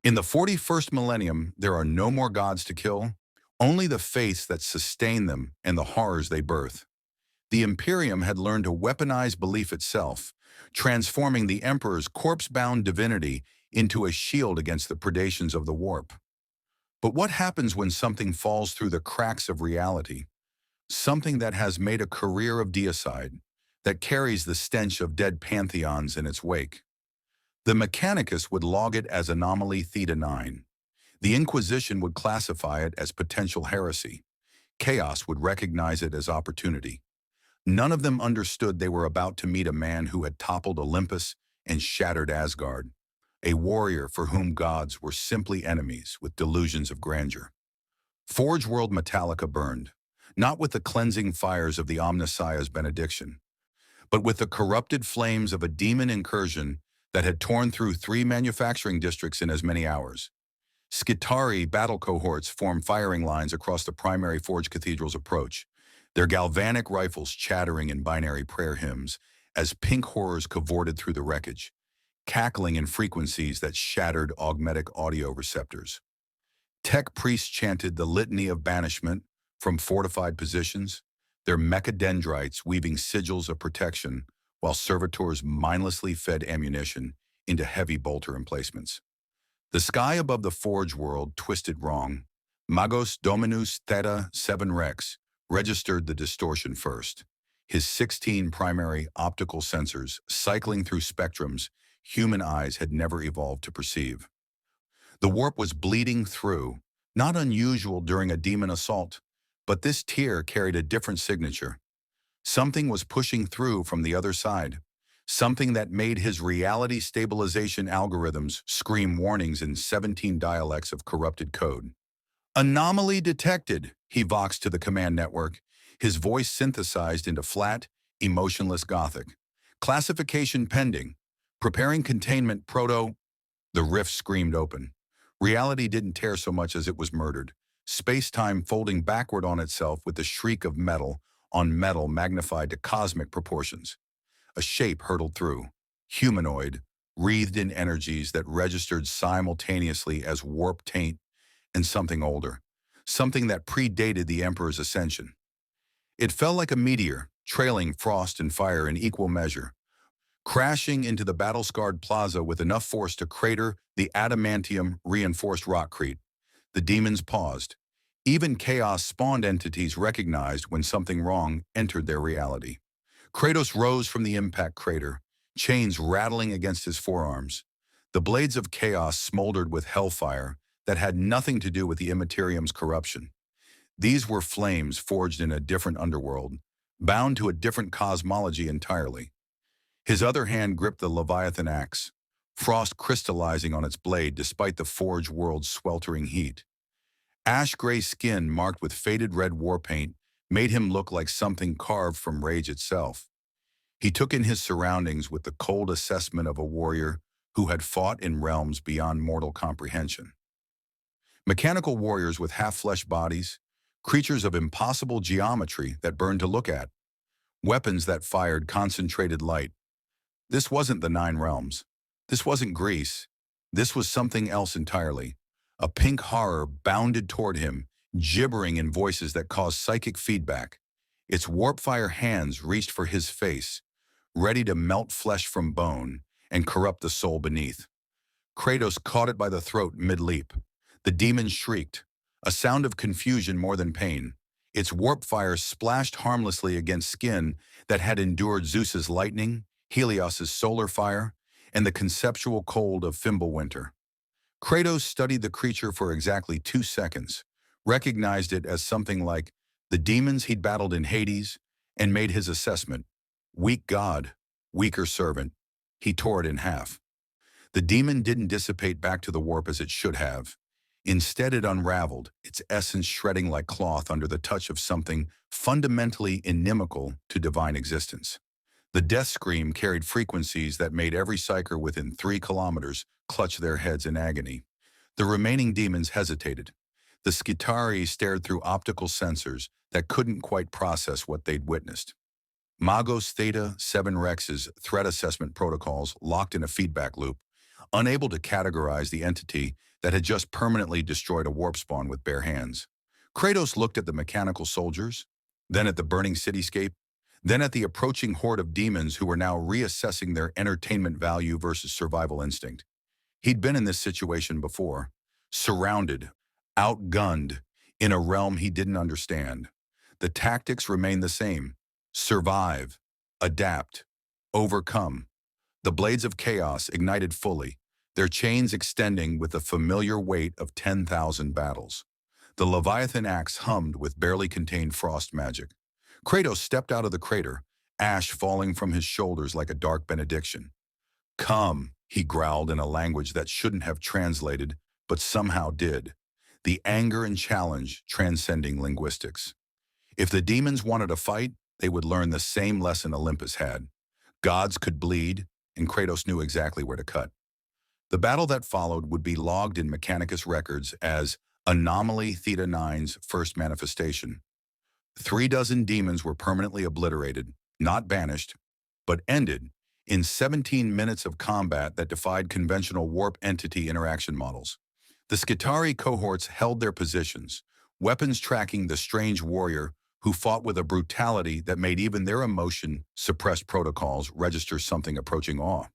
In the 41st millennium, there are no more gods to kill, only the faiths that sustain them and the horrors they birth. The Imperium had learned to weaponize belief itself, transforming the Emperor's corpse-bound divinity into a shield against the predations of the warp. But what happens when something falls through the cracks of reality? Something that has made a career of deicide, that carries the stench of dead pantheons in its wake. The Mechanicus would log it as anomaly Theta 9. The Inquisition would classify it as potential heresy. Chaos would recognize it as opportunity. None of them understood they were about to meet a man who had toppled Olympus and shattered Asgard, a warrior for whom gods were simply enemies with delusions of grandeur. Forge World Metallica burned, not with the cleansing fires of the Omnissiah's benediction, but with the corrupted flames of a demon incursion that had torn through 3 manufacturing districts in as many hours. Skitarii battle cohorts formed firing lines across the primary Forge Cathedral's approach, their galvanic rifles chattering in binary prayer hymns as pink horrors cavorted through the wreckage, cackling in frequencies that shattered augmetic audio receptors. Tech priests chanted the litany of banishment from fortified positions, their mechadendrites weaving sigils of protection while servitors mindlessly fed ammunition into heavy bolter emplacements. The sky above the Forge world twisted wrong. Magos Dominus Theta 7 Rex registered the distortion first, his 16 primary optical sensors cycling through spectrums human eyes had never evolved to perceive. The warp was bleeding through, not unusual during a demon assault, but this tier carried a different signature. Something was pushing through from the other side, something that made his reality stabilization algorithms scream warnings in 17 dialects of corrupted code. Anomaly detected, he voxed to the command network, his voice synthesized into flat, emotionless Gothic. Classification pending. Preparing containment proto. The rift screamed open. Reality didn't tear so much as it was murdered, space-time folding backward on itself with the shriek of metal on metal magnified to cosmic proportions. A shape hurtled through, humanoid, wreathed in energies that registered simultaneously as warp taint and something older, something that predated the Emperor's ascension. It fell like a meteor, trailing frost and fire in equal measure, crashing into the battle-scarred plaza with enough force to crater the adamantium-reinforced rockcrete. The demons paused. Even chaos-spawned entities recognized when something wrong entered their reality. Kratos rose from the impact crater, chains rattling against his forearms. The blades of chaos smoldered with hellfire that had nothing to do with the Immaterium's corruption. These were flames forged in a different underworld, bound to a different cosmology entirely. His other hand gripped the Leviathan axe, frost crystallizing on its blade despite the Forge world's sweltering heat. Ash-gray skin marked with faded red war paint made him look like something carved from rage itself. He took in his surroundings with the cold assessment of a warrior who had fought in realms beyond mortal comprehension. Mechanical warriors with half-flesh bodies, creatures of impossible geometry that burned to look at, weapons that fired concentrated light. This wasn't the Nine Realms. This wasn't Greece. This was something else entirely. A pink horror bounded toward him, gibbering in voices that caused psychic feedback. Its warpfire hands reached for his face, ready to melt flesh from bone and corrupt the soul beneath. Kratos caught it by the throat mid-leap. The demon shrieked, a sound of confusion more than pain. Its warpfire splashed harmlessly against skin that had endured Zeus's lightning, Helios's solar fire, and the conceptual cold of Fimbulwinter. Kratos studied the creature for exactly 2 seconds, recognized it as something like the demons he'd battled in Hades, and made his assessment. Weak god, weaker servant. He tore it in half. The demon didn't dissipate back to the warp as it should have. Instead, it unraveled, its essence shredding like cloth under the touch of something fundamentally inimical to divine existence. The death scream carried frequencies that made every psyker within 3 kilometers clutch their heads in agony. The remaining demons hesitated. The Skitarii stared through optical sensors that couldn't quite process what they'd witnessed. Magos Theta 7 Rex's threat assessment protocols locked in a feedback loop, unable to categorize the entity that had just permanently destroyed a warp spawn with bare hands. Kratos looked at the mechanical soldiers, then at the burning cityscape, then at the approaching horde of demons who were now reassessing their entertainment value versus survival instinct. He'd been in this situation before, surrounded, outgunned, in a realm he didn't understand. The tactics remained the same: survive, adapt, overcome. The blades of chaos ignited fully, their chains extending with the familiar weight of 10,000 battles. The Leviathan axe hummed with barely contained frost magic. Kratos stepped out of the crater, ash falling from his shoulders like a dark benediction. "Come," he growled in a language that shouldn't have translated, but somehow did, the anger and challenge transcending linguistics. If the demons wanted a fight, they would learn the same lesson Olympus had. Gods could bleed, and Kratos knew exactly where to cut. The battle that followed would be logged in Mechanicus records as Anomaly Theta 9's first manifestation. 36 demons were permanently obliterated, not banished, but ended in 17 minutes of combat that defied conventional warp entity interaction models. The Skitarii cohorts held their positions, weapons tracking the strange warrior who fought with a brutality that made even their emotion-suppressed protocols register something approaching awe.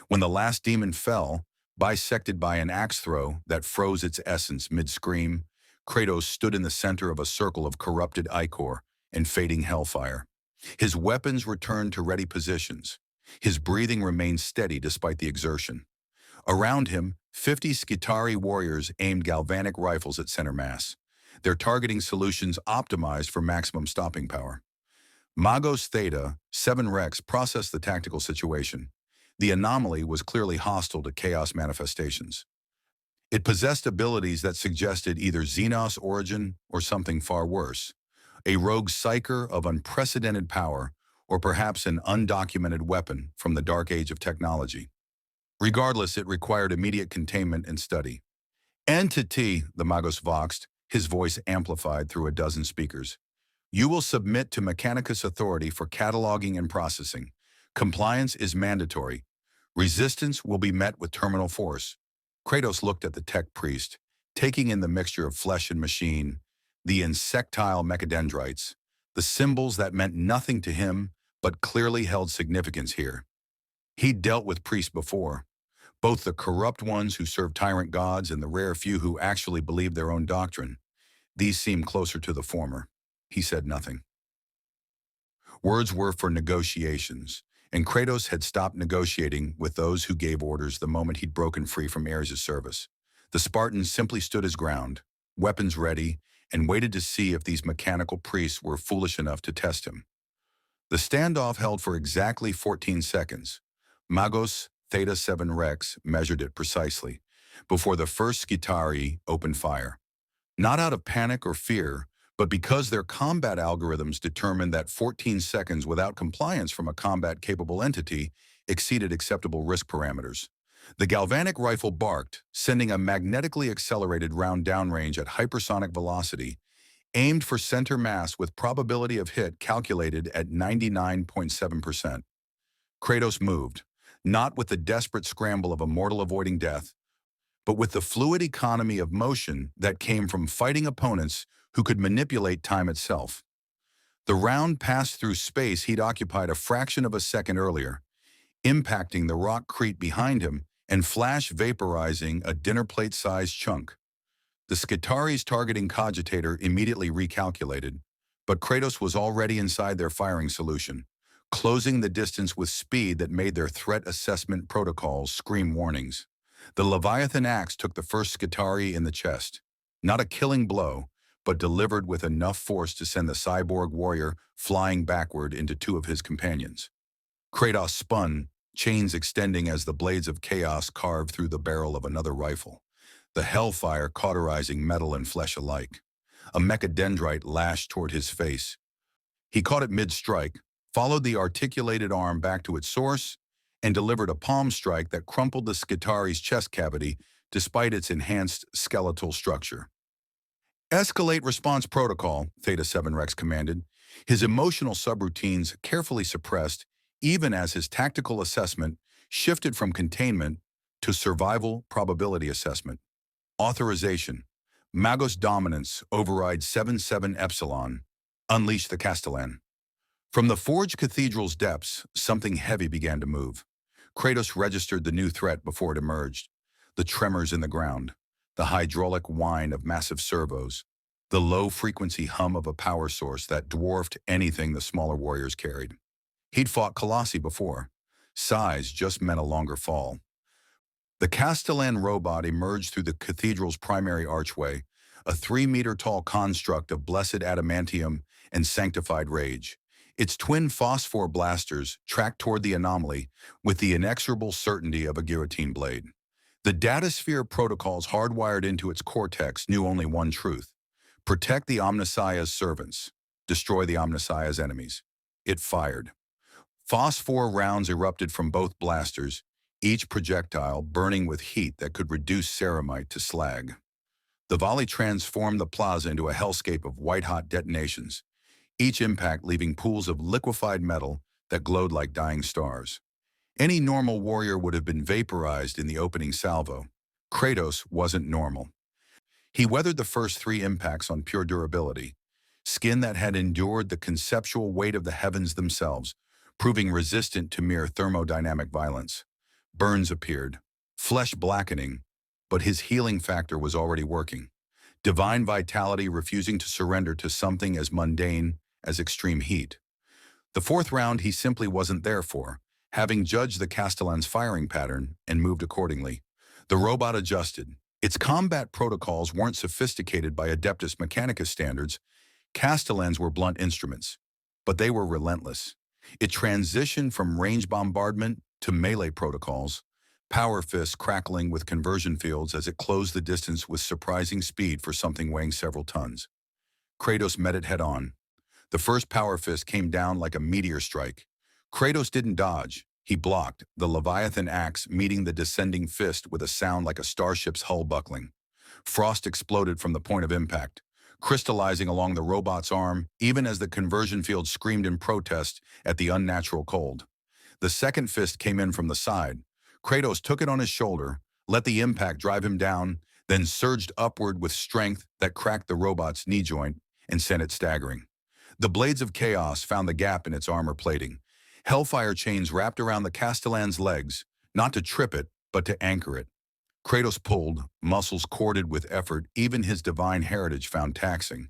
When the last demon fell, bisected by an axe throw that froze its essence mid-scream, Kratos stood in the center of a circle of corrupted ichor and fading hellfire. His weapons returned to ready positions. His breathing remained steady despite the exertion. Around him, 50 Skitarii warriors aimed galvanic rifles at center mass, their targeting solutions optimized for maximum stopping power. Magos Theta, 7 Rex processed the tactical situation. The anomaly was clearly hostile to chaos manifestations. It possessed abilities that suggested either Xenos origin or something far worse, a rogue psyker of unprecedented power, or perhaps an undocumented weapon from the dark age of technology. Regardless, it required immediate containment and study. "Entity," the Magos voxed, his voice amplified through a dozen speakers. "You will submit to Mechanicus authority for cataloging and processing. Compliance is mandatory. Resistance will be met with terminal force." Kratos looked at the tech priest, taking in the mixture of flesh and machine, the insectile mechadendrites, the symbols that meant nothing to him but clearly held significance here. He'd dealt with priests before, both the corrupt ones who served tyrant gods and the rare few who actually believed their own doctrine. These seemed closer to the former. He said nothing. Words were for negotiations, and Kratos had stopped negotiating with those who gave orders the moment he'd broken free from Ares' service. The Spartan simply stood his ground, weapons ready, and waited to see if these mechanical priests were foolish enough to test him. The standoff held for exactly 14 seconds. Magos Theta 7 Rex measured it precisely, before the first Skitarii opened fire. Not out of panic or fear, but because their combat algorithms determined that 14 seconds without compliance from a combat-capable entity exceeded acceptable risk parameters. The galvanic rifle barked, sending a magnetically accelerated round downrange at hypersonic velocity, aimed for center mass with probability of hit calculated at 99.7%. Kratos moved, not with the desperate scramble of a mortal avoiding death, but with the fluid economy of motion that came from fighting opponents who could manipulate time itself. The round passed through space he'd occupied a fraction of a second earlier, impacting the rock crete behind him and flash vaporizing a dinner plate-sized chunk. The Skitari's targeting cogitator immediately recalculated, but Kratos was already inside their firing solution, closing the distance with speed that made their threat assessment protocols scream warnings. The Leviathan axe took the first Skitarii in the chest. Not a killing blow, but delivered with enough force to send the cyborg warrior flying backward into 2 of his companions. Kratos spun, chains extending as the blades of chaos carved through the barrel of another rifle, the hellfire cauterizing metal and flesh alike. A mechadendrite lashed toward his face. He caught it mid-strike, followed the articulated arm back to its source, and delivered a palm strike that crumpled the Skitari's chest cavity despite its enhanced skeletal structure. "Escalate response protocol," Theta 7 Rex commanded, his emotional subroutines carefully suppressed even as his tactical assessment shifted from containment to survival probability assessment. Authorization. Magos dominance overrides 7-7 Epsilon. Unleash the Castellan. From the forged cathedral's depths, something heavy began to move. Kratos registered the new threat before it emerged. The tremors in the ground, the hydraulic whine of massive servos, the low-frequency hum of a power source that dwarfed anything the smaller warriors carried. He'd fought Colossi before. Size just meant a longer fall. The Castellan robot emerged through the cathedral's primary archway, a 3-meter-tall construct of blessed adamantium and sanctified rage. Its twin phosphor blasters tracked toward the anomaly with the inexorable certainty of a guillotine blade. The datasphere protocols hardwired into its cortex knew only one truth: protect the Omnissiah's servants, destroy the Omnissiah's enemies. It fired. Phosphor rounds erupted from both blasters, each projectile burning with heat that could reduce ceramite to slag. The volley transformed the plaza into a hellscape of white-hot detonations, each impact leaving pools of liquefied metal that glowed like dying stars. Any normal warrior would have been vaporized in the opening salvo. Kratos wasn't normal. He weathered the first 3 impacts on pure durability, skin that had endured the conceptual weight of the heavens themselves, proving resistant to mere thermodynamic violence. Burns appeared, flesh blackening, but his healing factor was already working. Divine vitality refusing to surrender to something as mundane as extreme heat. The 4th round he simply wasn't there for, having judged the Castellan's firing pattern and moved accordingly. The robot adjusted. Its combat protocols weren't sophisticated by Adeptus Mechanicus standards. Castellans were blunt instruments, but they were relentless. It transitioned from range bombardment to melee protocols, power fists crackling with conversion fields as it closed the distance with surprising speed for something weighing several tons. Kratos met it head-on. The first power fist came down like a meteor strike. Kratos didn't dodge. He blocked, the Leviathan axe meeting the descending fist with a sound like a starship's hull buckling. Frost exploded from the point of impact, crystallizing along the robot's arm even as the conversion field screamed in protest at the unnatural cold. The second fist came in from the side. Kratos took it on his shoulder, let the impact drive him down, then surged upward with strength that cracked the robot's knee joint and sent it staggering. The blades of chaos found the gap in its armor plating. Hellfire chains wrapped around the Castellan's legs, not to trip it, but to anchor it. Kratos pulled, muscles corded with effort even his divine heritage found taxing,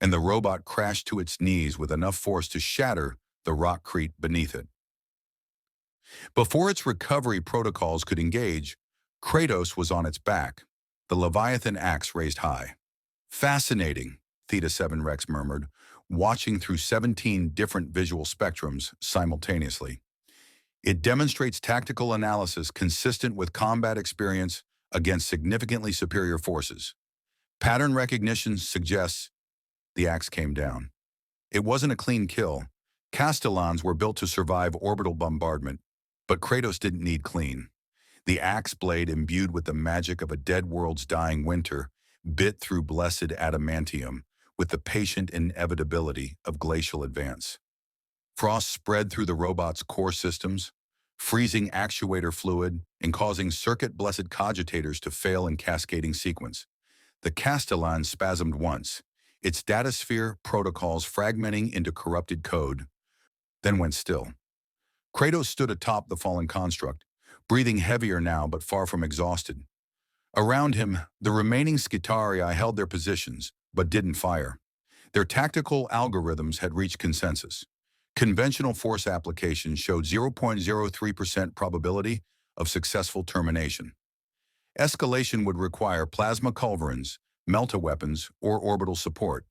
and the robot crashed to its knees with enough force to shatter the rockcrete beneath it. Before its recovery protocols could engage, Kratos was on its back, the Leviathan axe raised high. Fascinating, Theta 7 Rex murmured, watching through 17 different visual spectrums simultaneously. It demonstrates tactical analysis consistent with combat experience against significantly superior forces. Pattern recognition suggests the axe came down. It wasn't a clean kill. Castellans were built to survive orbital bombardment, but Kratos didn't need clean. The axe blade, imbued with the magic of a dead world's dying winter, bit through blessed adamantium with the patient inevitability of glacial advance. Frost spread through the robot's core systems, freezing actuator fluid and causing circuit-blessed cogitators to fail in cascading sequence. The Castellan spasmed once, its datasphere protocols fragmenting into corrupted code, then went still. Kratos stood atop the fallen construct, breathing heavier now but far from exhausted. Around him, the remaining Skitarii held their positions, but didn't fire. Their tactical algorithms had reached consensus. Conventional force application showed 0.03% probability of successful termination. Escalation would require plasma culverins, melta-weapons, or orbital support,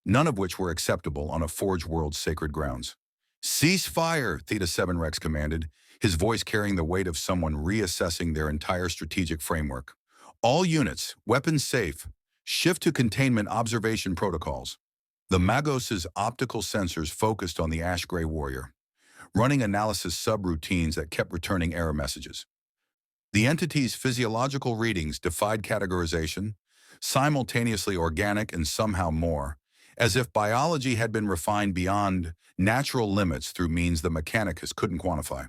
none of which were acceptable on a Forge world's sacred grounds. "Cease fire," Theta 7 Rex commanded, his voice carrying the weight of someone reassessing their entire strategic framework. "All units, weapons safe. Shift to containment observation protocols." The Magos' optical sensors focused on the ash-gray warrior, running analysis subroutines that kept returning error messages. The entity's physiological readings defied categorization, simultaneously organic and somehow more, as if biology had been refined beyond natural limits through means the Mechanicus couldn't quantify.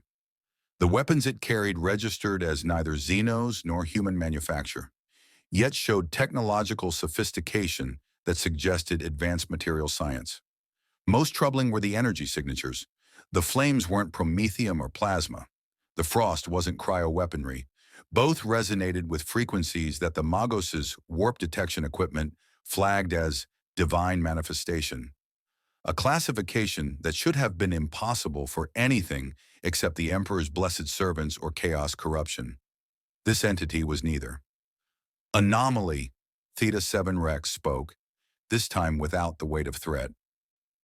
The weapons it carried registered as neither Xenos nor human manufacture, yet showed technological sophistication that suggested advanced material science. Most troubling were the energy signatures. The flames weren't promethium or plasma. The frost wasn't cryoweaponry. Both resonated with frequencies that the Magos' warp detection equipment flagged as divine manifestation, a classification that should have been impossible for anything except the Emperor's blessed servants or chaos corruption. This entity was neither. Anomaly, Theta 7 Rex spoke, this time without the weight of threat.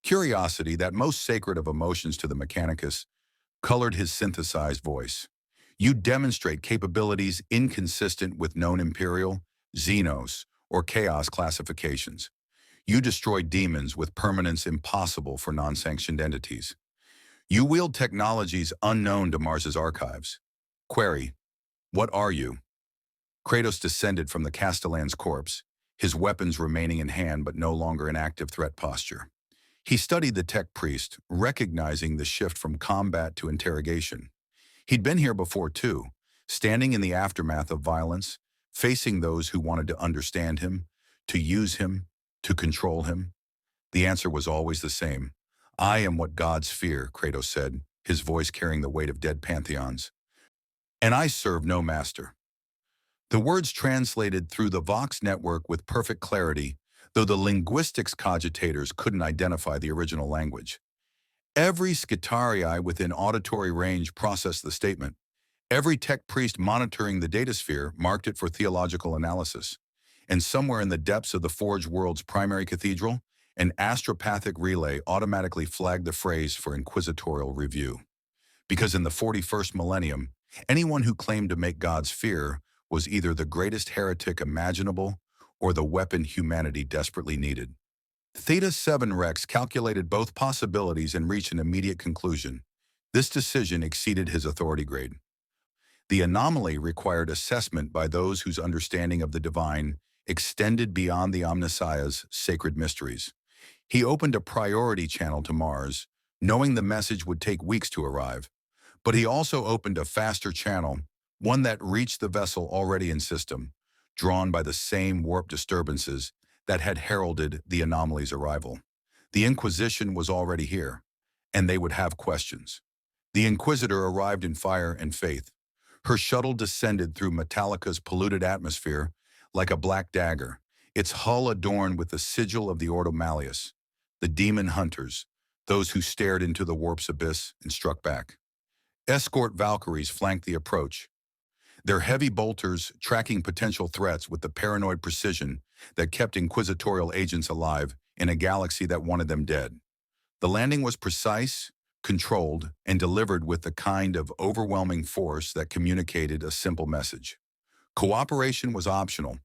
Curiosity, that most sacred of emotions to the Mechanicus, colored his synthesized voice. You demonstrate capabilities inconsistent with known Imperial, Xenos, or Chaos classifications. You destroy demons with permanence impossible for non-sanctioned entities. You wield technologies unknown to Mars's archives. Query, what are you? Kratos descended from the Castellan's corpse, his weapons remaining in hand but no longer in active threat posture. He studied the tech priest, recognizing the shift from combat to interrogation. He'd been here before too, standing in the aftermath of violence, facing those who wanted to understand him, to use him, to control him. The answer was always the same. I am what gods fear, Kratos said, his voice carrying the weight of dead pantheons. And I serve no master. The words translated through the Vox network with perfect clarity, though the linguistics cogitators couldn't identify the original language. Every Skitarii within auditory range processed the statement. Every tech priest monitoring the datasphere marked it for theological analysis. And somewhere in the depths of the Forge World's primary cathedral, an astropathic relay automatically flagged the phrase for inquisitorial review. Because in the 41st millennium, anyone who claimed to make gods fear was either the greatest heretic imaginable or the weapon humanity desperately needed. Theta 7 Rex calculated both possibilities and reached an immediate conclusion. This decision exceeded his authority grade. The anomaly required assessment by those whose understanding of the divine extended beyond the Omnissiah's sacred mysteries. He opened a priority channel to Mars, knowing the message would take weeks to arrive. But he also opened a faster channel, one that reached the vessel already in system, drawn by the same warp disturbances that had heralded the anomaly's arrival. The Inquisition was already here, and they would have questions. The Inquisitor arrived in fire and faith. Her shuttle descended through Metallica's polluted atmosphere like a black dagger, its hull adorned with the sigil of the Ordo Malleus, the demon hunters, those who stared into the warp's abyss and struck back. Escort Valkyries flanked the approach, their heavy bolters tracking potential threats with the paranoid precision that kept inquisitorial agents alive in a galaxy that wanted them dead. The landing was precise, controlled, and delivered with the kind of overwhelming force that communicated a simple message. Cooperation was optional,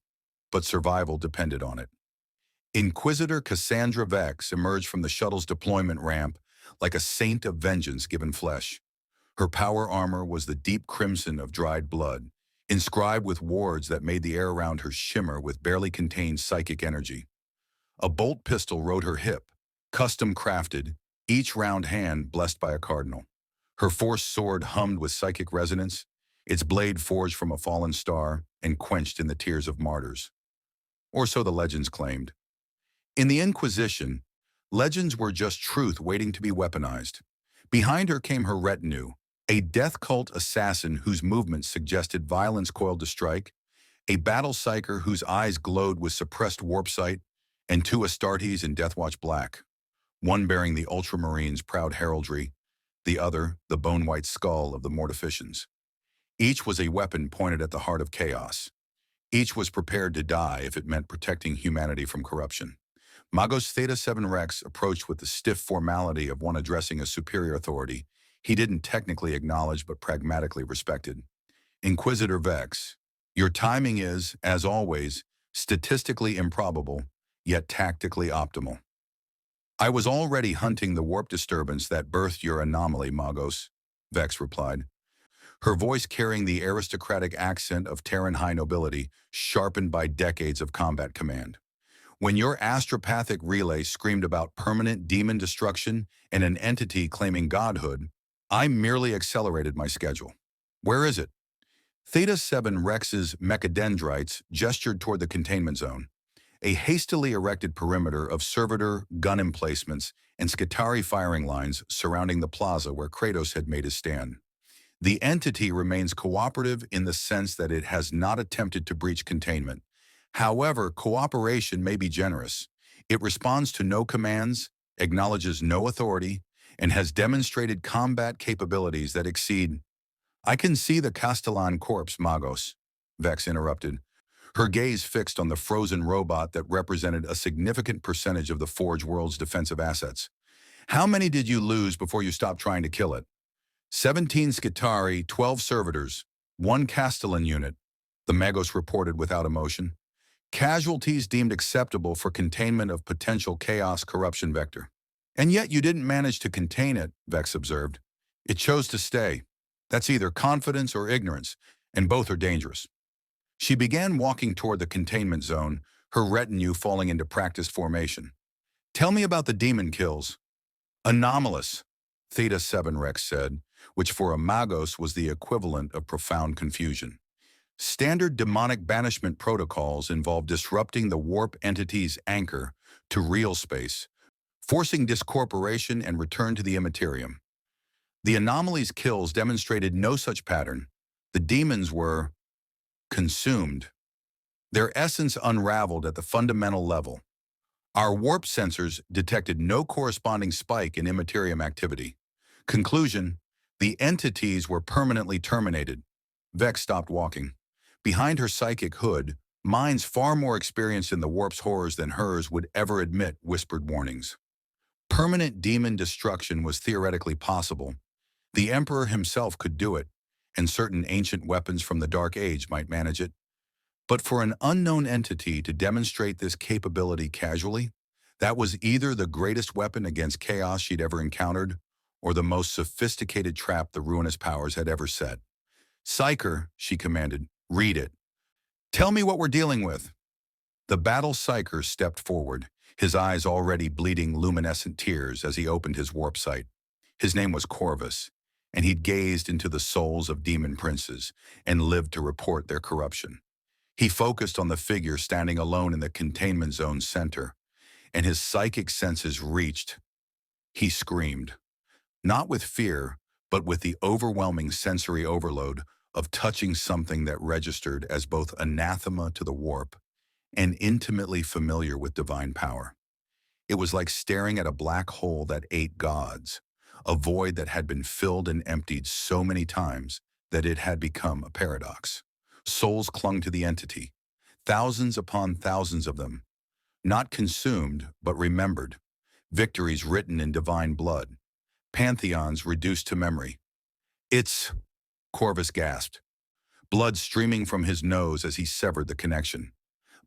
but survival depended on it. Inquisitor Cassandra Vex emerged from the shuttle's deployment ramp like a saint of vengeance given flesh. Her power armor was the deep crimson of dried blood, inscribed with wards that made the air around her shimmer with barely contained psychic energy. A bolt pistol rode her hip, custom crafted, each round hand blessed by a cardinal. Her forced sword hummed with psychic resonance, its blade forged from a fallen star and quenched in the tears of martyrs. Or so the legends claimed. In the Inquisition, legends were just truth waiting to be weaponized. Behind her came her retinue, a death cult assassin whose movements suggested violence coiled to strike, a battle psyker whose eyes glowed with suppressed warp sight, and two Astartes in Deathwatch Black, one bearing the Ultramarines' proud heraldry, the other the bone-white skull of the Mortificians. Each was a weapon pointed at the heart of chaos. Each was prepared to die if it meant protecting humanity from corruption. Magos Theta 7 Rex approached with the stiff formality of one addressing a superior authority he didn't technically acknowledge but pragmatically respected. Inquisitor Vex, your timing is, as always, statistically improbable, yet tactically optimal. I was already hunting the warp disturbance that birthed your anomaly, Magos, Vex replied, her voice carrying the aristocratic accent of Terran high nobility, sharpened by decades of combat command. When your astropathic relay screamed about permanent demon destruction and an entity claiming godhood, I merely accelerated my schedule. Where is it? Theta-7 Rex's mechadendrites gestured toward the containment zone, a hastily erected perimeter of servitor gun emplacements and Skitarii firing lines surrounding the plaza where Kratos had made his stand. The entity remains cooperative in the sense that it has not attempted to breach containment. However, cooperation may be generous. It responds to no commands, acknowledges no authority, and has demonstrated combat capabilities that exceed. I can see the Castellan corpse, Magos, Vex interrupted, her gaze fixed on the frozen robot that represented a significant percentage of the Forge world's defensive assets. How many did you lose before you stopped trying to kill it? 17 Skitarii, 12 servitors, 1 Castellan unit, the Magos reported without emotion. Casualties deemed acceptable for containment of potential chaos corruption vector. And yet you didn't manage to contain it, Vex observed. It chose to stay. That's either confidence or ignorance, and both are dangerous. She began walking toward the containment zone, her retinue falling into practiced formation. Tell me about the demon kills. Anomalous, Theta-7 Rex said, which for a Magos was the equivalent of profound confusion. Standard demonic banishment protocols involve disrupting the warp entity's anchor to real space, forcing discorporation and return to the immaterium. The anomaly's kills demonstrated no such pattern. The demons were consumed, their essence unraveled at the fundamental level. Our warp sensors detected no corresponding spike in immaterium activity. Conclusion, the entities were permanently terminated. Vex stopped walking. Behind her psychic hood, minds far more experienced in the warp's horrors than hers would ever admit whispered warnings. Permanent demon destruction was theoretically possible. The Emperor himself could do it, and certain ancient weapons from the Dark Age might manage it. But for an unknown entity to demonstrate this capability casually, that was either the greatest weapon against chaos she'd ever encountered, or the most sophisticated trap the ruinous powers had ever set. Psyker, she commanded, read it. Tell me what we're dealing with. The battle Psyker stepped forward, his eyes already bleeding luminescent tears as he opened his warp sight. His name was Corvus, and he'd gazed into the souls of demon princes and lived to report their corruption. He focused on the figure standing alone in the containment zone's center, and his psychic senses reached. He screamed, not with fear, but with the overwhelming sensory overload of touching something that registered as both anathema to the warp and intimately familiar with divine power. It was like staring at a black hole that ate gods, a void that had been filled and emptied so many times that it had become a paradox. Souls clung to the entity, thousands upon thousands of them, not consumed but remembered, victories written in divine blood, pantheons reduced to memory. It's, Corvus gasped, blood streaming from his nose as he severed the connection.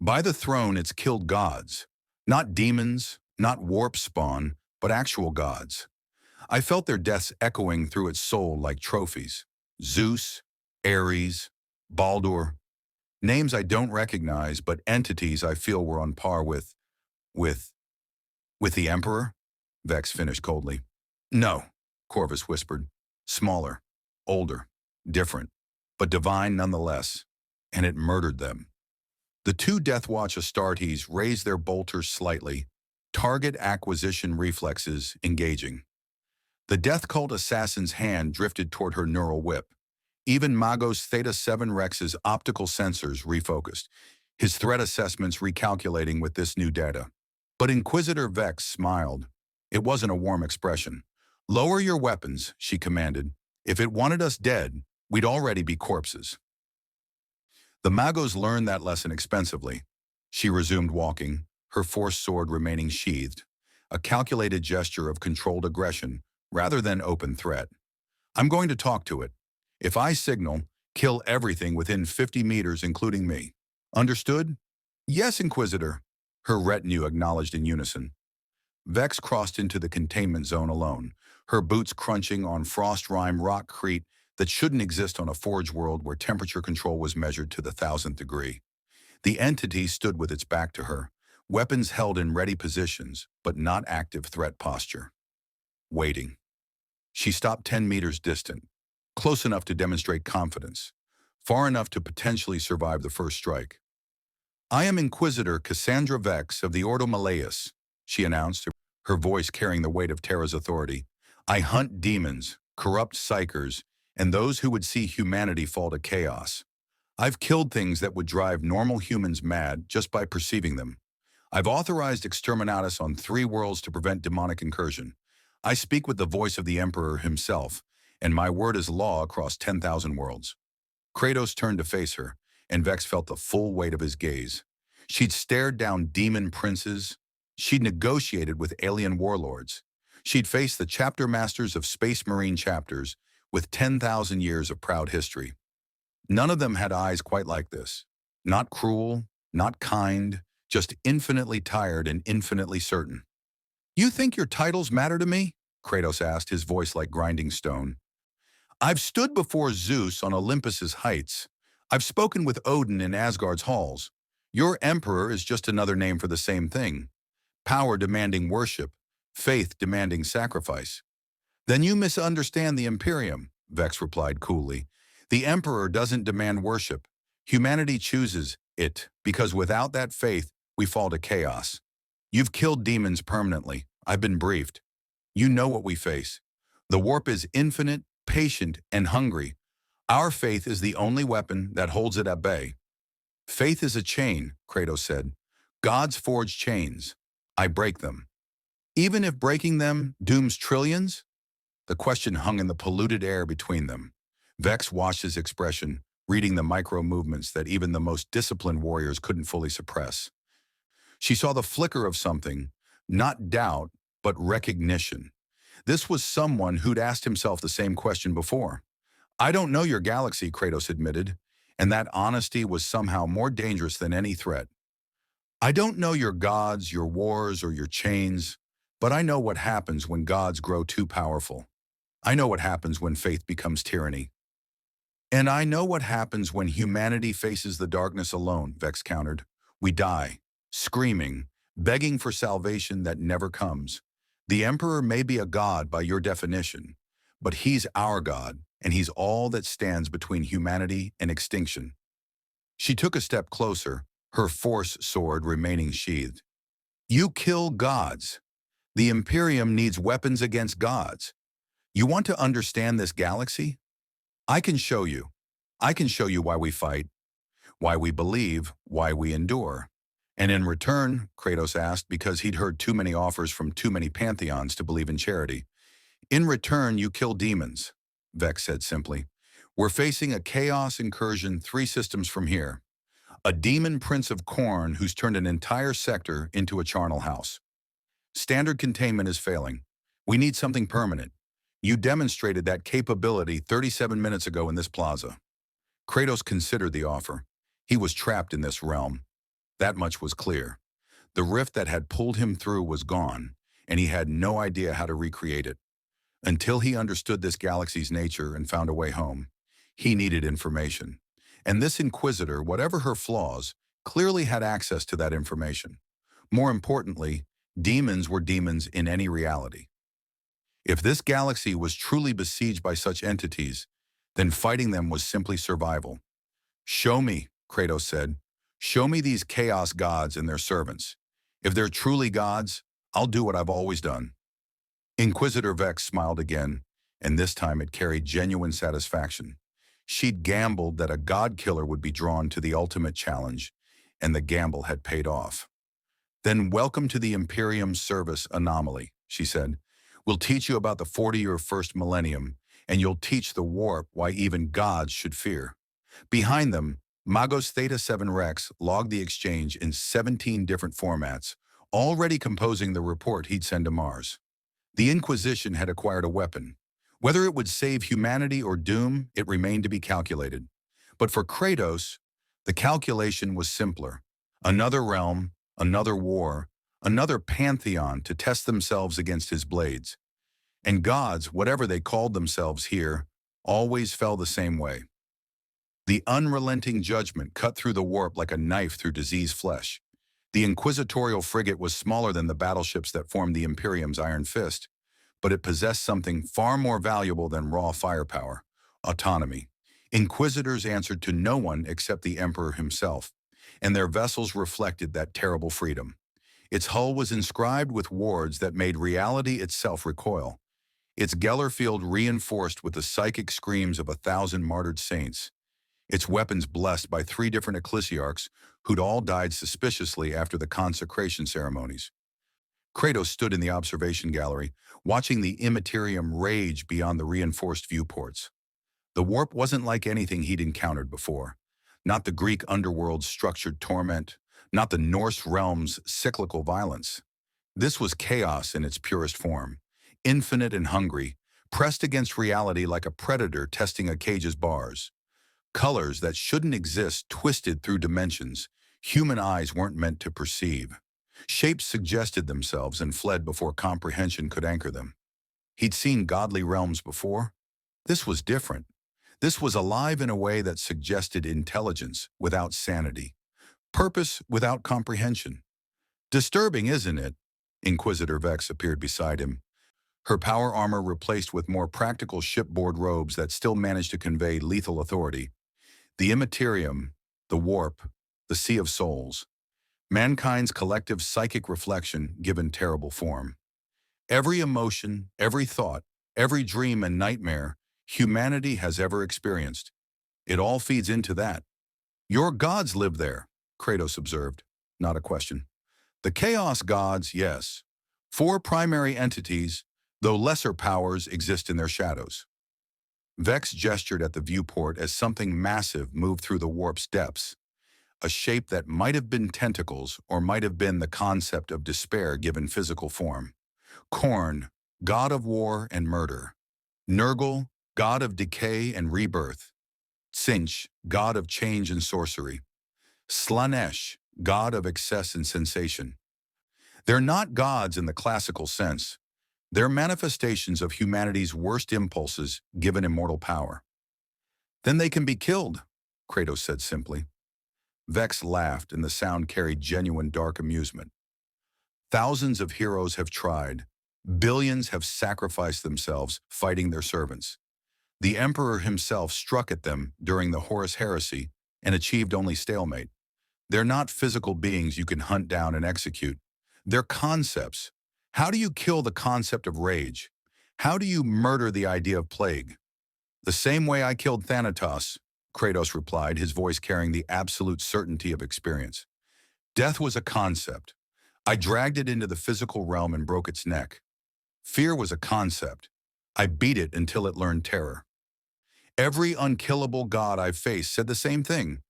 By the throne it's killed gods, not demons, not warp spawn, but actual gods. I felt their deaths echoing through its soul like trophies. Zeus, Ares, Baldur, names I don't recognize, but entities I feel were on par with the Emperor? Vex finished coldly. No, Corvus whispered. Smaller, older, different, but divine nonetheless, and it murdered them. The two Deathwatch Astartes raised their bolters slightly, target acquisition reflexes engaging. The Death Cult assassin's hand drifted toward her neural whip. Even Magos Theta-7 Rex's optical sensors refocused, his threat assessments recalculating with this new data. But Inquisitor Vex smiled. It wasn't a warm expression. Lower your weapons, she commanded. If it wanted us dead, we'd already be corpses. The Magos learned that lesson expensively. She resumed walking, her force sword remaining sheathed, a calculated gesture of controlled aggression rather than open threat. I'm going to talk to it. If I signal, kill everything within 50 meters, including me. Understood? Yes, Inquisitor, her retinue acknowledged in unison. Vex crossed into the containment zone alone, her boots crunching on frost-rime rockcrete that shouldn't exist on a Forge world where temperature control was measured to the 1000th degree. The entity stood with its back to her, weapons held in ready positions, but not active threat posture. Waiting. She stopped 10 meters distant, close enough to demonstrate confidence. far enough to potentially survive the first strike. "I am Inquisitor Cassandra Vex of the Ordo Malleus," she announced, her voice carrying the weight of Terra's authority. "I hunt demons, corrupt psychers, and those who would see humanity fall to chaos. I've killed things that would drive normal humans mad just by perceiving them. I've authorized exterminatus on 3 worlds to prevent demonic incursion. I speak with the voice of the Emperor himself, and my word is law across 10,000 worlds." Kratos turned to face her, and Vex felt the full weight of his gaze. She'd stared down demon princes. She'd negotiated with alien warlords. She'd faced the chapter masters of Space Marine chapters with 10,000 years of proud history. None of them had eyes quite like this. Not cruel, not kind, just infinitely tired and infinitely certain. "You think your titles matter to me?" Kratos asked, his voice like grinding stone. "I've stood before Zeus on Olympus's heights. I've spoken with Odin in Asgard's halls. Your emperor is just another name for the same thing. Power demanding worship, faith demanding sacrifice." "Then you misunderstand the Imperium," Vex replied coolly. "The emperor doesn't demand worship. Humanity chooses it, because without that faith, we fall to chaos. You've killed demons permanently. I've been briefed. You know what we face. The warp is infinite, patient, and hungry. Our faith is the only weapon that holds it at bay." "Faith is a chain," Kratos said. "Gods forge chains. I break them. Even if breaking them dooms trillions?" The question hung in the polluted air between them. Vex watched his expression, reading the micro-movements that even the most disciplined warriors couldn't fully suppress. She saw the flicker of something, not doubt, but recognition. This was someone who'd asked himself the same question before. "I don't know your galaxy," Kratos admitted, and that honesty was somehow more dangerous than any threat. "I don't know your gods, your wars, or your chains, but I know what happens when gods grow too powerful. I know what happens when faith becomes tyranny. And I know what happens when humanity faces the darkness alone," Vex countered. "We die, screaming, begging for salvation that never comes. The Emperor may be a god by your definition, but he's our god, and he's all that stands between humanity and extinction." She took a step closer, her force sword remaining sheathed. "You kill gods. The Imperium needs weapons against gods. You want to understand this galaxy? I can show you. I can show you why we fight, why we believe, why we endure." "And in return," Kratos asked, because he'd heard too many offers from too many pantheons to believe in charity. "In return, you kill demons," Vex said simply. "We're facing a chaos incursion 3 systems from here. A demon prince of Khorne who's turned an entire sector into a charnel house. Standard containment is failing. We need something permanent. You demonstrated that capability 37 minutes ago in this plaza." Kratos considered the offer. He was trapped in this realm. That much was clear. The rift that had pulled him through was gone, and he had no idea how to recreate it. Until he understood this galaxy's nature and found a way home, he needed information. And this Inquisitor, whatever her flaws, clearly had access to that information. More importantly, demons were demons in any reality. If this galaxy was truly besieged by such entities, then fighting them was simply survival. "Show me," Kratos said. "Show me these chaos gods and their servants. If they're truly gods, I'll do what I've always done." Inquisitor Vex smiled again, and this time it carried genuine satisfaction. She'd gambled that a god-killer would be drawn to the ultimate challenge, and the gamble had paid off. "Then welcome to the Imperium's service anomaly," she said. "We'll teach you about the 40-year first millennium, and you'll teach the warp why even gods should fear." Behind them, Magos Theta 7 Rex logged the exchange in 17 different formats, already composing the report he'd send to Mars. The Inquisition had acquired a weapon. Whether it would save humanity or doom, it remained to be calculated. But for Kratos, the calculation was simpler. Another realm, another war, another pantheon to test themselves against his blades. And gods, whatever they called themselves here, always fell the same way. The unrelenting judgment cut through the warp like a knife through diseased flesh. The inquisitorial frigate was smaller than the battleships that formed the Imperium's Iron Fist, but it possessed something far more valuable than raw firepower: autonomy. Inquisitors answered to no one except the emperor himself, and their vessels reflected that terrible freedom. Its hull was inscribed with words that made reality itself recoil, its Geller field reinforced with the psychic screams of 1,000 martyred saints, its weapons blessed by 3 different ecclesiarchs who'd all died suspiciously after the consecration ceremonies. Kratos stood in the observation gallery, watching the Immaterium rage beyond the reinforced viewports. The warp wasn't like anything he'd encountered before. Not the Greek underworld's structured torment, not the Norse realm's cyclical violence. This was chaos in its purest form, infinite and hungry, pressed against reality like a predator testing a cage's bars. Colors that shouldn't exist twisted through dimensions human eyes weren't meant to perceive. Shapes suggested themselves and fled before comprehension could anchor them. He'd seen godly realms before. This was different. This was alive in a way that suggested intelligence without sanity, purpose without comprehension. Disturbing, isn't it? Inquisitor Vex appeared beside him, her power armor replaced with more practical shipboard robes that still managed to convey lethal authority. The Immaterium, the Warp, the Sea of Souls, mankind's collective psychic reflection given terrible form. Every emotion, every thought, every dream and nightmare humanity has ever experienced. It all feeds into that. Your gods live there, Kratos observed, not a question. The Chaos gods, yes. 4 primary entities, though lesser powers exist in their shadows. Vex gestured at the viewport as something massive moved through the warp's depths, a shape that might have been tentacles or might have been the concept of despair given physical form. Korn, god of war and murder. Nurgle, god of decay and rebirth. Tsinch, god of change and sorcery. Slanesh, god of excess and sensation. They're not gods in the classical sense. They're manifestations of humanity's worst impulses given immortal power. Then they can be killed, Kratos said simply. Vex laughed, and the sound carried genuine dark amusement. Thousands of heroes have tried. Billions have sacrificed themselves fighting their servants. The Emperor himself struck at them during the Horus Heresy and achieved only stalemate. They're not physical beings you can hunt down and execute. They're concepts. How do you kill the concept of rage? How do you murder the idea of plague? The same way I killed Thanatos, Kratos replied, his voice carrying the absolute certainty of experience. Death was a concept. I dragged it into the physical realm and broke its neck. Fear was a concept. I beat it until it learned terror. Every unkillable god I've faced said the same thing.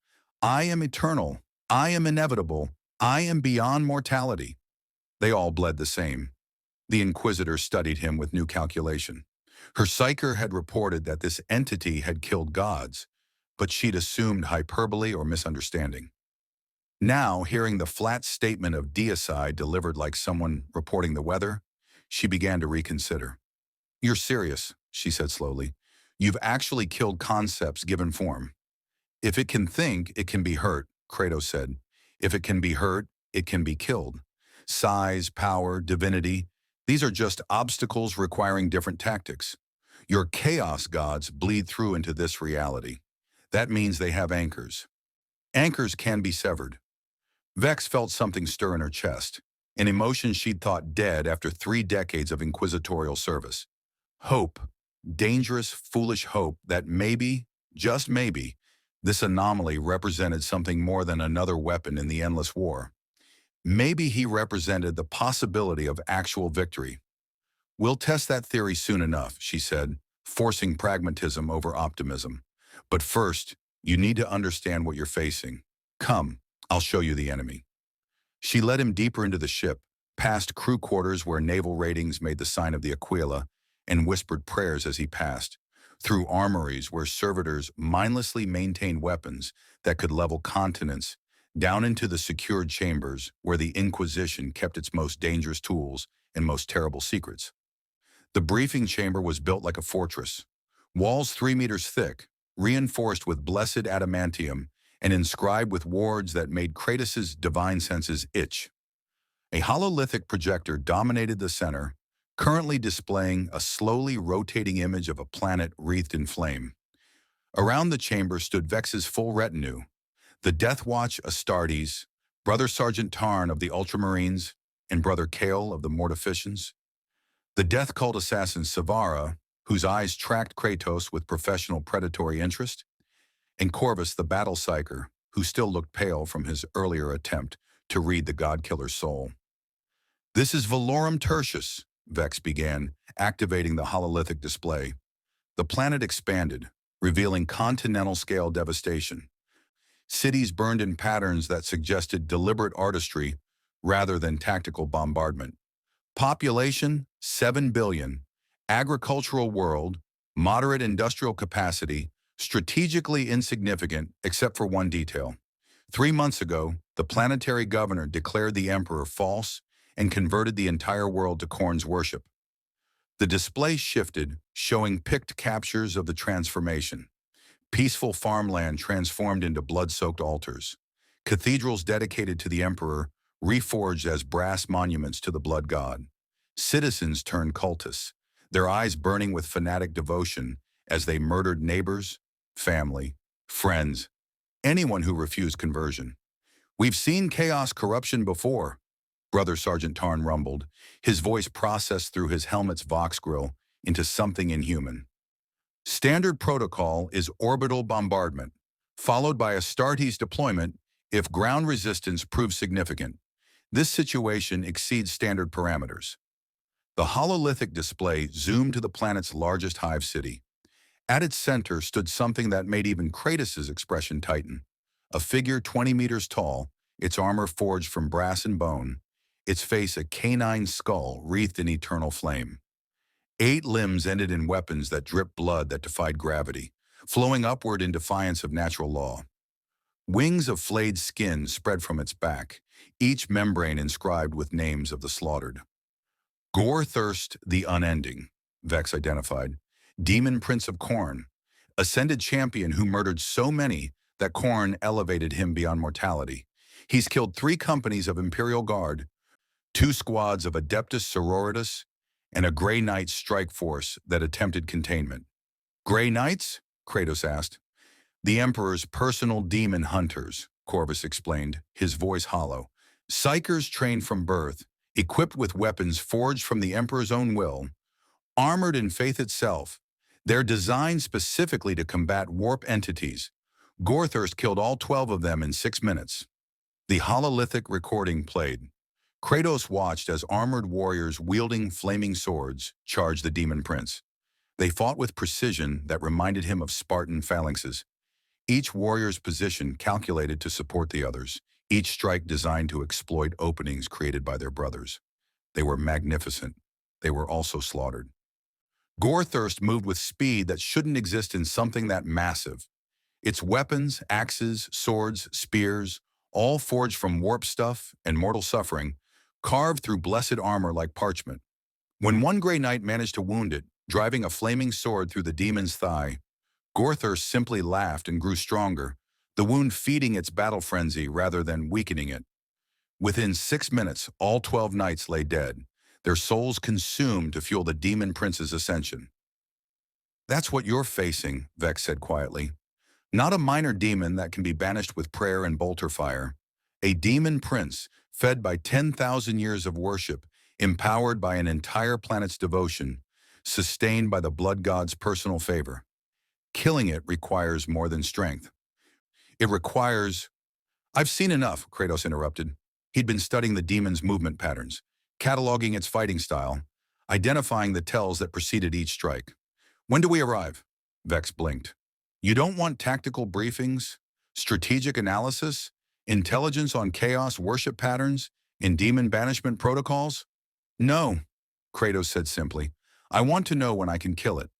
I am eternal. I am inevitable. I am beyond mortality. They all bled the same. The Inquisitor studied him with new calculation. Her psyker had reported that this entity had killed gods, but she'd assumed hyperbole or misunderstanding. Now, hearing the flat statement of deicide delivered like someone reporting the weather, she began to reconsider. You're serious, she said slowly. You've actually killed concepts given form. If it can think, it can be hurt, Kratos said. If it can be hurt, it can be killed. Size, power, divinity, these are just obstacles requiring different tactics. Your chaos gods bleed through into this reality. That means they have anchors. Anchors can be severed. Vex felt something stir in her chest, an emotion she'd thought dead after 3 decades of inquisitorial service. Hope, dangerous, foolish hope that maybe, just maybe, this anomaly represented something more than another weapon in the endless war. Maybe he represented the possibility of actual victory. We'll test that theory soon enough, she said, forcing pragmatism over optimism. But first, you need to understand what you're facing. Come, I'll show you the enemy. She led him deeper into the ship, past crew quarters where naval ratings made the sign of the Aquila, and whispered prayers as he passed, through armories where servitors mindlessly maintained weapons that could level continents, down into the secured chambers where the Inquisition kept its most dangerous tools and most terrible secrets. The briefing chamber was built like a fortress, walls 3 meters thick, reinforced with blessed adamantium and inscribed with words that made Kratos' divine senses itch. A hololithic projector dominated the center, currently displaying a slowly rotating image of a planet wreathed in flame. Around the chamber stood Vex's full retinue, the Death Watch Astartes, Brother Sergeant Tarn of the Ultramarines, and Brother Kale of the Mortificians. The Death Cult assassin Savara, whose eyes tracked Kratos with professional predatory interest, and Corvus the Battle Psyker, who still looked pale from his earlier attempt to read the God-Killer's soul. "This is Valorum Tertius," Vex began, activating the hololithic display. The planet expanded, revealing continental-scale devastation. Cities burned in patterns that suggested deliberate artistry rather than tactical bombardment. Population, 7 billion. Agricultural world, moderate industrial capacity, strategically insignificant except for one detail. 3 months ago, the planetary governor declared the Emperor false and converted the entire world to Khorne's worship. The display shifted, showing picked captures of the transformation. Peaceful farmland transformed into blood-soaked altars. Cathedrals dedicated to the Emperor reforged as brass monuments to the blood god. Citizens turned cultists, their eyes burning with fanatic devotion as they murdered neighbors, family, friends, anyone who refused conversion. "We've seen chaos corruption before," Brother Sergeant Tarn rumbled, his voice processed through his helmet's Vox grill into something inhuman. "Standard protocol is orbital bombardment, followed by Astartes deployment if ground resistance proves significant. This situation exceeds standard parameters." The hololithic display zoomed to the planet's largest hive city. At its center stood something that made even Kratos' expression tighten. A figure 20 meters tall, its armor forged from brass and bone, its face a canine skull wreathed in eternal flame. 8 limbs ended in weapons that dripped blood that defied gravity, flowing upward in defiance of natural law. Wings of flayed skin spread from its back, each membrane inscribed with names of the slaughtered. Gorethirst the Unending, Vex identified. Demon Prince of Khorne, ascended champion who murdered so many that Khorne elevated him beyond mortality. He's killed 3 companies of Imperial Guard, 2 squads of Adeptus Sororitas, and a Grey Knight strike force that attempted containment. "Grey Knights?" Kratos asked. "The Emperor's personal demon hunters," Corvus explained, his voice hollow. "Psykers trained from birth, equipped with weapons forged from the Emperor's own will, armored in faith itself. They're designed specifically to combat warp entities. Gorethirst killed all 12 of them in 6 minutes." The hololithic recording played. Kratos watched as armored warriors wielding flaming swords charged the Demon Prince. They fought with precision that reminded him of Spartan phalanxes. Each warrior's position calculated to support the others, each strike designed to exploit openings created by their brothers. They were magnificent. They were also slaughtered. Gorethirst moved with speed that shouldn't exist in something that massive. Its weapons, axes, swords, spears, all forged from warp stuff and mortal suffering, carved through blessed armor like parchment. When one Grey Knight managed to wound it, driving a flaming sword through the demon's thigh, Gorethirst simply laughed and grew stronger, the wound feeding its battle frenzy rather than weakening it. Within 6 minutes, all 12 knights lay dead, their souls consumed to fuel the Demon Prince's ascension. "That's what you're facing," Vex said quietly. "Not a minor demon that can be banished with prayer and bolter fire. A demon prince, fed by 10,000 years of worship, empowered by an entire planet's devotion, sustained by the blood god's personal favor. Killing it requires more than strength. It requires—" "I've seen enough," Kratos interrupted. He'd been studying the demon's movement patterns, cataloging its fighting style, identifying the tells that preceded each strike. "When do we arrive?" Vex blinked. "You don't want tactical briefings, strategic analysis, intelligence on chaos worship patterns, and demon banishment protocols?" "No," Kratos said simply. "I want to know when I can kill it."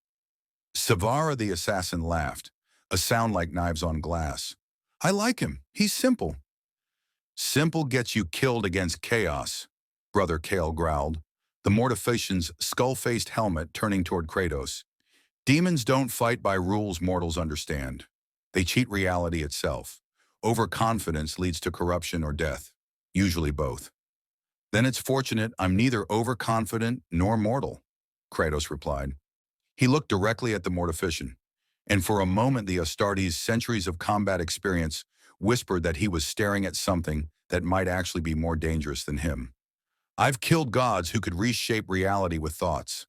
Savara the assassin laughed, a sound like knives on glass. "I like him. He's simple." "Simple gets you killed against chaos," Brother Kale growled, the Mortifician's skull-faced helmet turning toward Kratos. "Demons don't fight by rules mortals understand. They cheat reality itself. Overconfidence leads to corruption or death, usually both." "Then it's fortunate I'm neither overconfident nor mortal," Kratos replied. He looked directly at the Mortifician. And for a moment, the Astartes' centuries of combat experience whispered that he was staring at something that might actually be more dangerous than him. I've killed gods who could reshape reality with thoughts.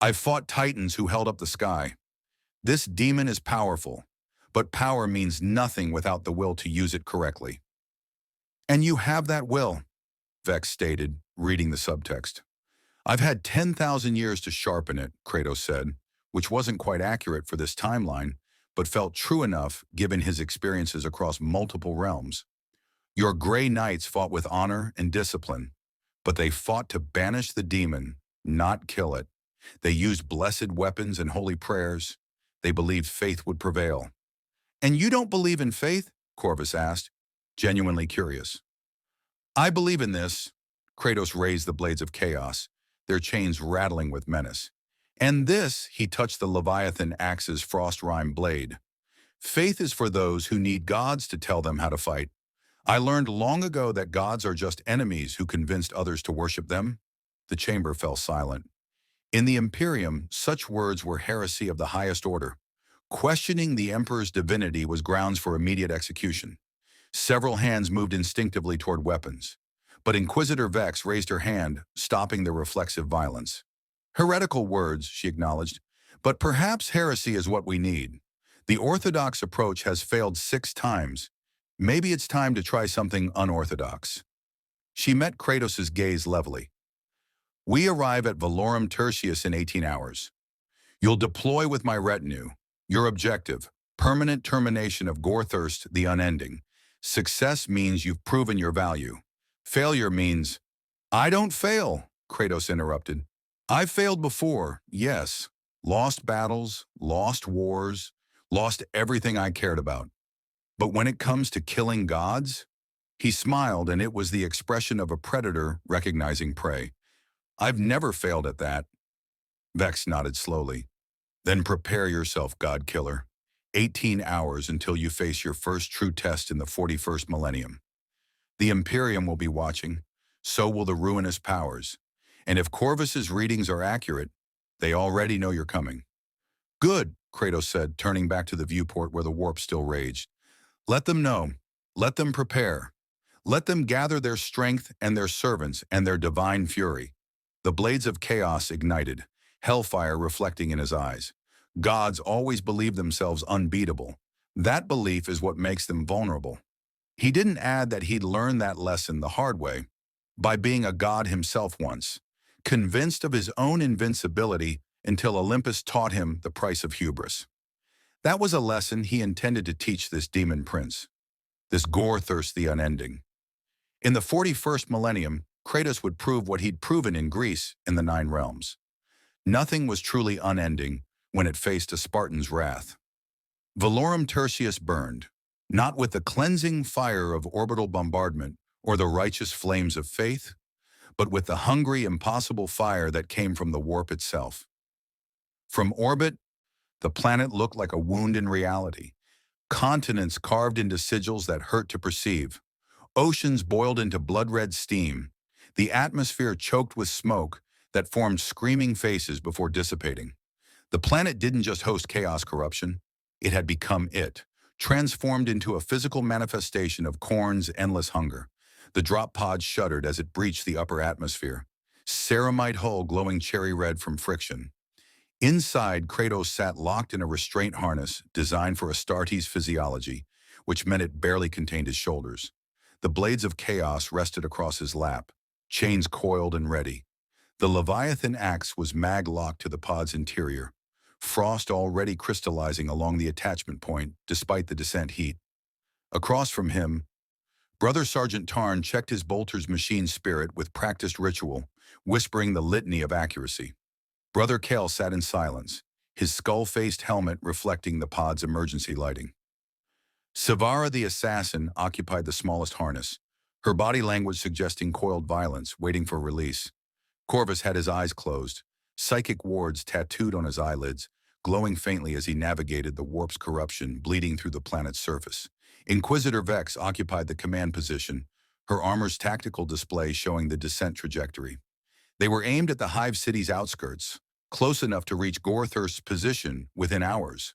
I've fought titans who held up the sky. This demon is powerful, but power means nothing without the will to use it correctly. And you have that will, Vex stated, reading the subtext. I've had 10,000 years to sharpen it, Kratos said, which wasn't quite accurate for this timeline, but felt true enough given his experiences across multiple realms. Your Grey Knights fought with honor and discipline, but they fought to banish the demon, not kill it. They used blessed weapons and holy prayers. They believed faith would prevail. And you don't believe in faith? Corvus asked, genuinely curious. I believe in this. Kratos raised the blades of chaos, their chains rattling with menace. And this, he touched the Leviathan axe's frost-rime blade. Faith is for those who need gods to tell them how to fight. I learned long ago that gods are just enemies who convinced others to worship them. The chamber fell silent. In the Imperium, such words were heresy of the highest order. Questioning the Emperor's divinity was grounds for immediate execution. Several hands moved instinctively toward weapons. But Inquisitor Vex raised her hand, stopping the reflexive violence. Heretical words, she acknowledged, but perhaps heresy is what we need. The orthodox approach has failed 6 times. Maybe it's time to try something unorthodox. She met Kratos' gaze levelly. We arrive at Valorum Tertius in 18 hours. You'll deploy with my retinue. Your objective, permanent termination of Gorthirst the Unending. Success means you've proven your value. Failure means, I don't fail, Kratos interrupted. I've failed before, yes. Lost battles, lost wars, lost everything I cared about. But when it comes to killing gods? He smiled, and it was the expression of a predator recognizing prey. I've never failed at that. Vex nodded slowly. Then prepare yourself, God Killer. 18 hours until you face your first true test in the 41st millennium. The Imperium will be watching, so will the ruinous powers. And if Corvus's readings are accurate, they already know you're coming. Good, Kratos said, turning back to the viewport where the warp still raged. Let them know. Let them prepare. Let them gather their strength and their servants and their divine fury. The blades of chaos ignited, hellfire reflecting in his eyes. Gods always believe themselves unbeatable. That belief is what makes them vulnerable. He didn't add that he'd learned that lesson the hard way, by being a god himself once, convinced of his own invincibility until Olympus taught him the price of hubris. That was a lesson he intended to teach this demon prince, this Gorthirst the Unending. In the 41st millennium, Kratos would prove what he'd proven in Greece in the 9 realms. Nothing was truly unending when it faced a Spartan's wrath. Valorum Tertius burned, not with the cleansing fire of orbital bombardment or the righteous flames of faith, but with the hungry, impossible fire that came from the warp itself. From orbit, the planet looked like a wound in reality. Continents carved into sigils that hurt to perceive. Oceans boiled into blood-red steam. The atmosphere choked with smoke that formed screaming faces before dissipating. The planet didn't just host chaos corruption. It had become it, transformed into a physical manifestation of Khorne's endless hunger. The drop pod shuddered as it breached the upper atmosphere, ceramite hull glowing cherry red from friction. Inside, Kratos sat locked in a restraint harness designed for Astartes' physiology, which meant it barely contained his shoulders. The blades of chaos rested across his lap, chains coiled and ready. The Leviathan axe was mag-locked to the pod's interior, frost already crystallizing along the attachment point despite the descent heat. Across from him, Brother Sergeant Tarn checked his bolter's machine spirit with practiced ritual, whispering the litany of accuracy. Brother Kale sat in silence, his skull-faced helmet reflecting the pod's emergency lighting. Savara the assassin occupied the smallest harness, her body language suggesting coiled violence, waiting for release. Corvus had his eyes closed, psychic wards tattooed on his eyelids, glowing faintly as he navigated the warp's corruption bleeding through the planet's surface. Inquisitor Vex occupied the command position, her armor's tactical display showing the descent trajectory. They were aimed at the Hive City's outskirts, close enough to reach Gorthirst's position within hours.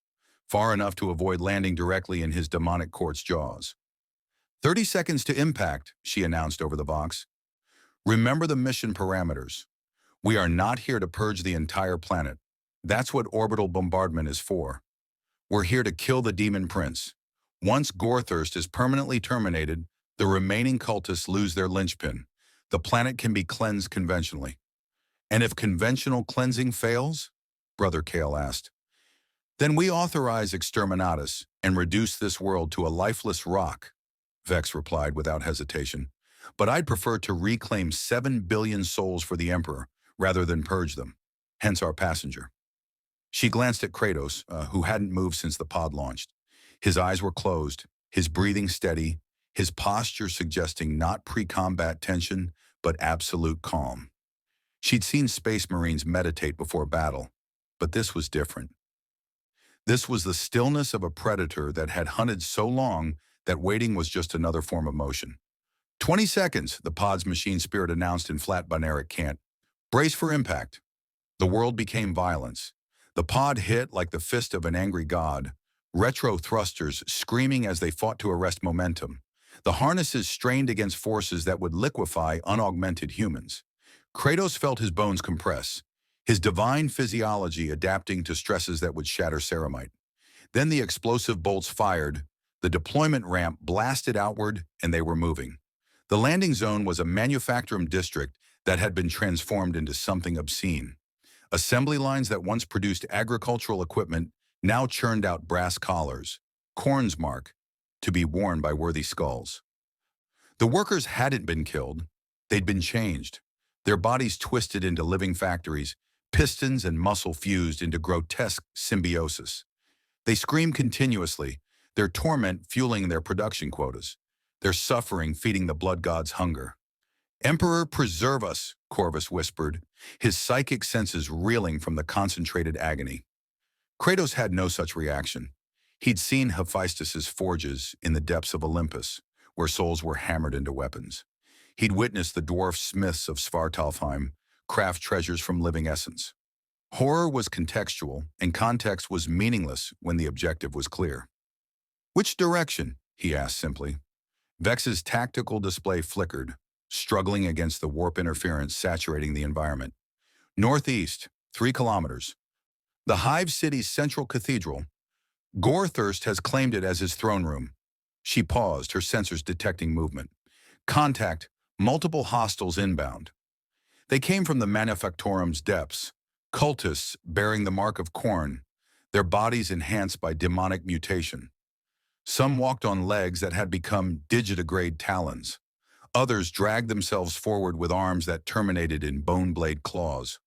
far enough to avoid landing directly in his demonic court's jaws. 30 seconds to impact, she announced over the Vox. Remember the mission parameters. We are not here to purge the entire planet. That's what orbital bombardment is for. We're here to kill the Demon Prince. Once Gorethirst is permanently terminated, the remaining cultists lose their linchpin. The planet can be cleansed conventionally. And if conventional cleansing fails? Brother Kale asked. Then we authorize exterminatus and reduce this world to a lifeless rock, Vex replied without hesitation. But I'd prefer to reclaim 7 billion souls for the Emperor rather than purge them, hence our passenger. She glanced at Kratos, who hadn't moved since the pod launched. His eyes were closed, his breathing steady, his posture suggesting not pre-combat tension, but absolute calm. She'd seen Space Marines meditate before battle, but this was different. This was the stillness of a predator that had hunted so long that waiting was just another form of motion. 20 seconds, the pod's machine spirit announced in flat binaric cant. Brace for impact. The world became violence. The pod hit like the fist of an angry god, retro thrusters screaming as they fought to arrest momentum. The harnesses strained against forces that would liquefy unaugmented humans. Kratos felt his bones compress, his divine physiology adapting to stresses that would shatter ceramite. Then the explosive bolts fired, the deployment ramp blasted outward, and they were moving. The landing zone was a manufacturing district that had been transformed into something obscene. Assembly lines that once produced agricultural equipment now churned out brass collars, corns mark, to be worn by worthy skulls. The workers hadn't been killed, they'd been changed. Their bodies twisted into living factories, pistons and muscle fused into grotesque symbiosis. They screamed continuously, their torment fueling their production quotas, their suffering feeding the blood god's hunger. Emperor, preserve us, Corvus whispered, his psychic senses reeling from the concentrated agony. Kratos had no such reaction. He'd seen Hephaestus's forges in the depths of Olympus, where souls were hammered into weapons. He'd witnessed the dwarf smiths of Svartalfheim craft treasures from living essence. Horror was contextual, and context was meaningless when the objective was clear. Which direction? He asked simply. Vex's tactical display flickered, struggling against the warp interference saturating the environment. Northeast, 3 kilometers. The Hive City's central cathedral. Gorethirst has claimed it as his throne room. She paused, her sensors detecting movement. Contact, multiple hostiles inbound. They came from the Manufactorum's depths, cultists bearing the mark of Khorne, their bodies enhanced by demonic mutation. Some walked on legs that had become digitigrade talons. Others dragged themselves forward with arms that terminated in bone blade claws.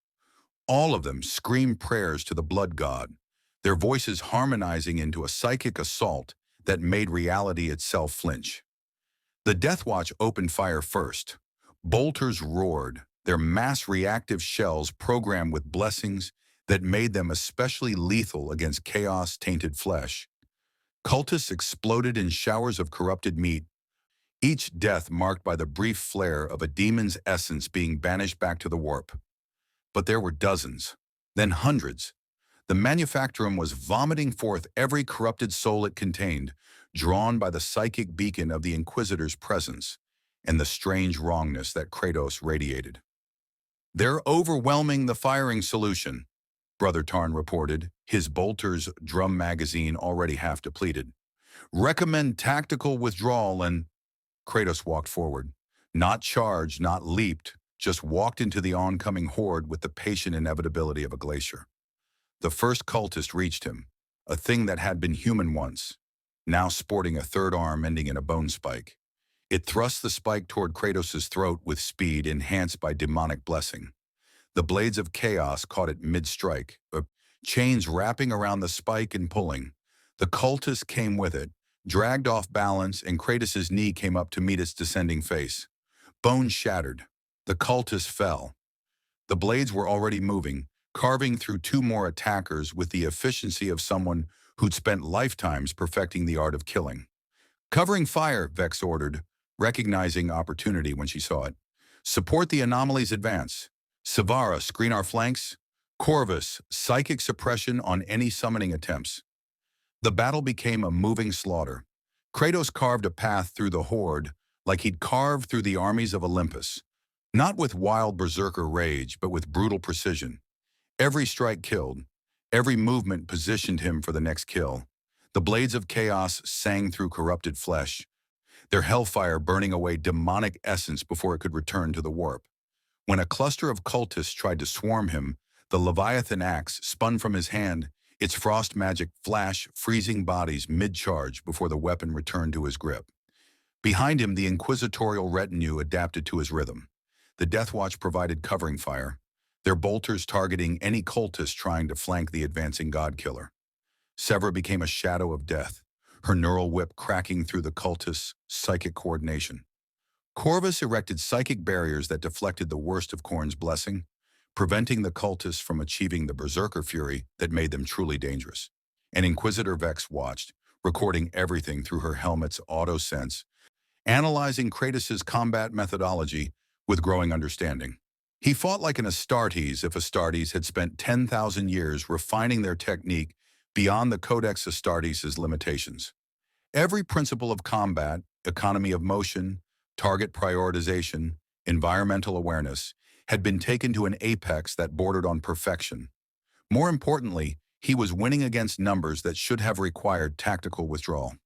All of them screamed prayers to the blood god, their voices harmonizing into a psychic assault that made reality itself flinch. The Death Watch opened fire first. Bolters roared, their mass reactive shells programmed with blessings that made them especially lethal against chaos-tainted flesh. Cultists exploded in showers of corrupted meat, each death marked by the brief flare of a demon's essence being banished back to the warp. But there were dozens, then hundreds. The Manufactorum was vomiting forth every corrupted soul it contained, drawn by the psychic beacon of the Inquisitor's presence and the strange wrongness that Kratos radiated. They're overwhelming the firing solution, Brother Tarn reported, his bolter's drum magazine already half depleted. Recommend tactical withdrawal and... Kratos walked forward. Not charged, not leaped, just walked into the oncoming horde with the patient inevitability of a glacier. The first cultist reached him, a thing that had been human once, now sporting a third arm ending in a bone spike. It thrust the spike toward Kratos' throat with speed enhanced by demonic blessing. The blades of chaos caught it mid-strike, chains wrapping around the spike and pulling. The cultist came with it, dragged off balance, and Kratos' knee came up to meet its descending face. Bones shattered. The cultist fell. The blades were already moving, carving through 2 more attackers with the efficiency of someone who'd spent lifetimes perfecting the art of killing. Covering fire, Vex ordered, recognizing opportunity when she saw it. Support the anomaly's advance. Savara, screen our flanks. Corvus, psychic suppression on any summoning attempts. The battle became a moving slaughter. Kratos carved a path through the horde like he'd carved through the armies of Olympus, not with wild berserker rage, but with brutal precision. Every strike killed. Every movement positioned him for the next kill. The blades of chaos sang through corrupted flesh, their hellfire burning away demonic essence before it could return to the warp. When a cluster of cultists tried to swarm him, the Leviathan axe spun from his hand, its frost magic flash freezing bodies mid-charge before the weapon returned to his grip. Behind him, the inquisitorial retinue adapted to his rhythm. The Death Watch provided covering fire, their bolters targeting any cultist trying to flank the advancing god-killer. Severa became a shadow of death, her neural whip cracking through the cultists' psychic coordination. Corvus erected psychic barriers that deflected the worst of Khorne's blessing, preventing the cultists from achieving the berserker fury that made them truly dangerous. And Inquisitor Vex watched, recording everything through her helmet's auto-sense, analyzing Kratos' combat methodology with growing understanding. He fought like an Astartes if Astartes had spent 10,000 years refining their technique beyond the Codex Astartes' limitations. Every principle of combat, economy of motion, target prioritization, environmental awareness, had been taken to an apex that bordered on perfection. More importantly, he was winning against numbers that should have required tactical withdrawal.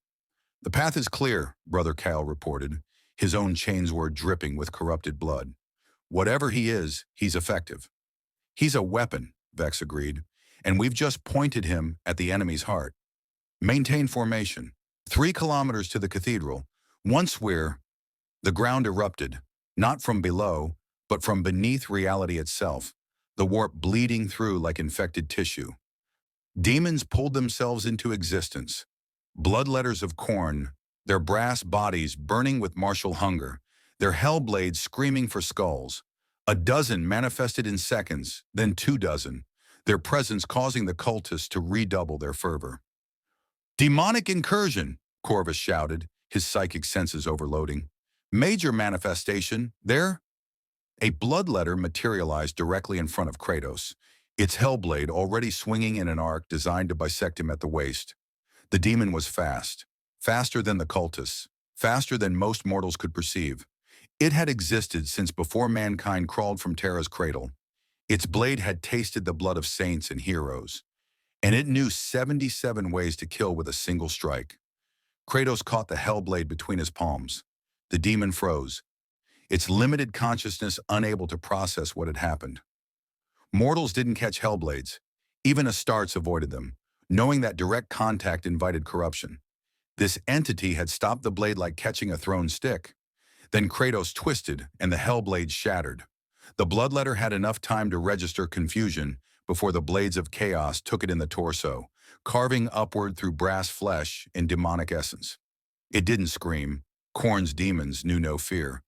"The path is clear," Brother Cal reported. His own chains were dripping with corrupted blood. "Whatever he is, he's effective." "He's a weapon," Vex agreed, "and we've just pointed him at the enemy's heart." "Maintain formation. 3 kilometers to the cathedral. Once the ground erupted, not from below, but from beneath reality itself, the warp bleeding through like infected tissue. Demons pulled themselves into existence. Bloodletters of Khorne, their brass bodies burning with martial hunger, their hell blades screaming for skulls. A dozen manifested in seconds, then 2 dozen, their presence causing the cultists to redouble their fervor. "Demonic incursion," Corvus shouted, his psychic senses overloading. "Major manifestation, there." A bloodletter materialized directly in front of Kratos, its hellblade already swinging in an arc designed to bisect him at the waist. The demon was fast, faster than the cultists, faster than most mortals could perceive. It had existed since before mankind crawled from Terra's cradle. Its blade had tasted the blood of saints and heroes, and it knew 77 ways to kill with a single strike. Kratos caught the hellblade between his palms. The demon froze, its limited consciousness unable to process what had happened. Mortals didn't catch hellblades. Even Astartes avoided them, knowing that direct contact invited corruption. This entity had stopped the blade like catching a thrown stick. Then Kratos twisted, and the hellblade shattered. The bloodletter had enough time to register confusion before the blades of chaos took it in the torso, carving upward through brass flesh in demonic essence. It didn't scream. Khorne's demons knew no fear.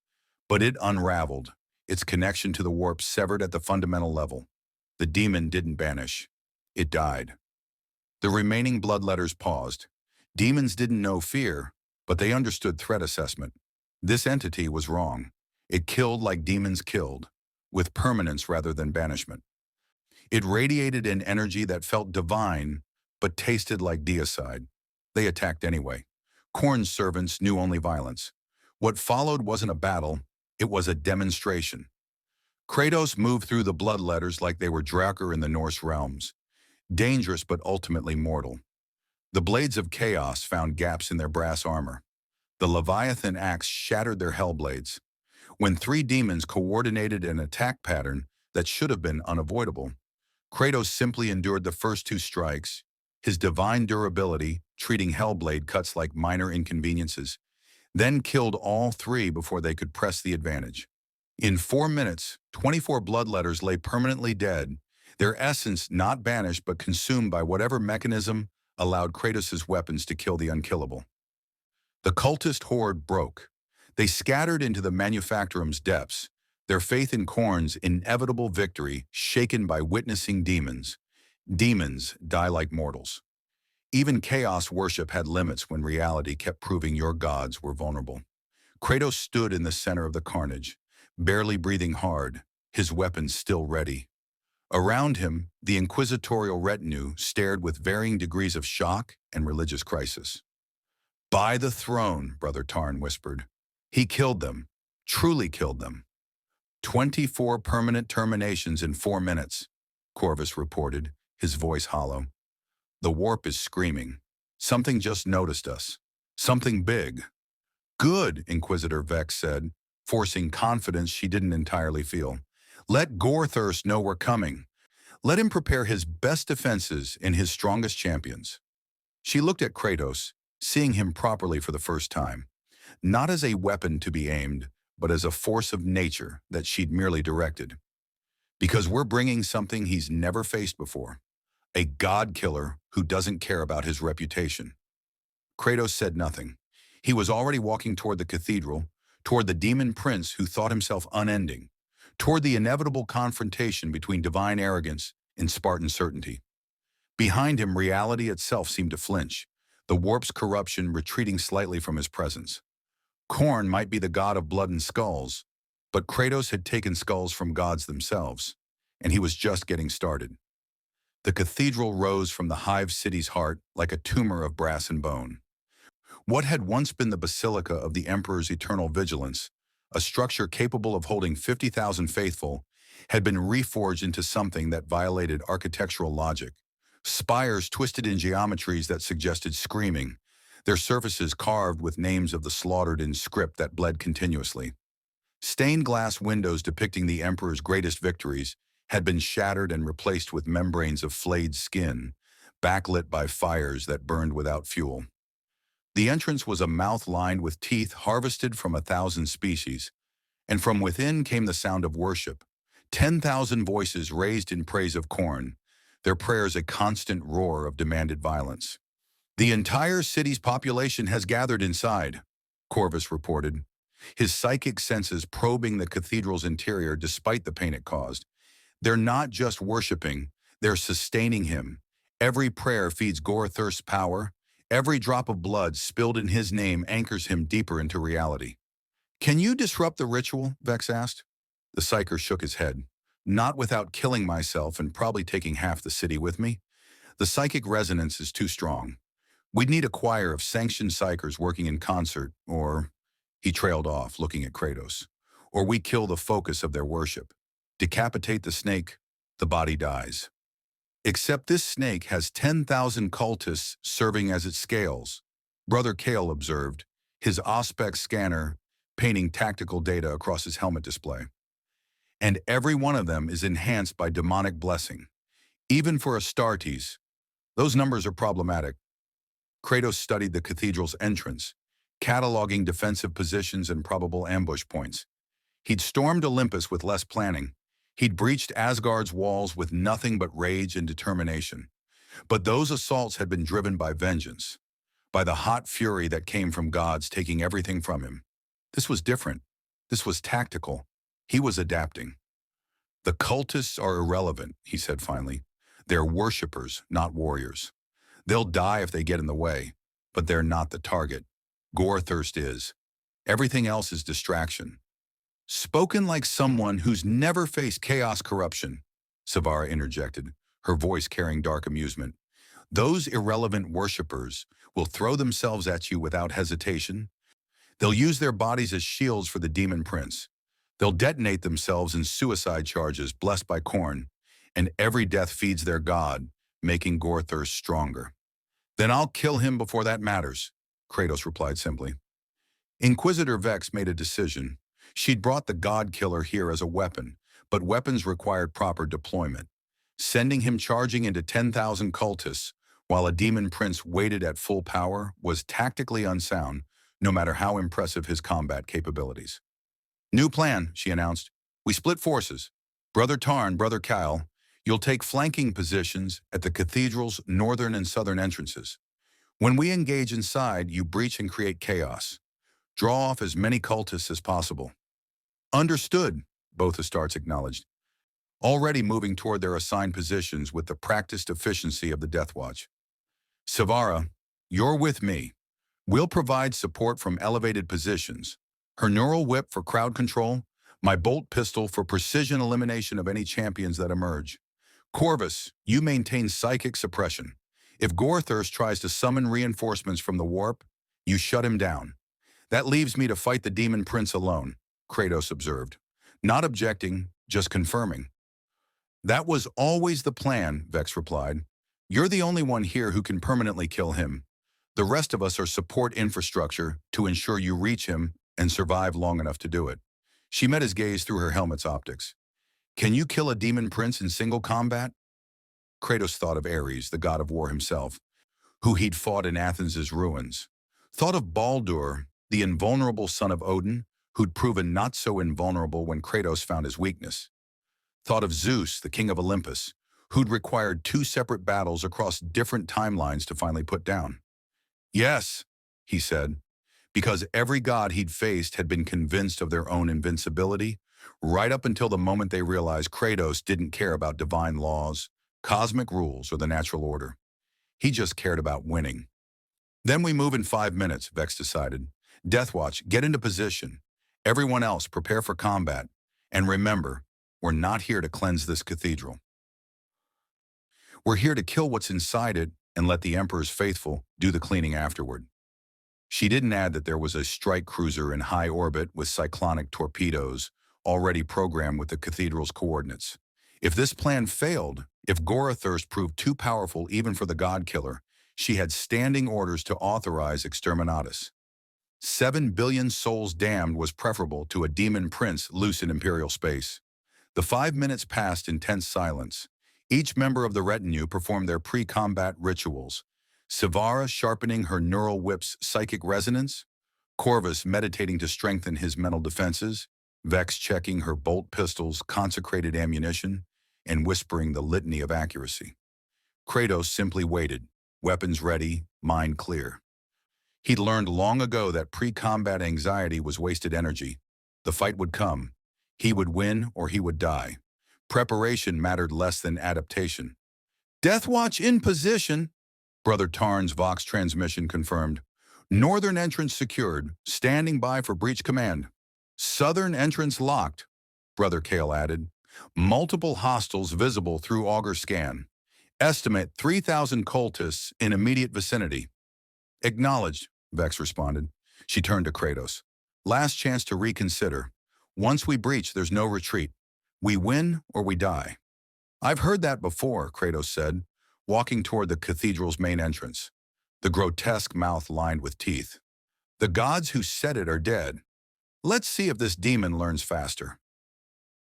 But it unraveled, its connection to the warp severed at the fundamental level. The demon didn't vanish. It died. The remaining bloodletters paused. Demons didn't know fear, but they understood threat assessment. This entity was wrong. It killed like demons killed, with permanence rather than banishment. It radiated an energy that felt divine, but tasted like deicide. They attacked anyway. Khorne's servants knew only violence. What followed wasn't a battle, it was a demonstration. Kratos moved through the bloodletters like they were Drakkar in the Norse realms, dangerous but ultimately mortal. The blades of chaos found gaps in their brass armor. The Leviathan axe shattered their hellblades. When 3 demons coordinated an attack pattern that should have been unavoidable, Kratos simply endured the first 2 strikes, his divine durability treating hellblade cuts like minor inconveniences, then killed all 3 before they could press the advantage. In 4 minutes, 24 bloodletters lay permanently dead, their essence not banished but consumed by whatever mechanism allowed Kratos' weapons to kill the unkillable. The cultist horde broke. They scattered into the manufactorum's depths, their faith in Khorne's inevitable victory shaken by witnessing demons. Demons die like mortals. Even chaos worship had limits when reality kept proving your gods were vulnerable. Kratos stood in the center of the carnage, barely breathing hard, his weapons still ready. Around him, the inquisitorial retinue stared with varying degrees of shock and religious crisis. "By the throne," Brother Tarn whispered. "He killed them, truly killed them." 24 permanent terminations in 4 minutes, Corvus reported, his voice hollow. "The warp is screaming. Something just noticed us. Something big." "Good," Inquisitor Vex said, forcing confidence she didn't entirely feel. "Let Gorthurst know we're coming. Let him prepare his best defenses in his strongest champions." She looked at Kratos, seeing him properly for the first time, not as a weapon to be aimed, but as a force of nature that she'd merely directed. "Because we're bringing something he's never faced before, a god-killer who doesn't care about his reputation." Kratos said nothing. He was already walking toward the cathedral, toward the demon prince who thought himself unending, toward the inevitable confrontation between divine arrogance and Spartan certainty. Behind him, reality itself seemed to flinch, the warp's corruption retreating slightly from his presence. Khorne might be the god of blood and skulls, but Kratos had taken skulls from gods themselves, and he was just getting started. The cathedral rose from the hive city's heart like a tumor of brass and bone. What had once been the basilica of the Emperor's eternal vigilance, a structure capable of holding 50,000 faithful, had been reforged into something that violated architectural logic. Spires twisted in geometries that suggested screaming, their surfaces carved with names of the slaughtered in script that bled continuously. Stained glass windows depicting the Emperor's greatest victories had been shattered and replaced with membranes of flayed skin, backlit by fires that burned without fuel. The entrance was a mouth lined with teeth harvested from 1,000 species, and from within came the sound of worship. 10,000 voices raised in praise of Khorne, their prayers a constant roar of demanded violence. "The entire city's population has gathered inside," Corvus reported, his psychic senses probing the cathedral's interior despite the pain it caused. "They're not just worshiping, they're sustaining him. Every prayer feeds Gorthurst's power. Every drop of blood spilled in his name anchors him deeper into reality." "Can you disrupt the ritual?" Vex asked. The psyker shook his head. "Not without killing myself and probably taking half the city with me. The psychic resonance is too strong. We'd need a choir of sanctioned psychers working in concert, or..." He trailed off, looking at Kratos. "Or we kill the focus of their worship. Decapitate the snake, the body dies. Except this snake has 10,000 cultists serving as its scales," Brother Kale observed, his Auspex scanner painting tactical data across his helmet display. "And every one of them is enhanced by demonic blessing. Even for Astartes, those numbers are problematic." Kratos studied the cathedral's entrance, cataloging defensive positions and probable ambush points. He'd stormed Olympus with less planning. He'd breached Asgard's walls with nothing but rage and determination. But those assaults had been driven by vengeance, by the hot fury that came from gods taking everything from him. This was different. This was tactical. He was adapting. "The cultists are irrelevant," he said finally. "They're worshippers, not warriors. They'll die if they get in the way, but they're not the target. Gorthurst is. Everything else is distraction." "Spoken like someone who's never faced chaos corruption," Savara interjected, her voice carrying dark amusement. "Those irrelevant worshippers will throw themselves at you without hesitation. They'll use their bodies as shields for the demon prince. They'll detonate themselves in suicide charges blessed by Khorne, and every death feeds their god, making Gorthurst stronger." "Then I'll kill him before that matters," Kratos replied simply. Inquisitor Vex made a decision. She'd brought the god-killer here as a weapon, but weapons required proper deployment. Sending him charging into 10,000 cultists while a demon prince waited at full power was tactically unsound, no matter how impressive his combat capabilities. "New plan," she announced. "We split forces. Brother Tarn, Brother Kyle, you'll take flanking positions at the cathedral's northern and southern entrances. When we engage inside, you breach and create chaos. Draw off as many cultists as possible." "Understood," both Astartes acknowledged, already moving toward their assigned positions with the practiced efficiency of the Death Watch. "Savara, you're with me. We'll provide support from elevated positions. Her neural whip for crowd control, my bolt pistol for precision elimination of any champions that emerge. Corvus, you maintain psychic suppression. If Gorthurst tries to summon reinforcements from the warp, you shut him down. That leaves me to fight the demon prince alone, Kratos observed. Not objecting, just confirming. That was always the plan, Vex replied. You're the only one here who can permanently kill him. The rest of us are support infrastructure to ensure you reach him and survive long enough to do it. She met his gaze through her helmet's optics. Can you kill a demon prince in single combat? Kratos thought of Ares, the god of war himself, who he'd fought in Athens' ruins. Thought of Baldur, the invulnerable son of Odin, who'd proven not so invulnerable when Kratos found his weakness. Thought of Zeus, the king of Olympus, who'd required 2 separate battles across different timelines to finally put down. Yes, he said, because every god he'd faced had been convinced of their own invincibility, right up until the moment they realized Kratos didn't care about divine laws, cosmic rules, or the natural order. He just cared about winning. Then we move in 5 minutes, Vex decided. Deathwatch, get into position. Everyone else, prepare for combat. And remember, we're not here to cleanse this cathedral. We're here to kill what's inside it and let the Emperor's faithful do the cleaning afterward. She didn't add that there was a strike cruiser in high orbit with cyclonic torpedoes already programmed with the cathedral's coordinates. If this plan failed, if Gorthurst proved too powerful even for the God Killer, she had standing orders to authorize exterminatus. 7 billion souls damned was preferable to a demon prince loose in imperial space. The 5 minutes passed in tense silence. Each member of the retinue performed their pre-combat rituals. Sivara sharpening her neural whip's psychic resonance, Corvus meditating to strengthen his mental defenses, Vex checking her bolt pistol's consecrated ammunition, and whispering the litany of accuracy. Kratos simply waited, weapons ready, mind clear. He'd learned long ago that pre-combat anxiety was wasted energy. The fight would come. He would win or he would die. Preparation mattered less than adaptation. Deathwatch in position, Brother Tarn's Vox transmission confirmed. Northern entrance secured, standing by for breach command. Southern entrance locked, Brother Kale added. Multiple hostiles visible through auger scan. Estimate 3,000 cultists in immediate vicinity. Acknowledged, Vex responded. She turned to Kratos. Last chance to reconsider. Once we breach, there's no retreat. We win or we die. I've heard that before, Kratos said, walking toward the cathedral's main entrance, the grotesque mouth lined with teeth. The gods who said it are dead. Let's see if this demon learns faster.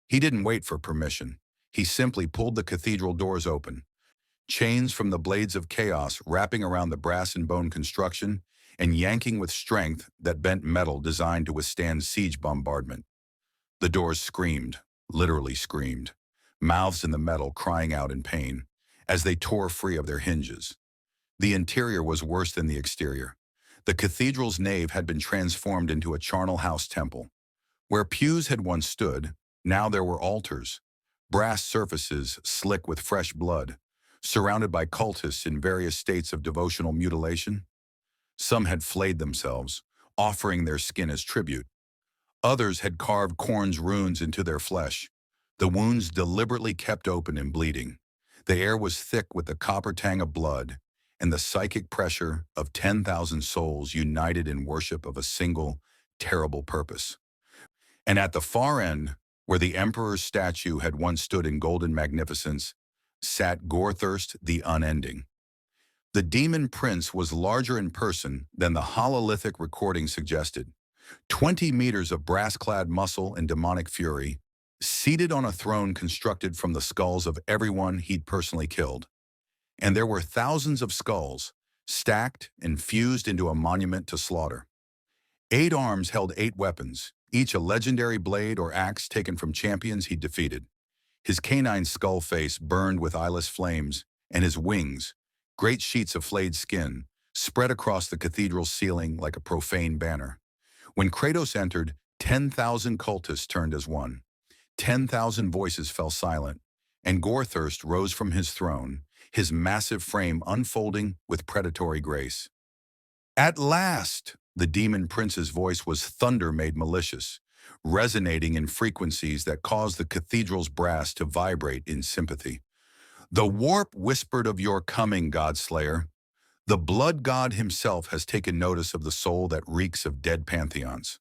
He didn't wait for permission. He simply pulled the cathedral doors open. Chains from the blades of chaos wrapping around the brass and bone construction and yanking with strength that bent metal designed to withstand siege bombardment. The doors screamed, literally screamed, mouths in the metal crying out in pain as they tore free of their hinges. The interior was worse than the exterior. The cathedral's nave had been transformed into a charnel house temple. Where pews had once stood, now there were altars, brass surfaces slick with fresh blood, surrounded by cultists in various states of devotional mutilation. Some had flayed themselves, offering their skin as tribute. Others had carved Khorne's runes into their flesh, the wounds deliberately kept open and bleeding. The air was thick with the copper tang of blood and the psychic pressure of 10,000 souls united in worship of a single, terrible purpose. And at the far end, where the Emperor's statue had once stood in golden magnificence, sat Gorthurst the Unending. The demon prince was larger in person than the hololithic recording suggested. 20 meters of brass-clad muscle and demonic fury, seated on a throne constructed from the skulls of everyone he'd personally killed. And there were thousands of skulls, stacked and fused into a monument to slaughter. 8 arms held 8 weapons, each a legendary blade or axe taken from champions he'd defeated. His canine skull face burned with eyeless flames, and his wings, great sheets of flayed skin, spread across the cathedral's ceiling like a profane banner. When Kratos entered, 10,000 cultists turned as one. 10,000 voices fell silent, and Gorthurst rose from his throne, his massive frame unfolding with predatory grace. At last! The demon prince's voice was thunder made malicious, resonating in frequencies that caused the cathedral's brass to vibrate in sympathy. The warp whispered of your coming, Godslayer. The blood god himself has taken notice of the soul that reeks of dead pantheons.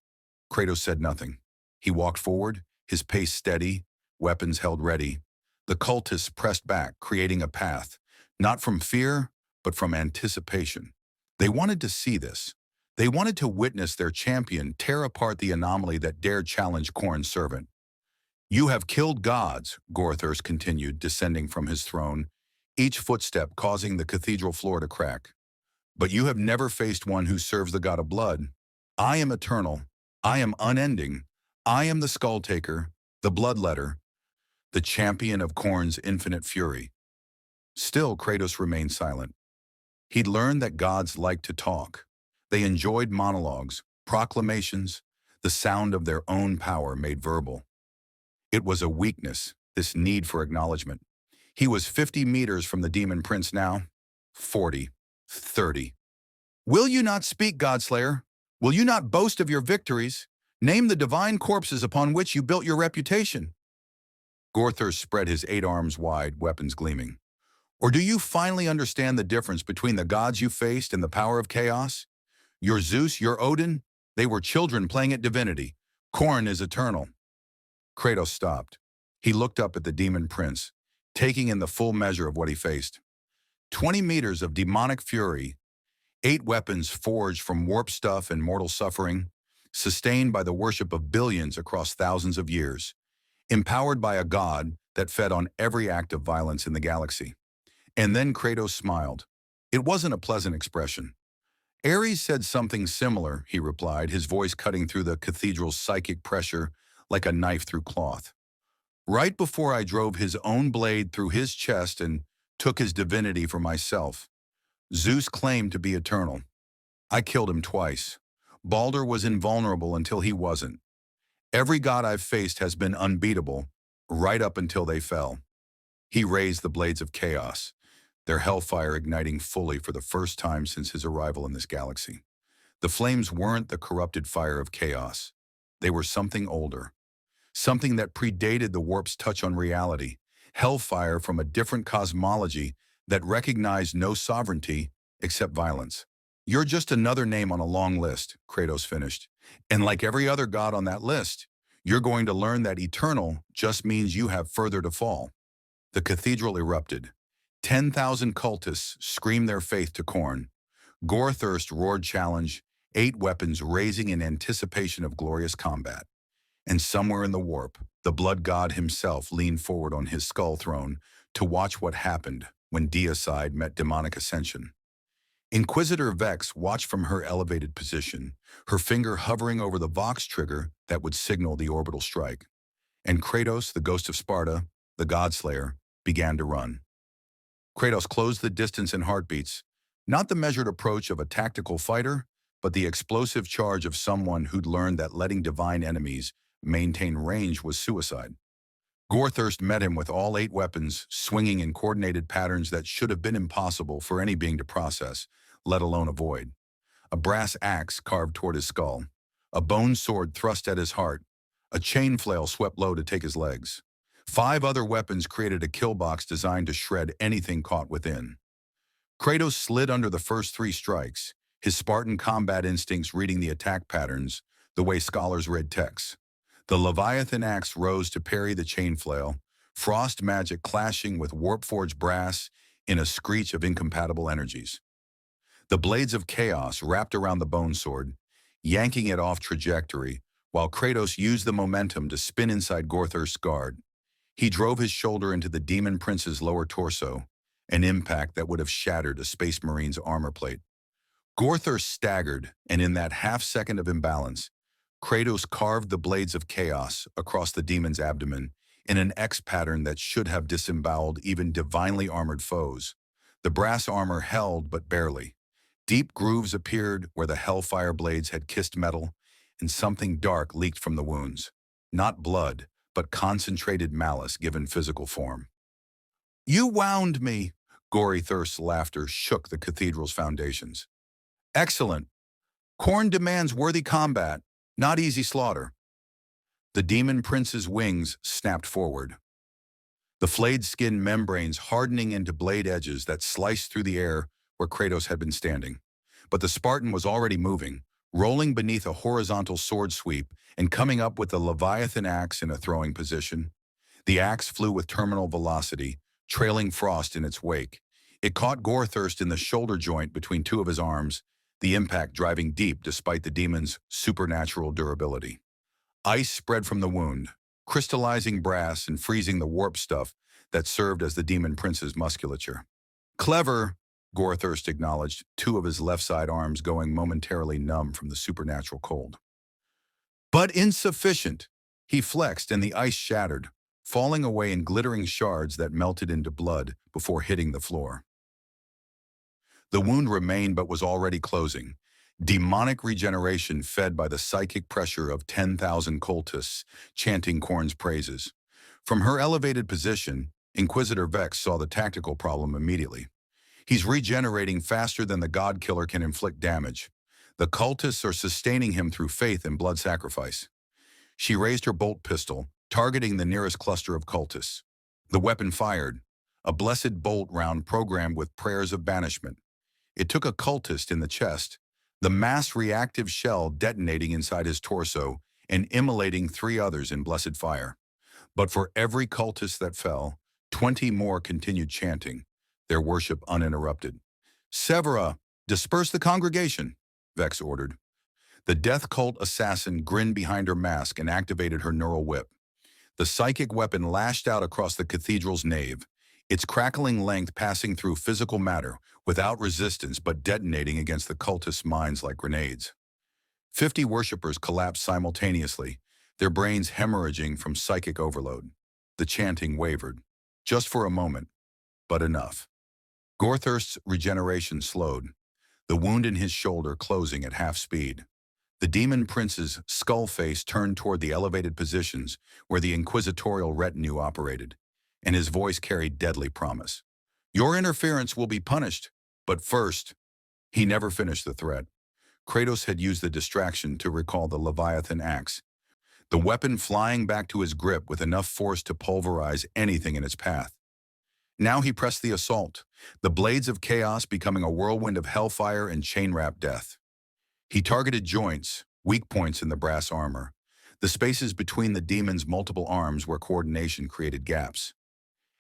Kratos said nothing. He walked forward, his pace steady, weapons held ready. The cultists pressed back, creating a path, not from fear, but from anticipation. They wanted to see this. They wanted to witness their champion tear apart the anomaly that dared challenge Khorne's servant. You have killed gods, Gorthurst continued, descending from his throne, each footstep causing the cathedral floor to crack. But you have never faced one who serves the god of blood. I am eternal. I am unending. I am the skull taker, the bloodletter, the champion of Khorne's infinite fury. Still, Kratos remained silent. He'd learned that gods liked to talk. They enjoyed monologues, proclamations, the sound of their own power made verbal. It was a weakness, this need for acknowledgement. He was 50 meters from the demon prince now. 40, 30. Will you not speak, Godslayer? Will you not boast of your victories? Name the divine corpses upon which you built your reputation. Gorthurst spread his 8 arms wide, weapons gleaming. Or do you finally understand the difference between the gods you faced and the power of chaos? Your Zeus, your Odin, they were children playing at divinity. Khorne is eternal. Kratos stopped. He looked up at the demon prince, taking in the full measure of what he faced. 20 meters of demonic fury, 8 weapons forged from warp stuff and mortal suffering, sustained by the worship of billions across thousands of years, empowered by a god that fed on every act of violence in the galaxy. And then Kratos smiled. It wasn't a pleasant expression. Ares said something similar, he replied, his voice cutting through the cathedral's psychic pressure like a knife through cloth. Right before I drove his own blade through his chest and took his divinity for myself. Zeus claimed to be eternal. I killed him twice. Baldur was invulnerable until he wasn't. Every god I've faced has been unbeatable, right up until they fell. He raised the blades of chaos, their hellfire igniting fully for the first time since his arrival in this galaxy. The flames weren't the corrupted fire of chaos. They were something older, something that predated the warp's touch on reality, hellfire from a different cosmology that recognized no sovereignty except violence. You're just another name on a long list, Kratos finished. And like every other god on that list, you're going to learn that eternal just means you have further to fall. The cathedral erupted. 10,000 cultists screamed their faith to Khorne. Gorthurst roared challenge, 8 weapons raising in anticipation of glorious combat. And somewhere in the warp, the blood god himself leaned forward on his skull throne to watch what happened when deicide met demonic ascension. Inquisitor Vex watched from her elevated position, her finger hovering over the Vox trigger that would signal the orbital strike. And Kratos, the ghost of Sparta, the Godslayer, began to run. Kratos closed the distance in heartbeats, not the measured approach of a tactical fighter, but the explosive charge of someone who'd learned that letting divine enemies maintain range was suicide. Gorthurst met him with all 8 weapons, swinging in coordinated patterns that should have been impossible for any being to process, let alone avoid. A brass axe carved toward his skull, a bone sword thrust at his heart, a chain flail swept low to take his legs. 5 other weapons created a kill box designed to shred anything caught within. Kratos slid under the first 3 strikes, his Spartan combat instincts reading the attack patterns the way scholars read texts. The Leviathan axe rose to parry the chain flail, frost magic clashing with warp-forged brass in a screech of incompatible energies. The blades of chaos wrapped around the bone sword, yanking it off trajectory, while Kratos used the momentum to spin inside Gorthurst's guard. He drove his shoulder into the demon prince's lower torso, an impact that would have shattered a space marine's armor plate. Gorthurst staggered, and in that half-second of imbalance, Kratos carved the blades of chaos across the demon's abdomen in an X pattern that should have disemboweled even divinely armored foes. The brass armor held, but barely. Deep grooves appeared where the hellfire blades had kissed metal, and something dark leaked from the wounds. Not blood, but concentrated malice given physical form. You wound me! Gorthurst's laughter shook the cathedral's foundations. Excellent. Khorne demands worthy combat, not easy slaughter. The demon prince's wings snapped forward. the flayed skin membranes hardening into blade edges that sliced through the air where Kratos had been standing. But the Spartan was already moving, rolling beneath a horizontal sword sweep and coming up with the Leviathan axe in a throwing position. The axe flew with terminal velocity, trailing frost in its wake. It caught Gorthirst in the shoulder joint between two of his arms, the impact driving deep despite the demon's supernatural durability. Ice spread from the wound, crystallizing brass and freezing the warp stuff that served as the demon prince's musculature. Clever, Gorthirst acknowledged, two of his left side arms going momentarily numb from the supernatural cold. But insufficient. He flexed and the ice shattered, falling away in glittering shards that melted into blood before hitting the floor. The wound remained but was already closing. Demonic regeneration fed by the psychic pressure of 10,000 cultists chanting Khorne's praises. From her elevated position, Inquisitor Vex saw the tactical problem immediately. He's regenerating faster than the God Killer can inflict damage. The cultists are sustaining him through faith and blood sacrifice. She raised her bolt pistol, targeting the nearest cluster of cultists. The weapon fired, a blessed bolt round programmed with prayers of banishment. It took a cultist in the chest, the mass reactive shell detonating inside his torso and immolating 3 others in blessed fire. But for every cultist that fell, 20 more continued chanting, their worship uninterrupted. "Severa, disperse the congregation," Vex ordered. The death cult assassin grinned behind her mask and activated her neural whip. The psychic weapon lashed out across the cathedral's nave, its crackling length passing through physical matter without resistance but detonating against the cultists' minds like grenades. 50 worshippers collapsed simultaneously, their brains hemorrhaging from psychic overload. The chanting wavered, just for a moment, but enough. Gorthirst's regeneration slowed, the wound in his shoulder closing at half speed. The demon prince's skull face turned toward the elevated positions where the inquisitorial retinue operated, and his voice carried deadly promise. "Your interference will be punished, but first..." He never finished the threat. Kratos had used the distraction to recall the Leviathan axe, the weapon flying back to his grip with enough force to pulverize anything in its path. Now he pressed the assault, the blades of chaos becoming a whirlwind of hellfire and chain-wrapped death. He targeted joints, weak points in the brass armor, the spaces between the demon's multiple arms where coordination created gaps.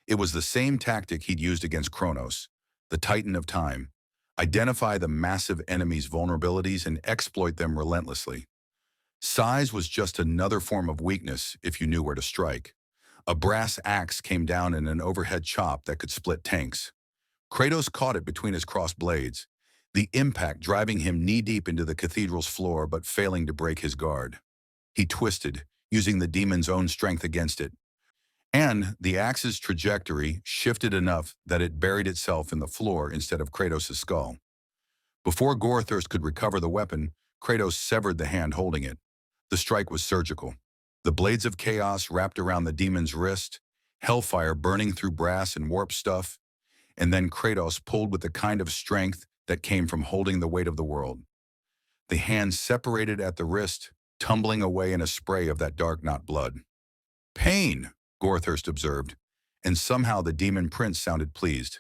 It was the same tactic he'd used against Kronos, the Titan of Time: identify the massive enemy's vulnerabilities and exploit them relentlessly. Size was just another form of weakness if you knew where to strike. A brass axe came down in an overhead chop that could split tanks. Kratos caught it between his crossed blades, the impact driving him knee-deep into the cathedral's floor but failing to break his guard. He twisted, using the demon's own strength against it, and the axe's trajectory shifted enough that it buried itself in the floor instead of Kratos' skull. Before Gorthirst could recover the weapon, Kratos severed the hand holding it. The strike was surgical. The blades of chaos wrapped around the demon's wrist, hellfire burning through brass and warp stuff, and then Kratos pulled with the kind of strength that came from holding the weight of the world. The hand separated at the wrist, tumbling away in a spray of that dark knot blood. "Pain," Gorthirst observed, and somehow the demon prince sounded pleased.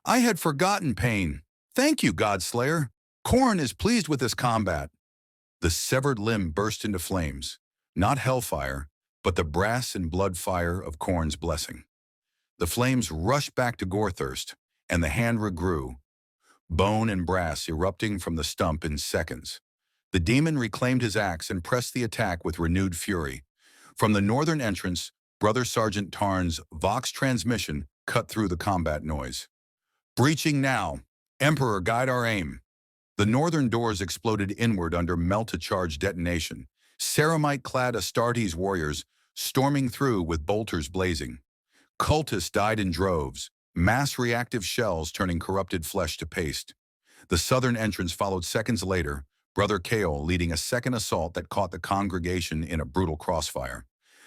"I had forgotten pain. Thank you, Godslayer. Khorne is pleased with this combat." The severed limb burst into flames, not hellfire, but the brass and blood fire of Khorne's blessing. The flames rushed back to Gorthirst, and the hand regrew, bone and brass erupting from the stump in seconds. The demon reclaimed his axe and pressed the attack with renewed fury. From the northern entrance, Brother Sergeant Tarn's Vox transmission cut through the combat noise. "Breaching now. Emperor, guide our aim." The northern doors exploded inward under melt-to-charge detonation, ceramite-clad Astartes warriors storming through with bolters blazing. Cultists died in droves, mass reactive shells turning corrupted flesh to paste. The southern entrance followed seconds later, Brother Kaol leading a second assault that caught the congregation in a brutal crossfire.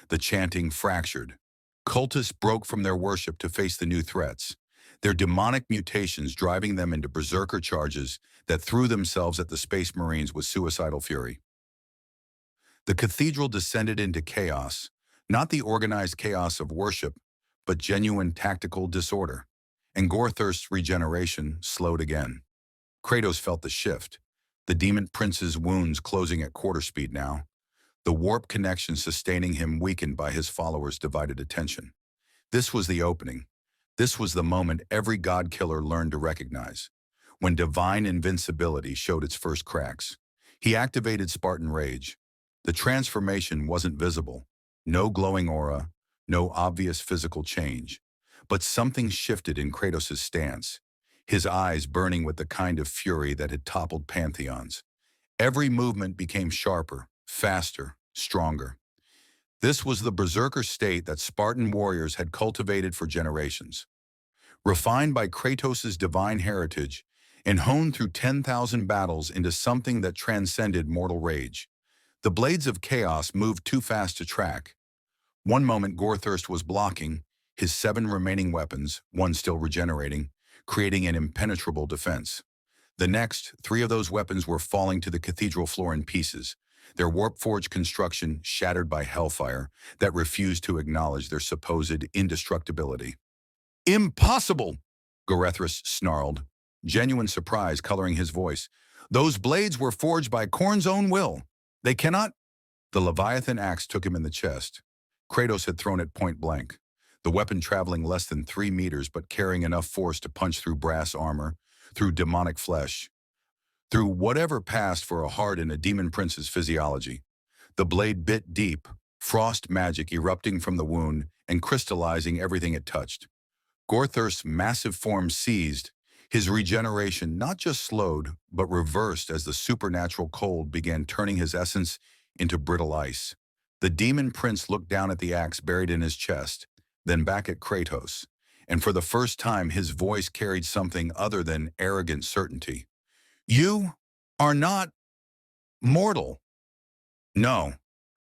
The chanting fractured. Cultists broke from their worship to face the new threats, their demonic mutations driving them into berserker charges that threw themselves at the Space Marines with suicidal fury. The cathedral descended into chaos, not the organized chaos of worship, but genuine tactical disorder. And Gorthirst's regeneration slowed again. Kratos felt the shift, the demon prince's wounds closing at quarter speed now, the warp connection sustaining him weakened by his followers' divided attention. This was the opening. This was the moment every god-killer learned to recognize, when divine invincibility showed its first cracks. He activated Spartan Rage. The transformation wasn't visible. No glowing aura, no obvious physical change. But something shifted in Kratos' stance, his eyes burning with the kind of fury that had toppled pantheons. Every movement became sharper, faster, stronger. This was the berserker state that Spartan warriors had cultivated for generations. Refined by Kratos' divine heritage and honed through 10,000 battles into something that transcended mortal rage. The blades of chaos moved too fast to track. One moment Gorthirst was blocking, his 7 remaining weapons, one still regenerating, creating an impenetrable defense. The next, 3 of those weapons were falling to the cathedral floor in pieces, their warp-forged construction shattered by hellfire that refused to acknowledge their supposed indestructibility. "Impossible!" Gorethris snarled, genuine surprise coloring his voice. "Those blades were forged by Khorne's own will. They cannot—" The Leviathan axe took him in the chest. Kratos had thrown it point blank, the weapon traveling less than 3 meters but carrying enough force to punch through brass armor, through demonic flesh, through whatever passed for a heart in a demon prince's physiology. The blade bit deep, frost magic erupting from the wound and crystallizing everything it touched. Gorthirst's massive form seized, his regeneration not just slowed, but reversed as the supernatural cold began turning his essence into brittle ice. The demon prince looked down at the axe buried in his chest, then back at Kratos, and for the first time his voice carried something other than arrogant certainty. "You are not mortal." "No,"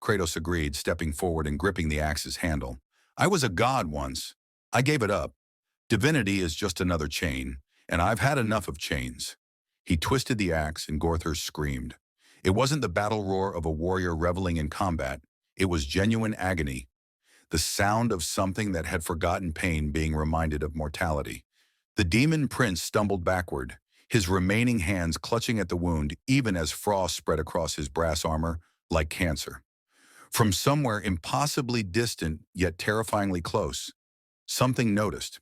Kratos agreed, stepping forward and gripping the axe's handle. "I was a god once. I gave it up. Divinity is just another chain, and I've had enough of chains." He twisted the axe and Gorthirst screamed. It wasn't the battle roar of a warrior reveling in combat. It was genuine agony, the sound of something that had forgotten pain being reminded of mortality. The demon prince stumbled backward, his remaining hands clutching at the wound even as frost spread across his brass armor like cancer. From somewhere impossibly distant yet terrifyingly close, something noticed.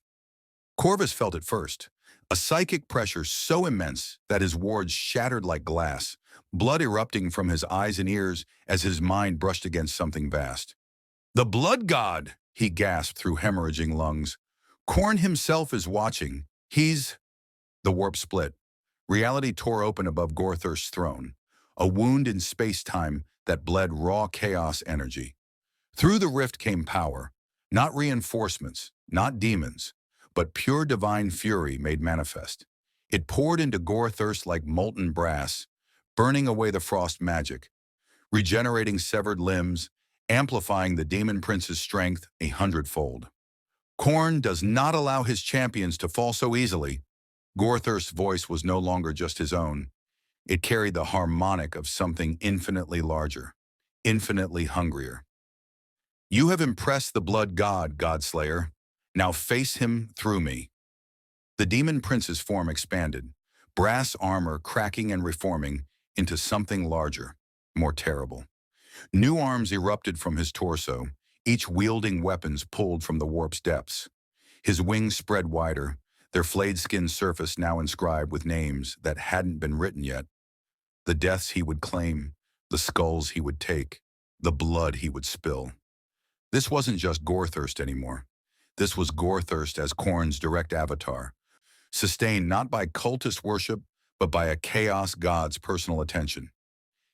Corvus felt it first, a psychic pressure so immense that his wards shattered like glass, blood erupting from his eyes and ears as his mind brushed against something vast. "The blood god!" he gasped through hemorrhaging lungs. "Khorne himself is watching. He's—" The warp split. Reality tore open above Gorthirst's throne, a wound in space-time that bled raw chaos energy. Through the rift came power, not reinforcements, not demons, but pure divine fury made manifest. It poured into Gorthirst like molten brass, burning away the frost magic, regenerating severed limbs, amplifying the demon prince's strength 100-fold. "Khorne does not allow his champions to fall so easily." Gorthirst's voice was no longer just his own. It carried the harmonic of something infinitely larger, infinitely hungrier. "You have impressed the blood god, Godslayer. Now face him through me." The demon prince's form expanded, brass armor cracking and reforming into something larger, more terrible. New arms erupted from his torso, each wielding weapons pulled from the warp's depths. His wings spread wider, their flayed skin surface now inscribed with names that hadn't been written yet. The deaths he would claim, the skulls he would take, the blood he would spill. This wasn't just Gorthirst anymore. This was Gorthirst as Khorne's direct avatar, sustained not by cultist worship, but by a chaos god's personal attention.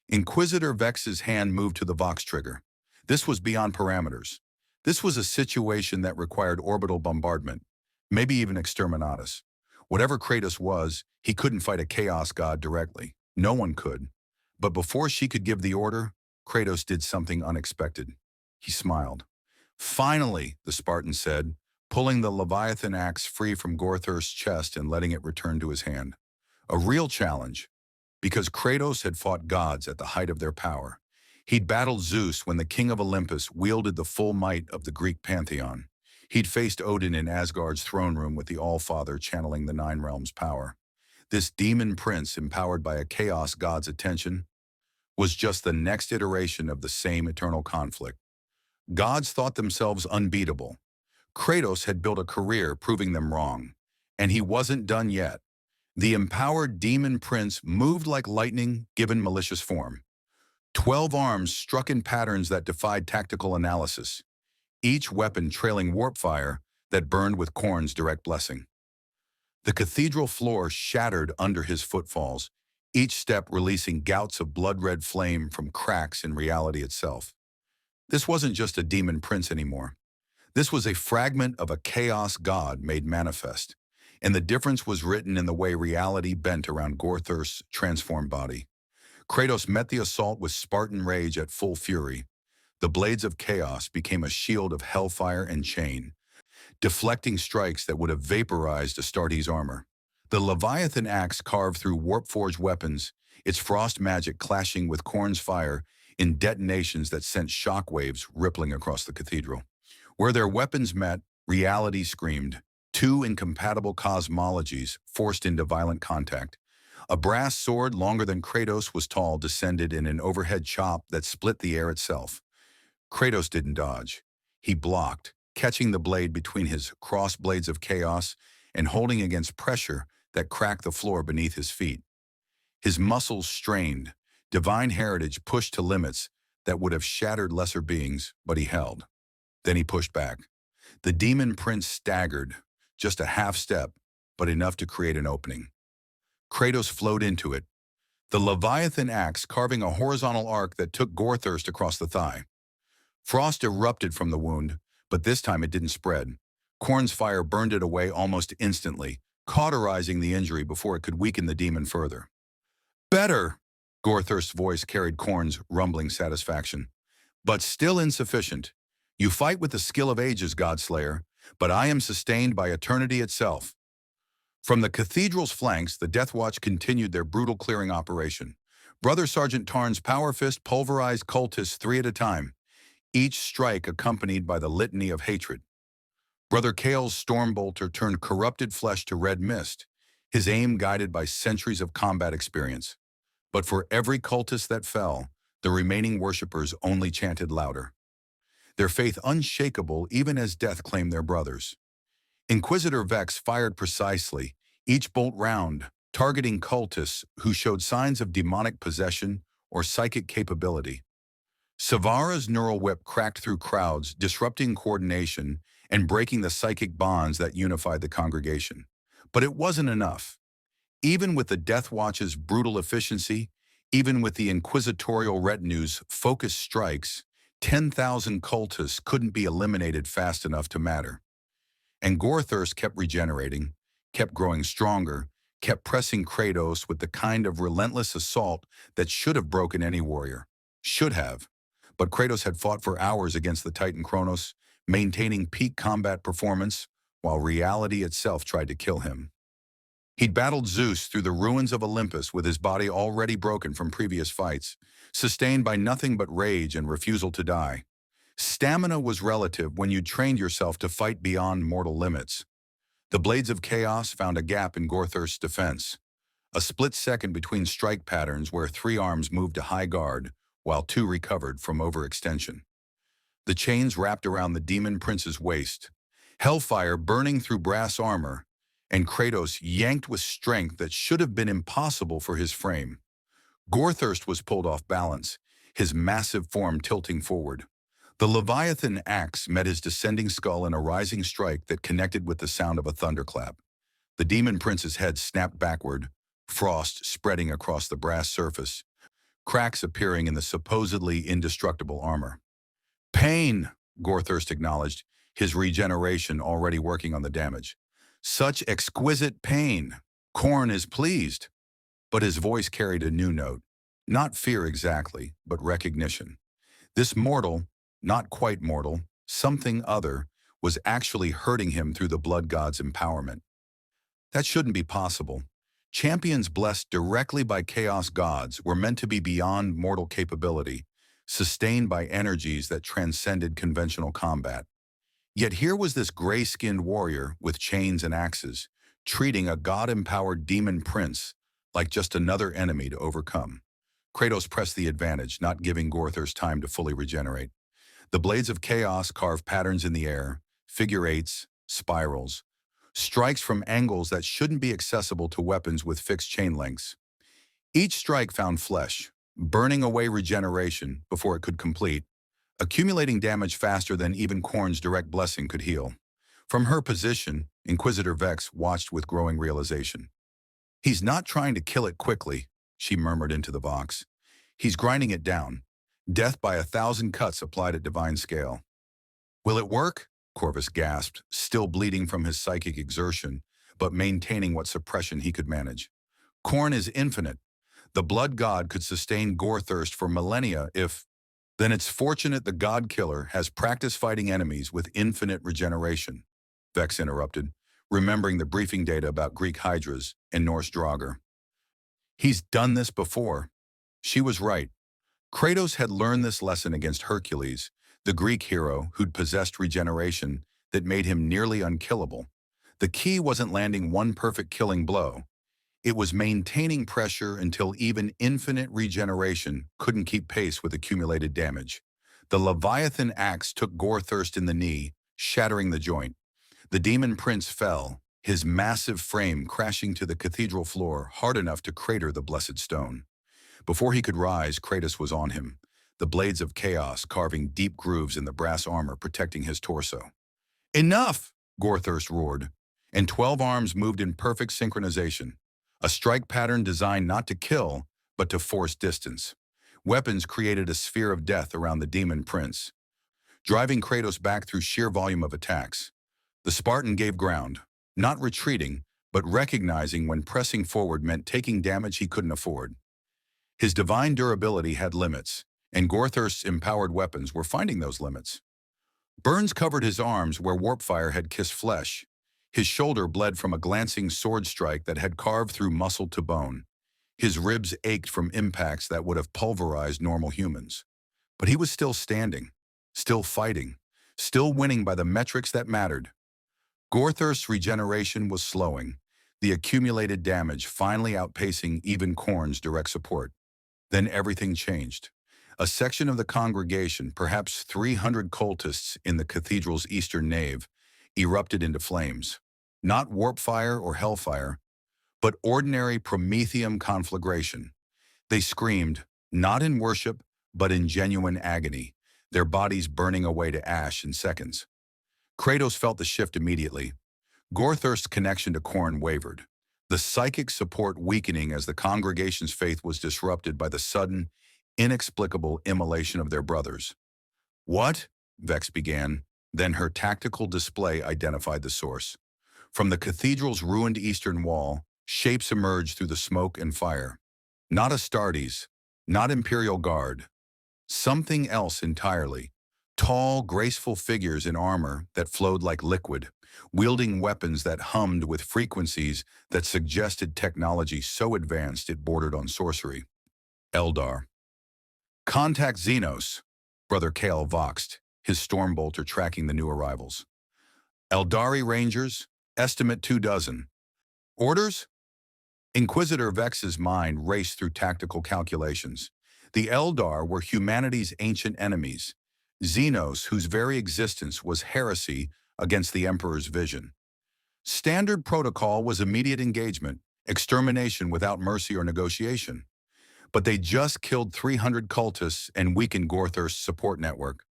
Inquisitor Vex's hand moved to the Vox trigger. This was beyond parameters. This was a situation that required orbital bombardment, maybe even exterminatus. Whatever Kratos was, he couldn't fight a chaos god directly. No one could. But before she could give the order, Kratos did something unexpected. He smiled. "Finally," the Spartan said, pulling the Leviathan axe free from Gorthirst's chest and letting it return to his hand. A real challenge, because Kratos had fought gods at the height of their power. He'd battled Zeus when the king of Olympus wielded the full might of the Greek pantheon. He'd faced Odin in Asgard's throne room with the All-Father channeling the Nine Realms' power. This demon prince, empowered by a chaos god's attention, was just the next iteration of the same eternal conflict. Gods thought themselves unbeatable. Kratos had built a career proving them wrong. And he wasn't done yet. The empowered demon prince moved like lightning given malicious form. 12 arms struck in patterns that defied tactical analysis, each weapon trailing warp fire that burned with Korn's direct blessing. The cathedral floor shattered under his footfalls, each step releasing gouts of blood-red flame from cracks in reality itself. This wasn't just a demon prince anymore. This was a fragment of a chaos god made manifest, and the difference was written in the way reality bent around Gorthur's transformed body. Kratos met the assault with Spartan rage at full fury. The blades of chaos became a shield of hellfire and chain, deflecting strikes that would have vaporized Astartes' armor. The Leviathan axe carved through warp-forged weapons, its frost magic clashing with Korn's fire in detonations that sent shockwaves rippling across the cathedral. Where their weapons met, reality screamed. Two incompatible cosmologies forced into violent contact. A brass sword longer than Kratos was tall descended in an overhead chop that split the air itself. Kratos didn't dodge. He blocked, catching the blade between his cross blades of chaos and holding against pressure that cracked the floor beneath his feet. His muscles strained, divine heritage pushed to limits that would have shattered lesser beings, but he held. Then he pushed back. The demon prince staggered, just a half step, but enough to create an opening. Kratos flowed into it, the Leviathan axe carving a horizontal arc that took Gorthurst across the thigh. Frost erupted from the wound, but this time it didn't spread. Korn's fire burned it away almost instantly, cauterizing the injury before it could weaken the demon further. Better! Gorthurst's voice carried Korn's rumbling satisfaction. But still insufficient. You fight with the skill of ages, Godslayer, but I am sustained by eternity itself. From the cathedral's flanks, the Death Watch continued their brutal clearing operation. Brother Sergeant Tarn's power fist pulverized cultists 3 at a time, each strike accompanied by the litany of hatred. Brother Kale's Stormbolter turned corrupted flesh to red mist, his aim guided by centuries of combat experience. But for every cultist that fell, the remaining worshippers only chanted louder, their faith unshakable even as death claimed their brothers. Inquisitor Vex fired precisely, each bolt round, targeting cultists who showed signs of demonic possession or psychic capability. Savara's neural whip cracked through crowds, disrupting coordination and breaking the psychic bonds that unified the congregation. But it wasn't enough. Even with the Death Watch's brutal efficiency, even with the inquisitorial retinue's focused strikes, 10,000 cultists couldn't be eliminated fast enough to matter. And Gorthurst kept regenerating, kept growing stronger, kept pressing Kratos with the kind of relentless assault that should have broken any warrior. Should have. But Kratos had fought for hours against the Titan Kronos, maintaining peak combat performance, while reality itself tried to kill him. He'd battled Zeus through the ruins of Olympus with his body already broken from previous fights, sustained by nothing but rage and refusal to die. Stamina was relative when you trained yourself to fight beyond mortal limits. The Blades of Chaos found a gap in Gorthurst's defense, a split second between strike patterns where 3 arms moved to high guard, while 2 recovered from overextension. The chains wrapped around the demon prince's waist, hellfire burning through brass armor, and Kratos yanked with strength that should have been impossible for his frame. Gorthurst was pulled off balance, his massive form tilting forward. The Leviathan axe met his descending skull in a rising strike that connected with the sound of a thunderclap. The demon prince's head snapped backward, frost spreading across the brass surface, cracks appearing in the supposedly indestructible armor. Pain, Gorthurst acknowledged, his regeneration already working on the damage. Such exquisite pain. Korn is pleased. But his voice carried a new note. Not fear exactly, but recognition. This mortal, not quite mortal, something other, was actually hurting him through the blood god's empowerment. That shouldn't be possible. Champions blessed directly by chaos gods were meant to be beyond mortal capability, sustained by energies that transcended conventional combat. Yet here was this gray-skinned warrior with chains and axes, treating a god-empowered demon prince like just another enemy to overcome. Kratos pressed the advantage, not giving Gorthurst time to fully regenerate. The blades of chaos carve patterns in the air, figure eights, spirals, strikes from angles that shouldn't be accessible to weapons with fixed chain lengths. Each strike found flesh, burning away regeneration before it could complete, accumulating damage faster than even Khorne's direct blessing could heal. From her position, Inquisitor Vex watched with growing realization. "He's not trying to kill it quickly," she murmured into the Vox. "He's grinding it down. Death by 1,000 cuts applied at divine scale." "Will it work?" Corvus gasped, still bleeding from his psychic exertion, but maintaining what suppression he could manage. "Khorne is infinite. The blood god could sustain Gorthurst for millennia if... Then it's fortunate the god killer has practiced fighting enemies with infinite regeneration," Vex interrupted, remembering the briefing data about Greek hydras and Norse Draugr. "He's done this before." She was right. Kratos had learned this lesson against Hercules, the Greek hero who'd possessed regeneration that made him nearly unkillable. The key wasn't landing one perfect killing blow. It was maintaining pressure until even infinite regeneration couldn't keep pace with accumulated damage. The Leviathan axe took Gorthurst in the knee, shattering the joint. The demon prince fell, his massive frame crashing to the cathedral floor hard enough to crater the blessed stone. Before he could rise, Kratos was on him, the blades of chaos carving deep grooves in the brass armor protecting his torso. "Enough!" Gorthurst roared, and 12 arms moved in perfect synchronization, a strike pattern designed not to kill, but to force distance. Weapons created a sphere of death around the demon prince, driving Kratos back through sheer volume of attacks. The Spartan gave ground, not retreating, but recognizing when pressing forward meant taking damage he couldn't afford. His divine durability had limits, and Gorthurst's empowered weapons were finding those limits. Burns covered his arms where warpfire had kissed flesh. His shoulder bled from a glancing sword strike that had carved through muscle to bone. His ribs ached from impacts that would have pulverized normal humans. But he was still standing, still fighting, still winning by the metrics that mattered. Gorthurst's regeneration was slowing, the accumulated damage finally outpacing even Khorne's direct support. Then everything changed. A section of the congregation, perhaps 300 cultists in the cathedral's eastern nave, erupted into flames. Not warpfire or hellfire, but ordinary Prometheum conflagration. They screamed, not in worship, but in genuine agony, their bodies burning away to ash in seconds. Kratos felt the shift immediately. Gorthurst's connection to Khorne wavered, the psychic support weakening as the congregation's faith was disrupted by the sudden, inexplicable immolation of their brothers. "What?" Vex began, then her tactical display identified the source. From the cathedral's ruined eastern wall, shapes emerged through the smoke and fire. Not Astartes, not Imperial Guard. Something else entirely. Tall, graceful figures in armor that flowed like liquid, wielding weapons that hummed with frequencies that suggested technology so advanced it bordered on sorcery. Eldar. "Contact Xenos," Brother Kale voxed, his stormbolter tracking the new arrivals. "Eldari Rangers, estimate 24. Orders?" Inquisitor Vex's mind raced through tactical calculations. The Eldar were humanity's ancient enemies, Xenos, whose very existence was heresy against the Emperor's vision. Standard protocol was immediate engagement, extermination without mercy or negotiation. But they just killed 300 cultists and weakened Gorthurst's support network.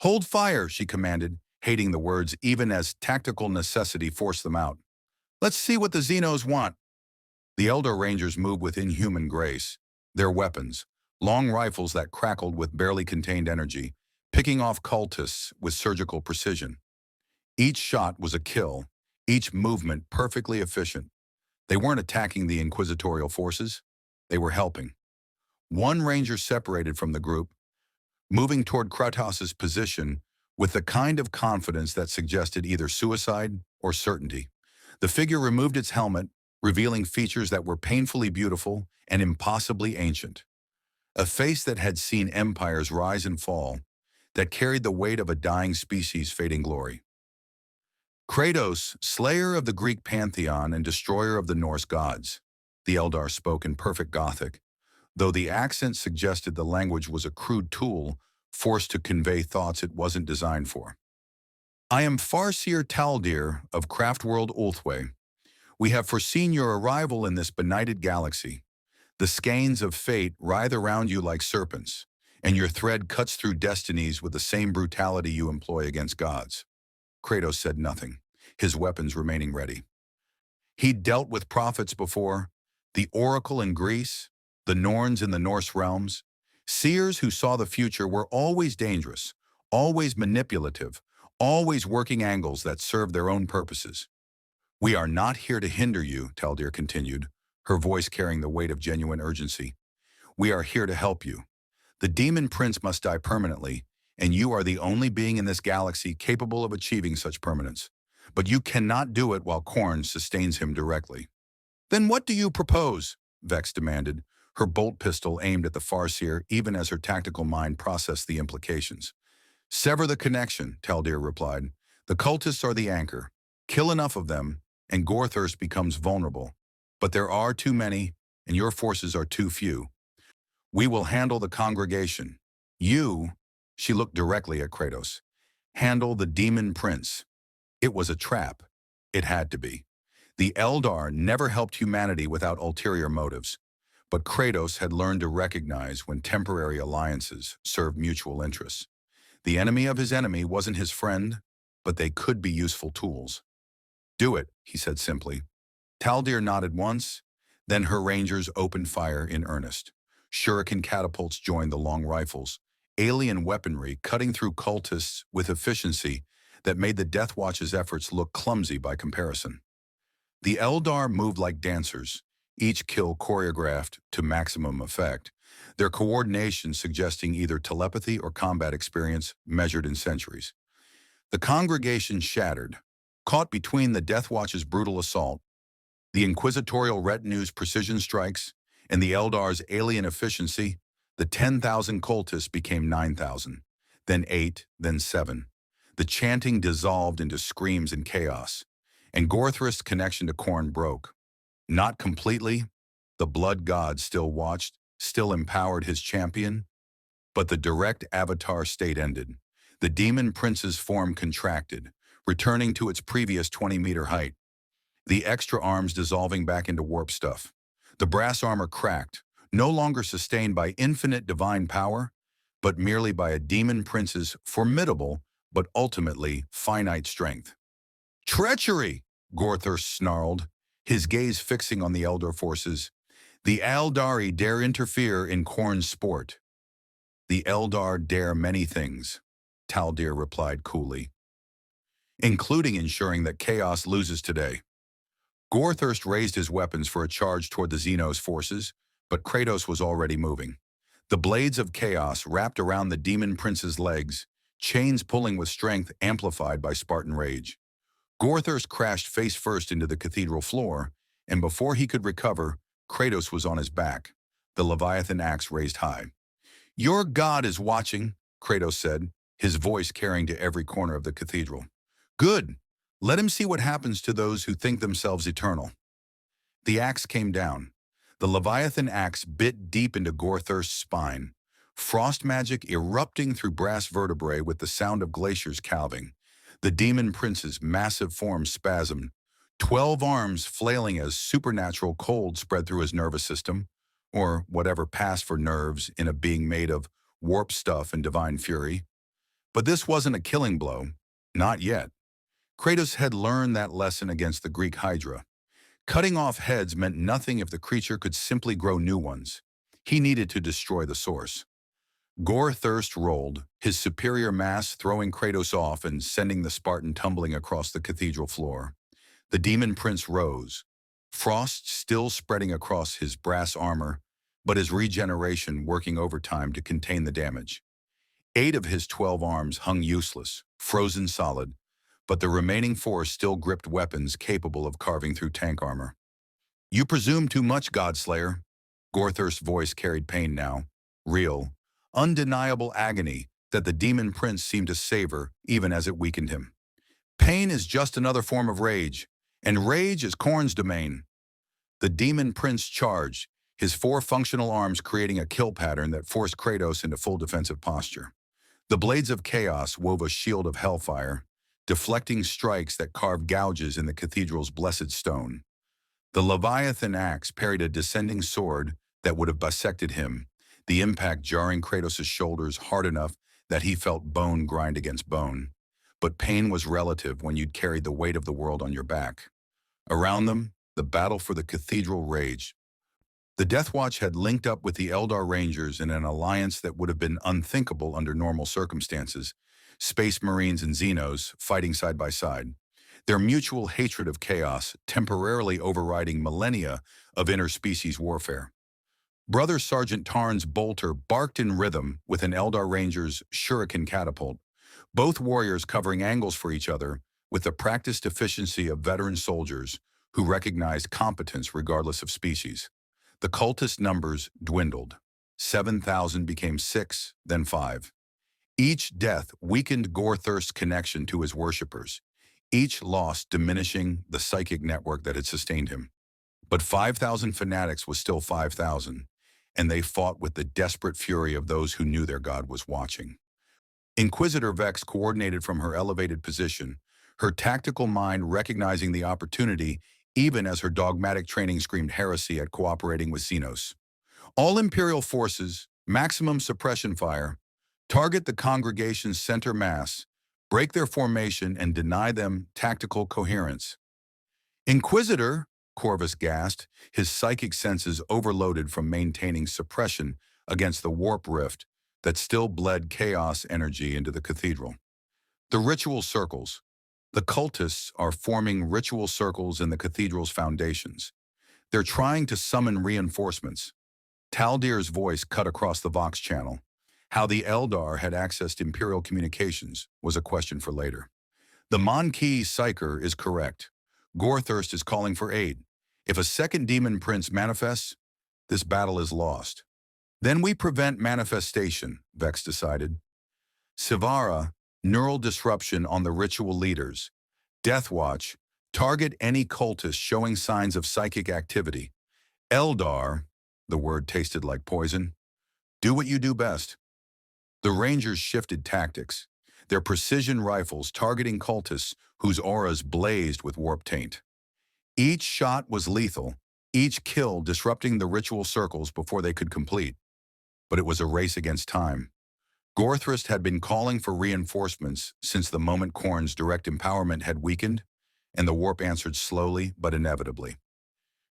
"Hold fire," she commanded, hating the words even as tactical necessity forced them out. "Let's see what the Xenos want." The Eldar Rangers moved with inhuman grace, their weapons, long rifles that crackled with barely contained energy, picking off cultists with surgical precision. Each shot was a kill, each movement perfectly efficient. They weren't attacking the inquisitorial forces, they were helping. One ranger separated from the group, moving toward Kratos's position with the kind of confidence that suggested either suicide or certainty. The figure removed its helmet, revealing features that were painfully beautiful and impossibly ancient. A face that had seen empires rise and fall, that carried the weight of a dying species' fading glory. Kratos, slayer of the Greek pantheon and destroyer of the Norse gods. The Eldar spoke in perfect Gothic, though the accent suggested the language was a crude tool forced to convey thoughts it wasn't designed for. I am Farseer Taldir of Craftworld Ulthwé. We have foreseen your arrival in this benighted galaxy. The skeins of fate writhe around you like serpents, and your thread cuts through destinies with the same brutality you employ against gods. Kratos said nothing, his weapons remaining ready. He'd dealt with prophets before, the Oracle in Greece, the Norns in the Norse realms. Seers who saw the future were always dangerous, always manipulative, always working angles that served their own purposes. We are not here to hinder you, Taldir continued, her voice carrying the weight of genuine urgency. We are here to help you. The demon prince must die permanently, and you are the only being in this galaxy capable of achieving such permanence. But you cannot do it while Khorne sustains him directly. Then what do you propose? Vex demanded, her bolt pistol aimed at the Farseer even as her tactical mind processed the implications. Sever the connection, Taldir replied. The cultists are the anchor. Kill enough of them, and Gorthurst becomes vulnerable. But there are too many, and your forces are too few. We will handle the congregation. You, she looked directly at Kratos, handle the demon prince. It was a trap. It had to be. The Eldar never helped humanity without ulterior motives, but Kratos had learned to recognize when temporary alliances served mutual interests. The enemy of his enemy wasn't his friend, but they could be useful tools. Do it, he said simply. Taldir nodded once, then her rangers opened fire in earnest. Shuriken catapults joined the long rifles, alien weaponry cutting through cultists with efficiency that made the Death Watch's efforts look clumsy by comparison. The Eldar moved like dancers, each kill choreographed to maximum effect, their coordination suggesting either telepathy or combat experience measured in centuries. The congregation shattered, caught between the Death Watch's brutal assault, the Inquisitorial retinue's precision strikes, and the Eldar's alien efficiency. The 10,000 cultists became 9,000, then 8, then 7. The chanting dissolved into screams and chaos, and Gorthrist's connection to Khorne broke. Not completely. The blood god still watched, still empowered his champion, but the direct avatar state ended. The demon prince's form contracted, returning to its previous 20-meter height. The extra arms dissolving back into warp stuff. The brass armor cracked, no longer sustained by infinite divine power, but merely by a demon prince's formidable but ultimately finite strength. Treachery! Gorthurst snarled, his gaze fixing on the Eldar forces. The Eldari dare interfere in Khorne's sport. The Eldar dare many things, Taldir replied coolly, including ensuring that chaos loses today. Gorthurst raised his weapons for a charge toward the Xenos forces, but Kratos was already moving. The blades of chaos wrapped around the demon prince's legs, chains pulling with strength amplified by Spartan rage. Gorthurst crashed face first into the cathedral floor, and before he could recover, Kratos was on his back, the Leviathan axe raised high. Your god is watching, Kratos said, his voice carrying to every corner of the cathedral. Good. Let him see what happens to those who think themselves eternal. The axe came down. The Leviathan axe bit deep into Gorthurst's spine, frost magic erupting through brass vertebrae with the sound of glaciers calving. The demon prince's massive form spasmed, 12 arms flailing as supernatural cold spread through his nervous system, or whatever passed for nerves in a being made of warp stuff and divine fury. But this wasn't a killing blow. Not yet. Kratos had learned that lesson against the Greek Hydra. Cutting off heads meant nothing if the creature could simply grow new ones. He needed to destroy the source. Gorthurst rolled, his superior mass throwing Kratos off and sending the Spartan tumbling across the cathedral floor. The demon prince rose, frost still spreading across his brass armor, but his regeneration working overtime to contain the damage. 8 of his 12 arms hung useless, frozen solid, but the remaining 4 still gripped weapons capable of carving through tank armor. You presume too much, Godslayer. Gorthurst's voice carried pain now, real, undeniable agony that the demon prince seemed to savor even as it weakened him. Pain is just another form of rage, and rage is Khorne's domain. The demon prince charged, his four functional arms creating a kill pattern that forced Kratos into full defensive posture. The blades of chaos wove a shield of hellfire, deflecting strikes that carved gouges in the cathedral's blessed stone. The Leviathan axe parried a descending sword that would have bisected him, the impact jarring Kratos' shoulders hard enough that he felt bone grind against bone. But pain was relative when you'd carried the weight of the world on your back. Around them, the battle for the cathedral raged. The Death Watch had linked up with the Eldar Rangers in an alliance that would have been unthinkable under normal circumstances, Space Marines and Xenos fighting side by side, their mutual hatred of chaos temporarily overriding millennia of interspecies warfare. Brother Sergeant Tarn's bolter barked in rhythm with an Eldar Ranger's shuriken catapult, both warriors covering angles for each other with the practiced efficiency of veteran soldiers who recognized competence regardless of species. The cultist numbers dwindled. 7,000 became 6, then 5. Each death weakened Gorthirst's connection to his worshippers, each loss diminishing the psychic network that had sustained him. But 5,000 fanatics was still 5,000, and they fought with the desperate fury of those who knew their god was watching. Inquisitor Vex coordinated from her elevated position, her tactical mind recognizing the opportunity even as her dogmatic training screamed heresy at cooperating with Xenos. All Imperial forces, maximum suppression fire, target the congregation's center mass, break their formation, and deny them tactical coherence. Inquisitor, Corvus gasped, his psychic senses overloaded from maintaining suppression against the warp rift that still bled chaos energy into the cathedral. The ritual circles. The cultists are forming ritual circles in the cathedral's foundations. They're trying to summon reinforcements. Taldir's voice cut across the Vox channel. How the Eldar had accessed Imperial communications was a question for later. The Monkey Psyker is correct. Gorthirst is calling for aid. If a second demon prince manifests, this battle is lost. Then we prevent manifestation, Vex decided. Sivara, neural disruption on the ritual leaders. Death Watch, target any cultist showing signs of psychic activity. Eldar, the word tasted like poison. Do what you do best. The Rangers shifted tactics, their precision rifles targeting cultists whose auras blazed with warp taint. Each shot was lethal, each kill disrupting the ritual circles before they could complete. But it was a race against time. Gorthirst had been calling for reinforcements since the moment Khorne's direct empowerment had weakened, and the warp answered slowly but inevitably.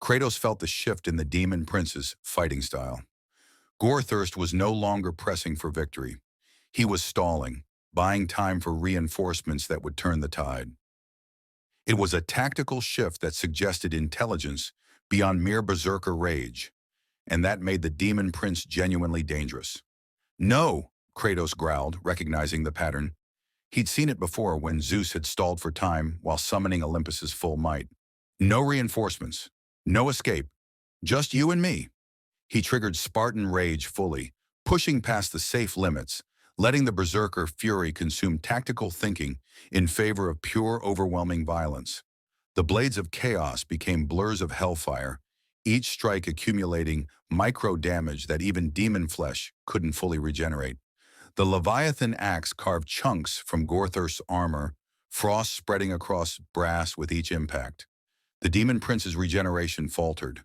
Kratos felt the shift in the demon prince's fighting style. Gorthirst was no longer pressing for victory. He was stalling, buying time for reinforcements that would turn the tide. It was a tactical shift that suggested intelligence beyond mere berserker rage, and that made the demon prince genuinely dangerous. No, Kratos growled, recognizing the pattern. He'd seen it before when Zeus had stalled for time while summoning Olympus's full might. No reinforcements, no escape, just you and me. He triggered Spartan rage fully, pushing past the safe limits, letting the berserker fury consume tactical thinking in favor of pure, overwhelming violence. The blades of chaos became blurs of hellfire, each strike accumulating micro-damage that even demon flesh couldn't fully regenerate. The Leviathan axe carved chunks from Gorthirst's armor, frost spreading across brass with each impact. The demon prince's regeneration faltered.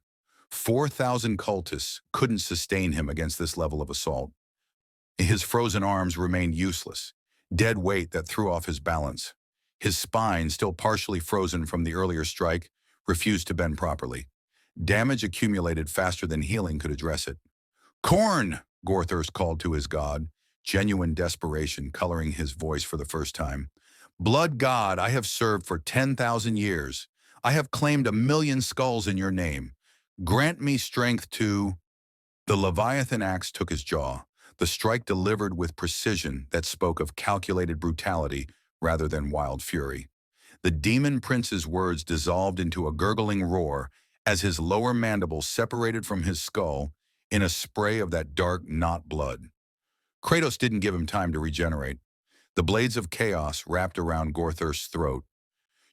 4,000 cultists couldn't sustain him against this level of assault. His frozen arms remained useless, dead weight that threw off his balance. His spine, still partially frozen from the earlier strike, refused to bend properly. Damage accumulated faster than healing could address it. "Khorne!" Gorthirst called to his god, genuine desperation coloring his voice for the first time. "Blood god I have served for 10,000 years. I have claimed 1,000,000 skulls in your name. Grant me strength to—" The Leviathan axe took his jaw, the strike delivered with precision that spoke of calculated brutality rather than wild fury. The demon prince's words dissolved into a gurgling roar as his lower mandible separated from his skull in a spray of that dark knot blood. Kratos didn't give him time to regenerate. The blades of chaos wrapped around Gorthur's throat,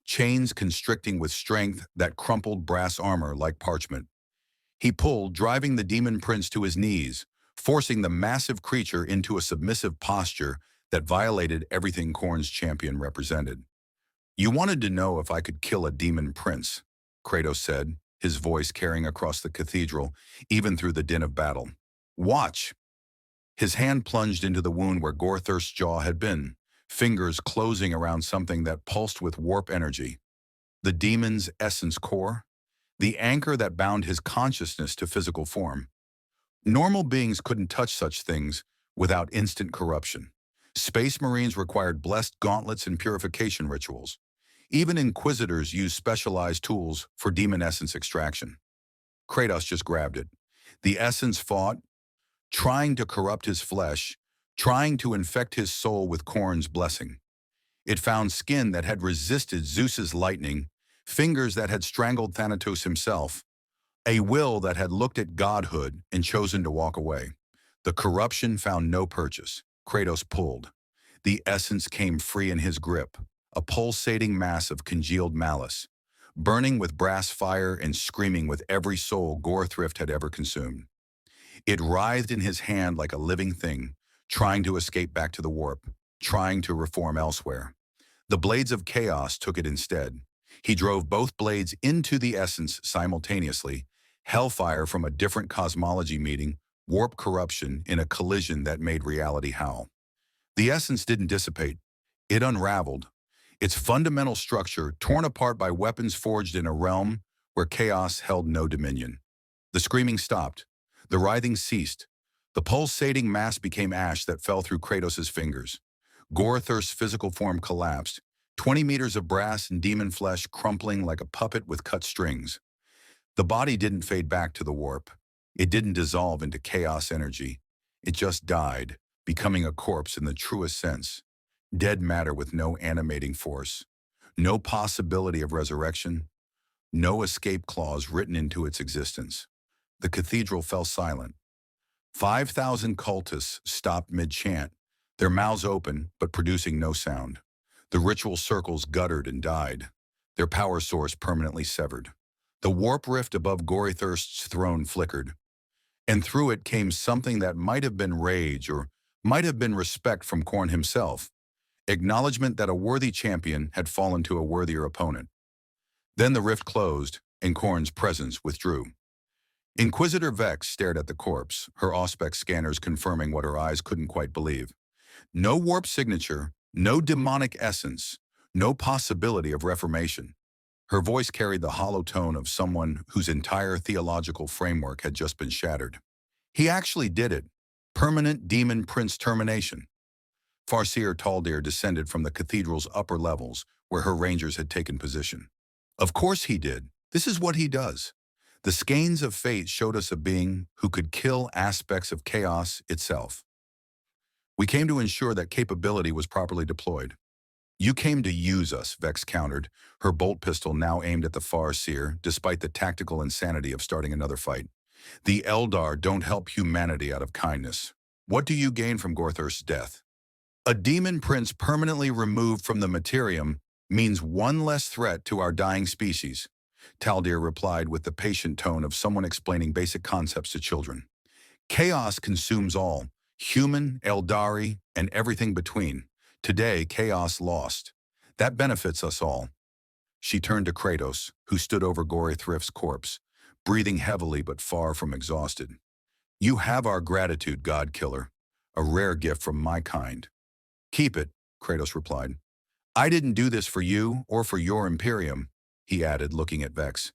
chains constricting with strength that crumpled brass armor like parchment. He pulled, driving the demon prince to his knees, forcing the massive creature into a submissive posture that violated everything Khorne's champion represented. "You wanted to know if I could kill a demon prince," Kratos said, his voice carrying across the cathedral, even through the din of battle. "Watch." His hand plunged into the wound where Gorthur's jaw had been, fingers closing around something that pulsed with warp energy. The demon's essence core, the anchor that bound his consciousness to physical form. Normal beings couldn't touch such things without instant corruption. Space Marines required blessed gauntlets and purification rituals. Even Inquisitors used specialized tools for demon essence extraction. Kratos just grabbed it. The essence fought, trying to corrupt his flesh, trying to infect his soul with Khorne's blessing. It found skin that had resisted Zeus's lightning, fingers that had strangled Thanatos himself, a will that had looked at godhood and chosen to walk away. The corruption found no purchase. Kratos pulled. The essence came free in his grip, a pulsating mass of congealed malice, burning with brass fire and screaming with every soul Gorthrift had ever consumed. It writhed in his hand like a living thing, trying to escape back to the warp, trying to reform elsewhere. The blades of chaos took it instead. He drove both blades into the essence simultaneously, hellfire from a different cosmology meeting, warp corruption in a collision that made reality howl. The essence didn't dissipate. It unraveled, its fundamental structure torn apart by weapons forged in a realm where chaos held no dominion. The screaming stopped. The writhing ceased. The pulsating mass became ash that fell through Kratos' fingers. Gorthur's physical form collapsed, 20 meters of brass and demon flesh crumpling like a puppet with cut strings. The body didn't fade back to the warp. It didn't dissolve into chaos energy. It just died, becoming a corpse in the truest sense. Dead matter with no animating force. No possibility of resurrection. No escape clause written into its existence. The cathedral fell silent. 5,000 cultists stopped mid-chant, their mouths open but producing no sound. The ritual circles guttered and died, their power source permanently severed. The warp rift above Gorthurst's throne flickered, and through it came something that might have been rage or might have been respect from Khorne himself, acknowledgement that a worthy champion had fallen to a worthier opponent. Then the rift closed, and Khorne's presence withdrew. Inquisitor Vex stared at the corpse, her auspex scanners confirming what her eyes couldn't quite believe. No warp signature, no demonic essence, no possibility of reformation. Her voice carried the hollow tone of someone whose entire theological framework had just been shattered. He actually did it. Permanent demon prince termination. Farseer Taldir descended from the cathedral's upper levels, where her rangers had taken position. Of course he did. This is what he does. The skeins of fate showed us a being who could kill aspects of chaos itself. We came to ensure that capability was properly deployed. You came to use us, Vex countered, her bolt pistol now aimed at the Farseer, despite the tactical insanity of starting another fight. The Eldar don't help humanity out of kindness. What do you gain from Gorthurst's death? A demon prince permanently removed from the Materium means one less threat to our dying species, Taldir replied with the patient tone of someone explaining basic concepts to children. Chaos consumes all, human, Eldari, and everything between. Today, chaos lost. That benefits us all. She turned to Kratos, who stood over Gorthrift's corpse, breathing heavily but far from exhausted. You have our gratitude, God-killer, a rare gift from my kind. Keep it, Kratos replied. I didn't do this for you or for your Imperium, he added, looking at Vex.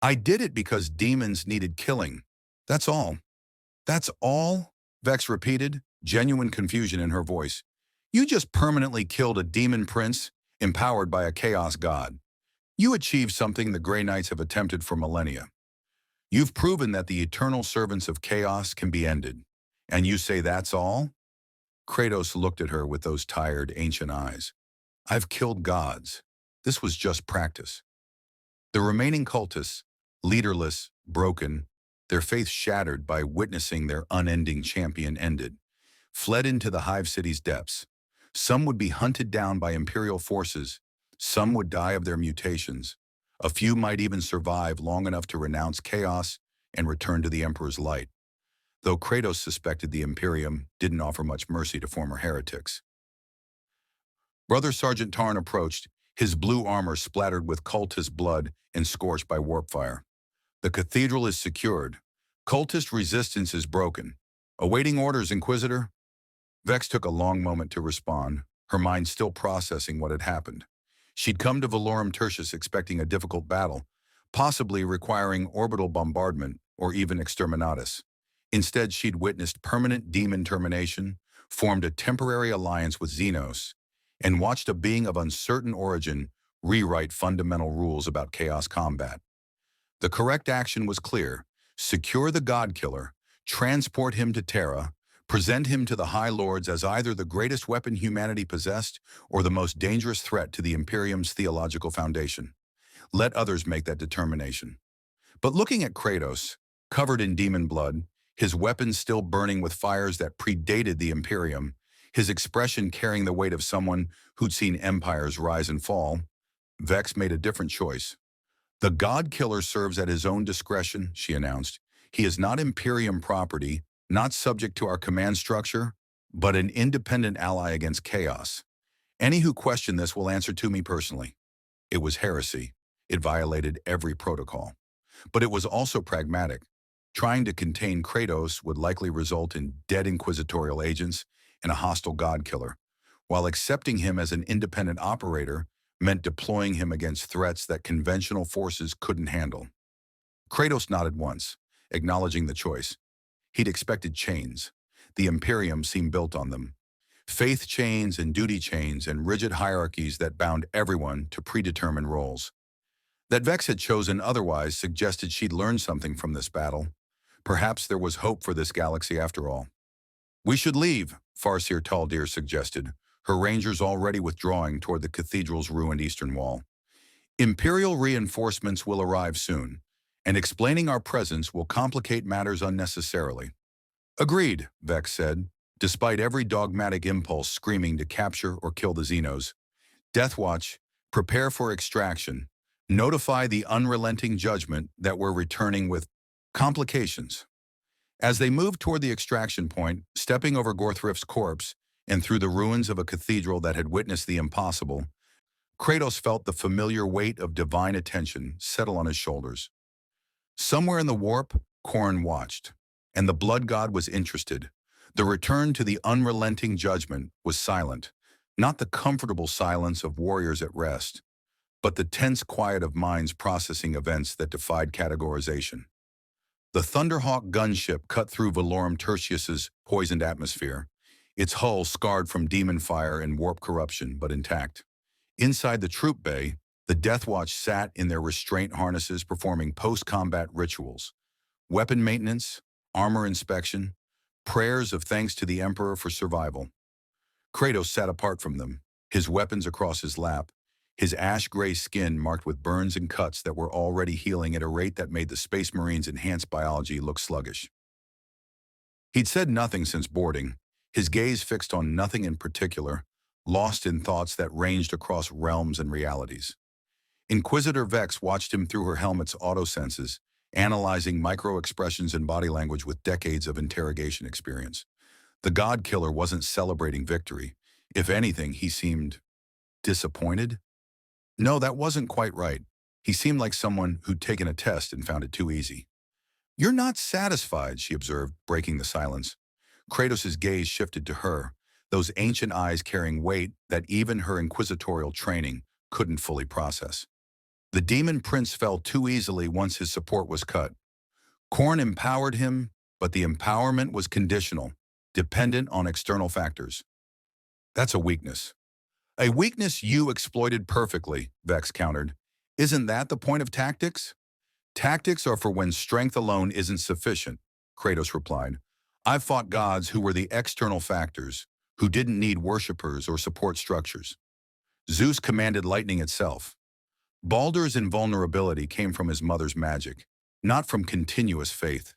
I did it because demons needed killing. That's all. That's all? Vex repeated, genuine confusion in her voice. You just permanently killed a demon prince, empowered by a chaos god. You achieved something the Grey Knights have attempted for millennia. You've proven that the eternal servants of chaos can be ended. And you say that's all? Kratos looked at her with those tired, ancient eyes. I've killed gods. This was just practice. The remaining cultists, leaderless, broken, their faith shattered by witnessing their unending champion ended, fled into the Hive City's depths. Some would be hunted down by Imperial forces, some would die of their mutations. A few might even survive long enough to renounce chaos and return to the Emperor's light, though Kratos suspected the Imperium didn't offer much mercy to former heretics. Brother Sergeant Tarn approached, his blue armor splattered with cultist blood and scorched by warp fire. The cathedral is secured. Cultist resistance is broken. Awaiting orders, Inquisitor. Vex took a long moment to respond, her mind still processing what had happened. She'd come to Valorum Tertius expecting a difficult battle, possibly requiring orbital bombardment or even exterminatus. Instead, she'd witnessed permanent demon termination, formed a temporary alliance with Xenos, and watched a being of uncertain origin rewrite fundamental rules about chaos combat. The correct action was clear: secure the God Killer, transport him to Terra, present him to the High Lords as either the greatest weapon humanity possessed or the most dangerous threat to the Imperium's theological foundation. Let others make that determination. But looking at Kratos, covered in demon blood, his weapons still burning with fires that predated the Imperium, his expression carrying the weight of someone who'd seen empires rise and fall, Vex made a different choice. The God Killer serves at his own discretion, she announced. He is not Imperium property, not subject to our command structure, but an independent ally against chaos. Any who question this will answer to me personally. It was heresy. It violated every protocol. But it was also pragmatic. Trying to contain Kratos would likely result in dead inquisitorial agents and a hostile God Killer, while accepting him as an independent operator meant deploying him against threats that conventional forces couldn't handle. Kratos nodded once, acknowledging the choice. He'd expected chains. The Imperium seemed built on them. Faith chains and duty chains and rigid hierarchies that bound everyone to predetermined roles. That Vex had chosen otherwise suggested she'd learned something from this battle. Perhaps there was hope for this galaxy after all. We should leave, Farseer Taldir suggested, her rangers already withdrawing toward the cathedral's ruined eastern wall. Imperial reinforcements will arrive soon, and explaining our presence will complicate matters unnecessarily. Agreed, Vex said, despite every dogmatic impulse screaming to capture or kill the Xenos. Deathwatch, prepare for extraction. Notify the unrelenting judgment that we're returning with complications. As they moved toward the extraction point, stepping over Gorthrif's corpse and through the ruins of a cathedral that had witnessed the impossible, Kratos felt the familiar weight of divine attention settle on his shoulders. Somewhere in the warp, Khorne watched, and the blood god was interested. The return to the unrelenting judgment was silent, not the comfortable silence of warriors at rest, but the tense quiet of minds processing events that defied categorization. The Thunderhawk gunship cut through Valorum Tertius's poisoned atmosphere, its hull scarred from demon fire and warp corruption, but intact. Inside the troop bay, the Deathwatch sat in their restraint harnesses performing post-combat rituals, weapon maintenance, armor inspection, prayers of thanks to the Emperor for survival. Kratos sat apart from them, his weapons across his lap, his ash-gray skin marked with burns and cuts that were already healing at a rate that made the Space Marine's enhanced biology look sluggish. He'd said nothing since boarding, his gaze fixed on nothing in particular, lost in thoughts that ranged across realms and realities. Inquisitor Vex watched him through her helmet's autosenses, analyzing micro-expressions and body language with decades of interrogation experience. The God Killer wasn't celebrating victory. If anything, he seemed disappointed. No, that wasn't quite right. He seemed like someone who'd taken a test and found it too easy. You're not satisfied, she observed, breaking the silence. Kratos' gaze shifted to her, those ancient eyes carrying weight that even her inquisitorial training couldn't fully process. The Demon Prince fell too easily once his support was cut. Khorne empowered him, but the empowerment was conditional, dependent on external factors. That's a weakness. A weakness you exploited perfectly, Vex countered. Isn't that the point of tactics? Tactics are for when strength alone isn't sufficient, Kratos replied. I've fought gods who were the external factors, who didn't need worshippers or support structures. Zeus commanded lightning itself. Baldur's invulnerability came from his mother's magic, not from continuous faith.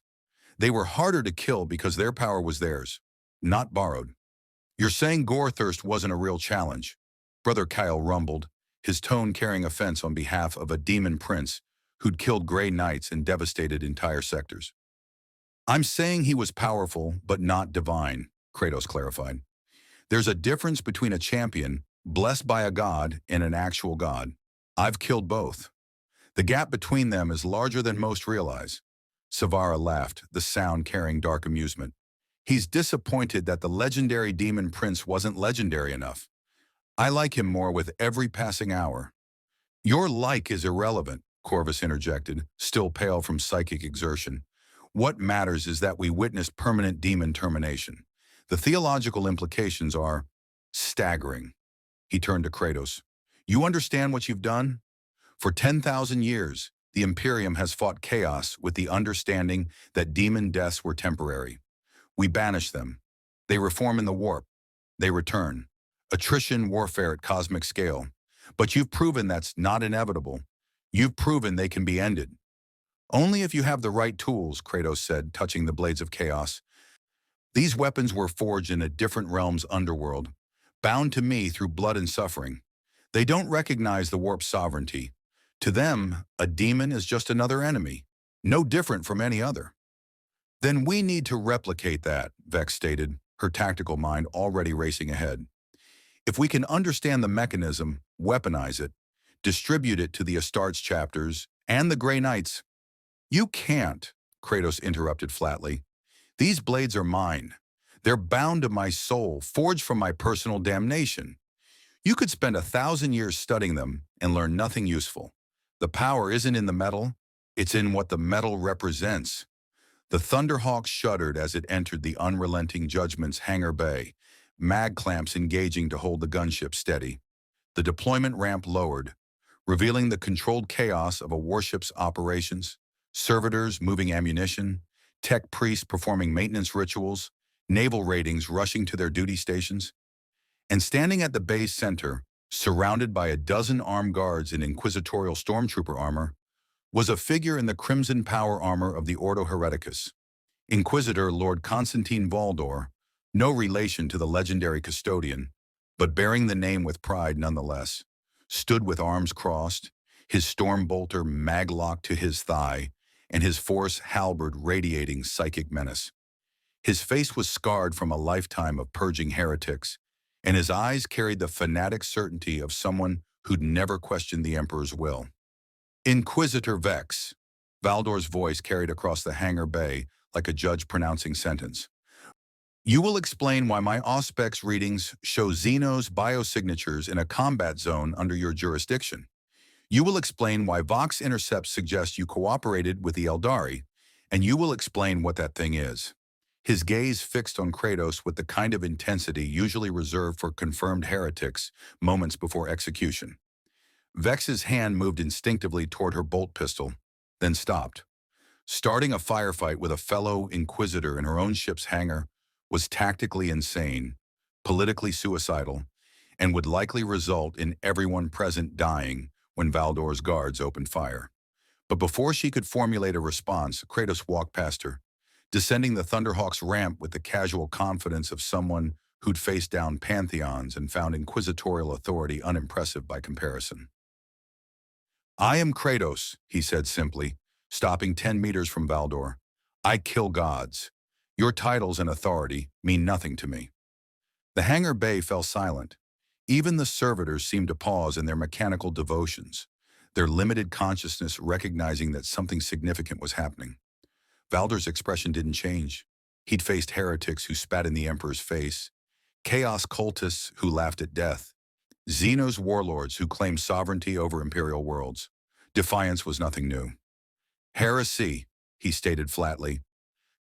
They were harder to kill because their power was theirs, not borrowed. You're saying Gorethirst wasn't a real challenge, Brother Kyle rumbled, his tone carrying offense on behalf of a demon prince who'd killed Grey Knights and devastated entire sectors. I'm saying he was powerful, but not divine, Kratos clarified. There's a difference between a champion, blessed by a god, and an actual god. I've killed both. The gap between them is larger than most realize. Savara laughed, the sound carrying dark amusement. He's disappointed that the legendary demon prince wasn't legendary enough. I like him more with every passing hour. Your like is irrelevant, Corvus interjected, still pale from psychic exertion. What matters is that we witnessed permanent demon termination. The theological implications are staggering. He turned to Kratos. You understand what you've done? For 10,000 years, the Imperium has fought chaos with the understanding that demon deaths were temporary. We banish them. They reform in the warp. They return. Attrition warfare at cosmic scale. But you've proven that's not inevitable. You've proven they can be ended. Only if you have the right tools, Kratos said, touching the blades of chaos. These weapons were forged in a different realm's underworld, bound to me through blood and suffering. They don't recognize the warp's sovereignty. To them, a demon is just another enemy, no different from any other. Then we need to replicate that, Vex stated, her tactical mind already racing ahead. If we can understand the mechanism, weaponize it, distribute it to the Astartes chapters and the Grey Knights. You can't, Kratos interrupted flatly. These blades are mine. They're bound to my soul, forged from my personal damnation. You could spend 1,000 years studying them and learn nothing useful. The power isn't in the metal, it's in what the metal represents. The Thunderhawk shuddered as it entered the unrelenting Judgment's hangar bay, mag clamps engaging to hold the gunship steady. The deployment ramp lowered, revealing the controlled chaos of a warship's operations, servitors moving ammunition, tech priests performing maintenance rituals, naval ratings rushing to their duty stations. And standing at the bay's center, surrounded by a dozen armed guards in inquisitorial stormtrooper armor, was a figure in the crimson power armor of the Ordo Hereticus. Inquisitor Lord Constantine Valdor, no relation to the legendary custodian, but bearing the name with pride nonetheless, stood with arms crossed, his stormbolter mag-locked to his thigh, and his force halberd radiating psychic menace. His face was scarred from a lifetime of purging heretics, and his eyes carried the fanatic certainty of someone who'd never questioned the Emperor's will. Inquisitor Vex, Valdor's voice carried across the hangar bay like a judge pronouncing sentence. You will explain why my Auspex readings show Xenos biosignatures in a combat zone under your jurisdiction. You will explain why Vox intercepts suggest you cooperated with the Eldari, and you will explain what that thing is. His gaze fixed on Kratos with the kind of intensity usually reserved for confirmed heretics moments before execution. Vex's hand moved instinctively toward her bolt pistol, then stopped. Starting a firefight with a fellow Inquisitor in her own ship's hangar was tactically insane, politically suicidal, and would likely result in everyone present dying when Valdor's guards opened fire. But before she could formulate a response, Kratos walked past her, descending the Thunderhawk's ramp with the casual confidence of someone who'd faced down pantheons and found inquisitorial authority unimpressive by comparison. I am Kratos, he said simply, stopping 10 meters from Valdor. I kill gods. Your titles and authority mean nothing to me. The hangar bay fell silent. Even the servitors seemed to pause in their mechanical devotions, their limited consciousness recognizing that something significant was happening. Valdor's expression didn't change. He'd faced heretics who spat in the Emperor's face, chaos cultists who laughed at death, Xenos warlords who claimed sovereignty over imperial worlds. Defiance was nothing new. Heresy, he stated flatly.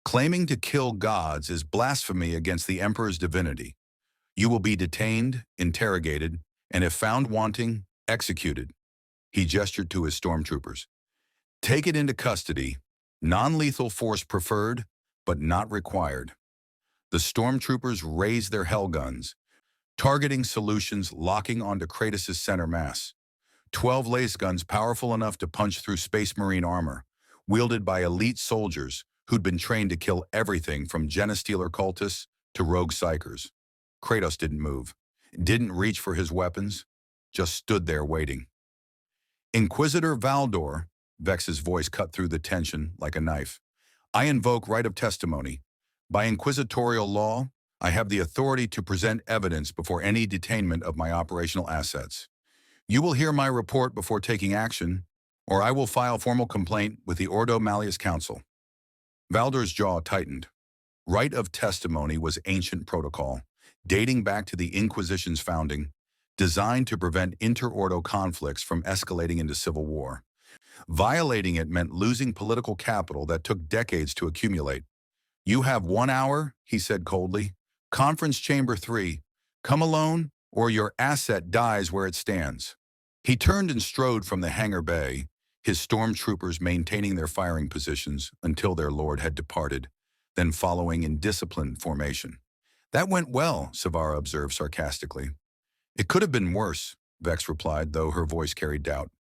Claiming to kill gods is blasphemy against the Emperor's divinity. You will be detained, interrogated, and if found wanting, executed. He gestured to his stormtroopers. Take it into custody. Non-lethal force preferred, but not required. The stormtroopers raised their hell guns, targeting solutions locking onto Kratos' center mass. 12 lace guns powerful enough to punch through Space Marine armor, wielded by elite soldiers who'd been trained to kill everything from Genestealer cultists to rogue psychers. Kratos didn't move, didn't reach for his weapons, just stood there waiting. Inquisitor Valdor, Vex's voice cut through the tension like a knife. I invoke right of testimony. By inquisitorial law, I have the authority to present evidence before any detainment of my operational assets. You will hear my report before taking action, or I will file formal complaint with the Ordo Malleus Council. Valdor's jaw tightened. Right of testimony was ancient protocol, dating back to the Inquisition's founding, designed to prevent inter-ordo conflicts from escalating into civil war. Violating it meant losing political capital that took decades to accumulate. You have 1 hour, he said coldly. Conference Chamber 3. Come alone, or your asset dies where it stands. He turned and strode from the hangar bay, his stormtroopers maintaining their firing positions until their lord had departed, then following in disciplined formation. That went well, Savara observed sarcastically. It could have been worse, Vex replied, though her voice carried doubt.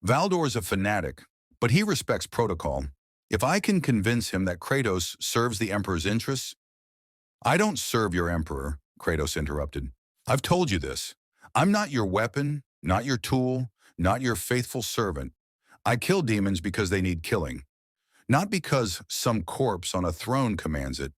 Valdor's a fanatic, but he respects protocol. If I can convince him that Kratos serves the Emperor's interests— I don't serve your Emperor, Kratos interrupted. I've told you this. I'm not your weapon, not your tool, not your faithful servant. I kill demons because they need killing, not because some corpse on a throne commands it.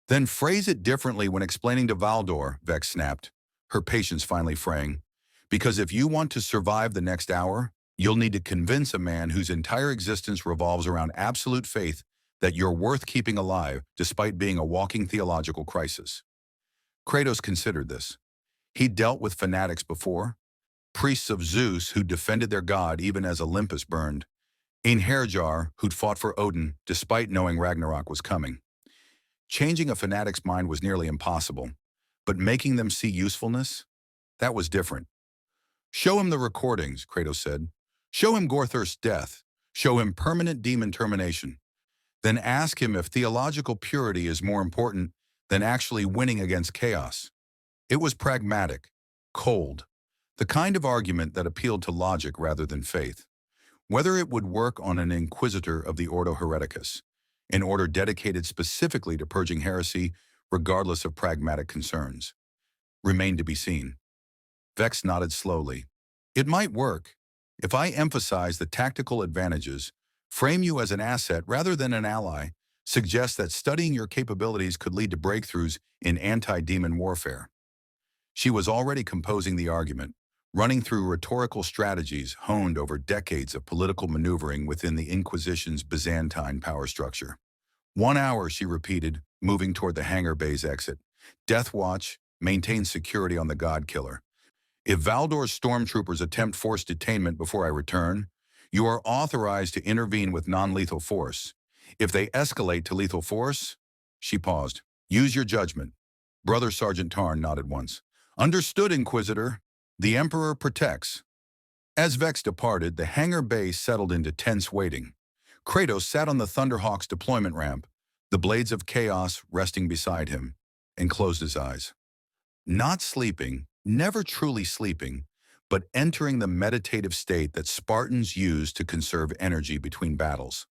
Then phrase it differently when explaining to Valdor, Vex snapped, her patience finally fraying. Because if you want to survive the next hour, you'll need to convince a man whose entire existence revolves around absolute faith that you're worth keeping alive despite being a walking theological crisis. Kratos considered this. He'd dealt with fanatics before, priests of Zeus who defended their god even as Olympus burned, Einherjar who'd fought for Odin despite knowing Ragnarok was coming. Changing a fanatic's mind was nearly impossible, but making them see usefulness? That was different. Show him the recordings, Kratos said. Show him Gorthurst's death. Show him permanent demon termination. Then ask him if theological purity is more important than actually winning against chaos. It was pragmatic, cold, the kind of argument that appealed to logic rather than faith. Whether it would work on an inquisitor of the Ordo Hereticus, an order dedicated specifically to purging heresy regardless of pragmatic concerns, remained to be seen. Vex nodded slowly. It might work. If I emphasize the tactical advantages, frame you as an asset rather than an ally, suggest that studying your capabilities could lead to breakthroughs in anti-demon warfare. She was already composing the argument, running through rhetorical strategies honed over decades of political maneuvering within the Inquisition's Byzantine power structure. 1 hour, she repeated, moving toward the hangar bay's exit. Death Watch, maintain security on the God Killer. If Valdor's stormtroopers attempt forced detainment before I return, you are authorized to intervene with non-lethal force. If they escalate to lethal force— She paused. Use your judgment. Brother Sergeant Tarn nodded once. Understood, Inquisitor. The Emperor protects. As Vex departed, the hangar bay settled into tense waiting. Kratos sat on the Thunderhawk's deployment ramp, the blades of chaos resting beside him, and closed his eyes. Not sleeping, never truly sleeping, but entering the meditative state that Spartans use to conserve energy between battles.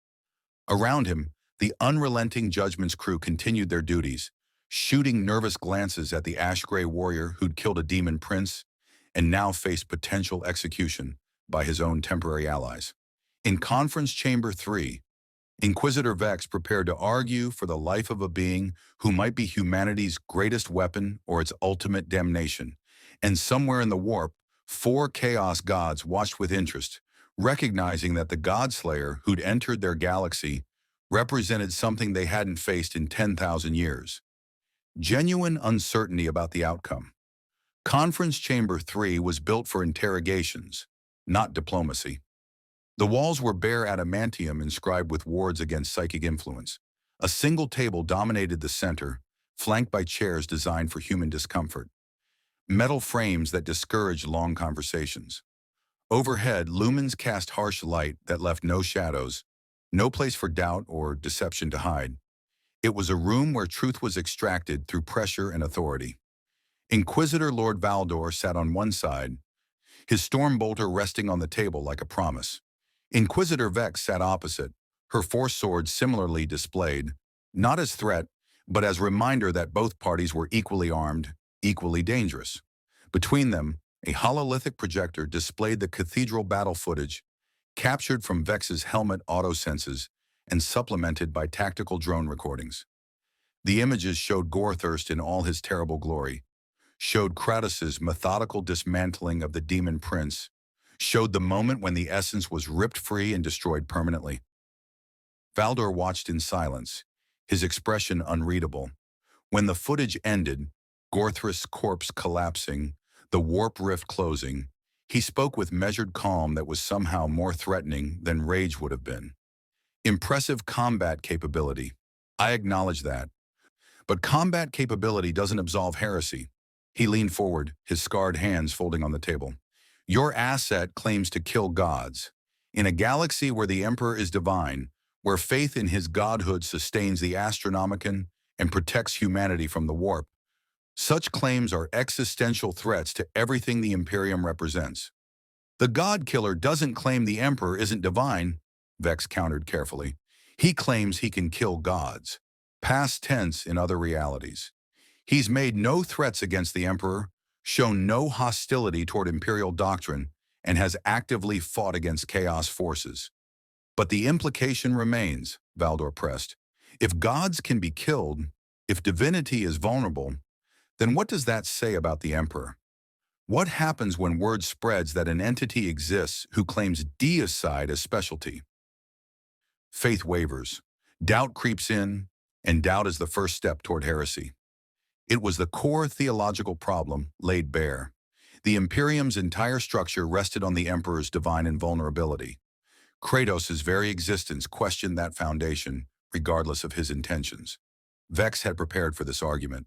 Around him, the unrelenting Judgment's crew continued their duties, shooting nervous glances at the ash-gray warrior who'd killed a demon prince and now faced potential execution by his own temporary allies. In Conference Chamber 3, Inquisitor Vex prepared to argue for the life of a being who might be humanity's greatest weapon or its ultimate damnation. And somewhere in the warp, 4 chaos gods watched with interest, recognizing that the Godslayer who'd entered their galaxy represented something they hadn't faced in 10,000 years. Genuine uncertainty about the outcome. Conference Chamber 3 was built for interrogations, not diplomacy. The walls were bare adamantium inscribed with wards against psychic influence. A single table dominated the center, flanked by chairs designed for human discomfort. Metal frames that discouraged long conversations. Overhead, lumens cast harsh light that left no shadows, no place for doubt or deception to hide. It was a room where truth was extracted through pressure and authority. Inquisitor Lord Valdor sat on one side, his stormbolter resting on the table like a promise. Inquisitor Vex sat opposite, her 4 swords similarly displayed, not as threat, but as a reminder that both parties were equally armed, equally dangerous. Between them, a hololithic projector displayed the cathedral battle footage, captured from Vex's helmet auto-senses and supplemented by tactical drone recordings. The images showed Gorthirst in all his terrible glory, showed Kratos' methodical dismantling of the demon prince, showed the moment when the essence was ripped free and destroyed permanently. Valdor watched in silence, his expression unreadable. When the footage ended, Gorthrist's corpse collapsing, the warp rift closing, he spoke with measured calm that was somehow more threatening than rage would have been. Impressive combat capability. I acknowledge that. But combat capability doesn't absolve heresy. He leaned forward, his scarred hands folding on the table. Your asset claims to kill gods. In a galaxy where the Emperor is divine, where faith in his godhood sustains the Astronomicon and protects humanity from the warp, such claims are existential threats to everything the Imperium represents. The God Killer doesn't claim the Emperor isn't divine, Vex countered carefully. He claims he can kill gods, past tense in other realities. He's made no threats against the Emperor, shown no hostility toward Imperial doctrine, and has actively fought against Chaos forces. But the implication remains, Valdor pressed. If gods can be killed, if divinity is vulnerable, then what does that say about the Emperor? What happens when word spreads that an entity exists who claims deicide as specialty? Faith wavers, doubt creeps in, and doubt is the first step toward heresy. It was the core theological problem laid bare. The Imperium's entire structure rested on the Emperor's divine invulnerability. Kratos' very existence questioned that foundation, regardless of his intentions. Vex had prepared for this argument.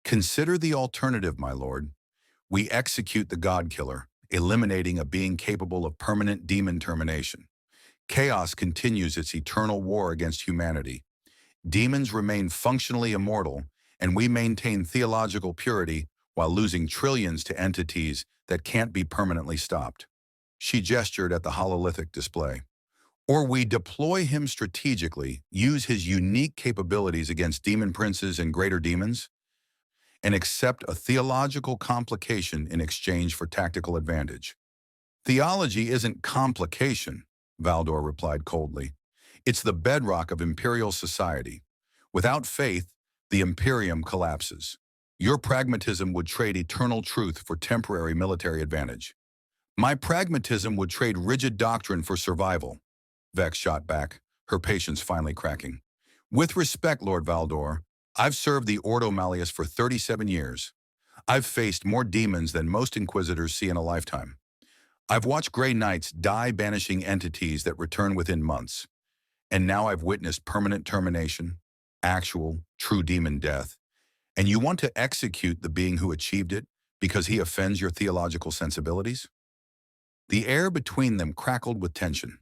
Consider the alternative, my lord. We execute the God Killer, eliminating a being capable of permanent demon termination. Chaos continues its eternal war against humanity. Demons remain functionally immortal, and we maintain theological purity while losing trillions to entities that can't be permanently stopped. She gestured at the hololithic display. Or we deploy him strategically, use his unique capabilities against demon princes and greater demons, and accept a theological complication in exchange for tactical advantage. Theology isn't complication, Valdor replied coldly. It's the bedrock of imperial society. Without faith, the Imperium collapses. Your pragmatism would trade eternal truth for temporary military advantage. My pragmatism would trade rigid doctrine for survival, Vex shot back, her patience finally cracking. With respect, Lord Valdor, I've served the Ordo Malleus for 37 years. I've faced more demons than most Inquisitors see in a lifetime. I've watched Grey Knights die banishing entities that return within months. And now I've witnessed permanent termination, actual, true demon death. And you want to execute the being who achieved it because he offends your theological sensibilities? The air between them crackled with tension.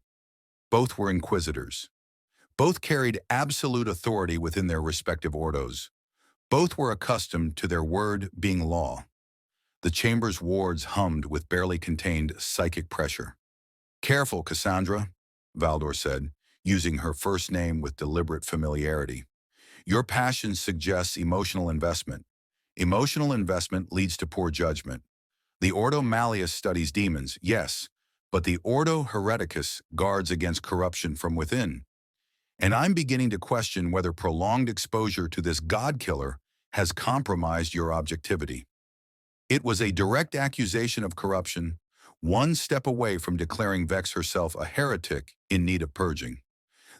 Both were Inquisitors. Both carried absolute authority within their respective ordos. Both were accustomed to their word being law. The chamber's wards hummed with barely contained psychic pressure. Careful, Cassandra, Valdor said, using her first name with deliberate familiarity. Your passion suggests emotional investment. Emotional investment leads to poor judgment. The Ordo Malleus studies demons, yes, but the Ordo Hereticus guards against corruption from within. And I'm beginning to question whether prolonged exposure to this God Killer has compromised your objectivity. It was a direct accusation of corruption, one step away from declaring Vex herself a heretic in need of purging.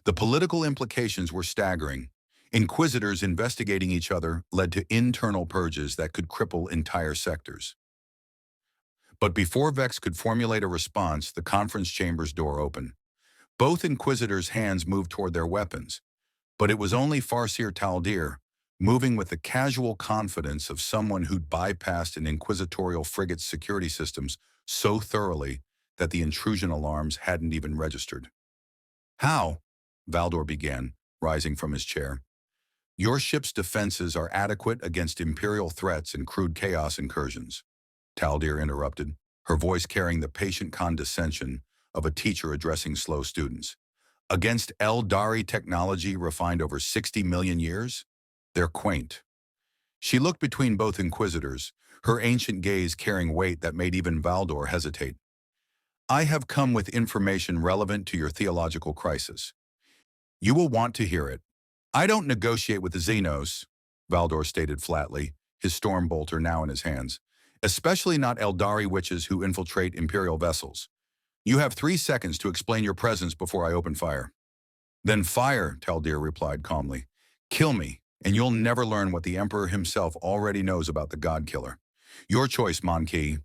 The political implications were staggering. Inquisitors investigating each other led to internal purges that could cripple entire sectors. But before Vex could formulate a response, the conference chamber's door opened. Both Inquisitors' hands moved toward their weapons, but it was only Farseer Taldir, moving with the casual confidence of someone who'd bypassed an inquisitorial frigate's security systems so thoroughly that the intrusion alarms hadn't even registered. How? Valdor began, rising from his chair. Your ship's defenses are adequate against Imperial threats and crude chaos incursions, Taldir interrupted, her voice carrying the patient condescension of a teacher addressing slow students. Against Eldari technology refined over 60 million years? They're quaint. She looked between both inquisitors, her ancient gaze carrying weight that made even Valdor hesitate. I have come with information relevant to your theological crisis. You will want to hear it. I don't negotiate with the Xenos, Valdor stated flatly, his storm bolter now in his hands, especially not Eldari witches who infiltrate Imperial vessels. You have 3 seconds to explain your presence before I open fire. Then fire, Taldir replied calmly. Kill me, and you'll never learn what the Emperor himself already knows about the God Killer. Your choice, Monkey.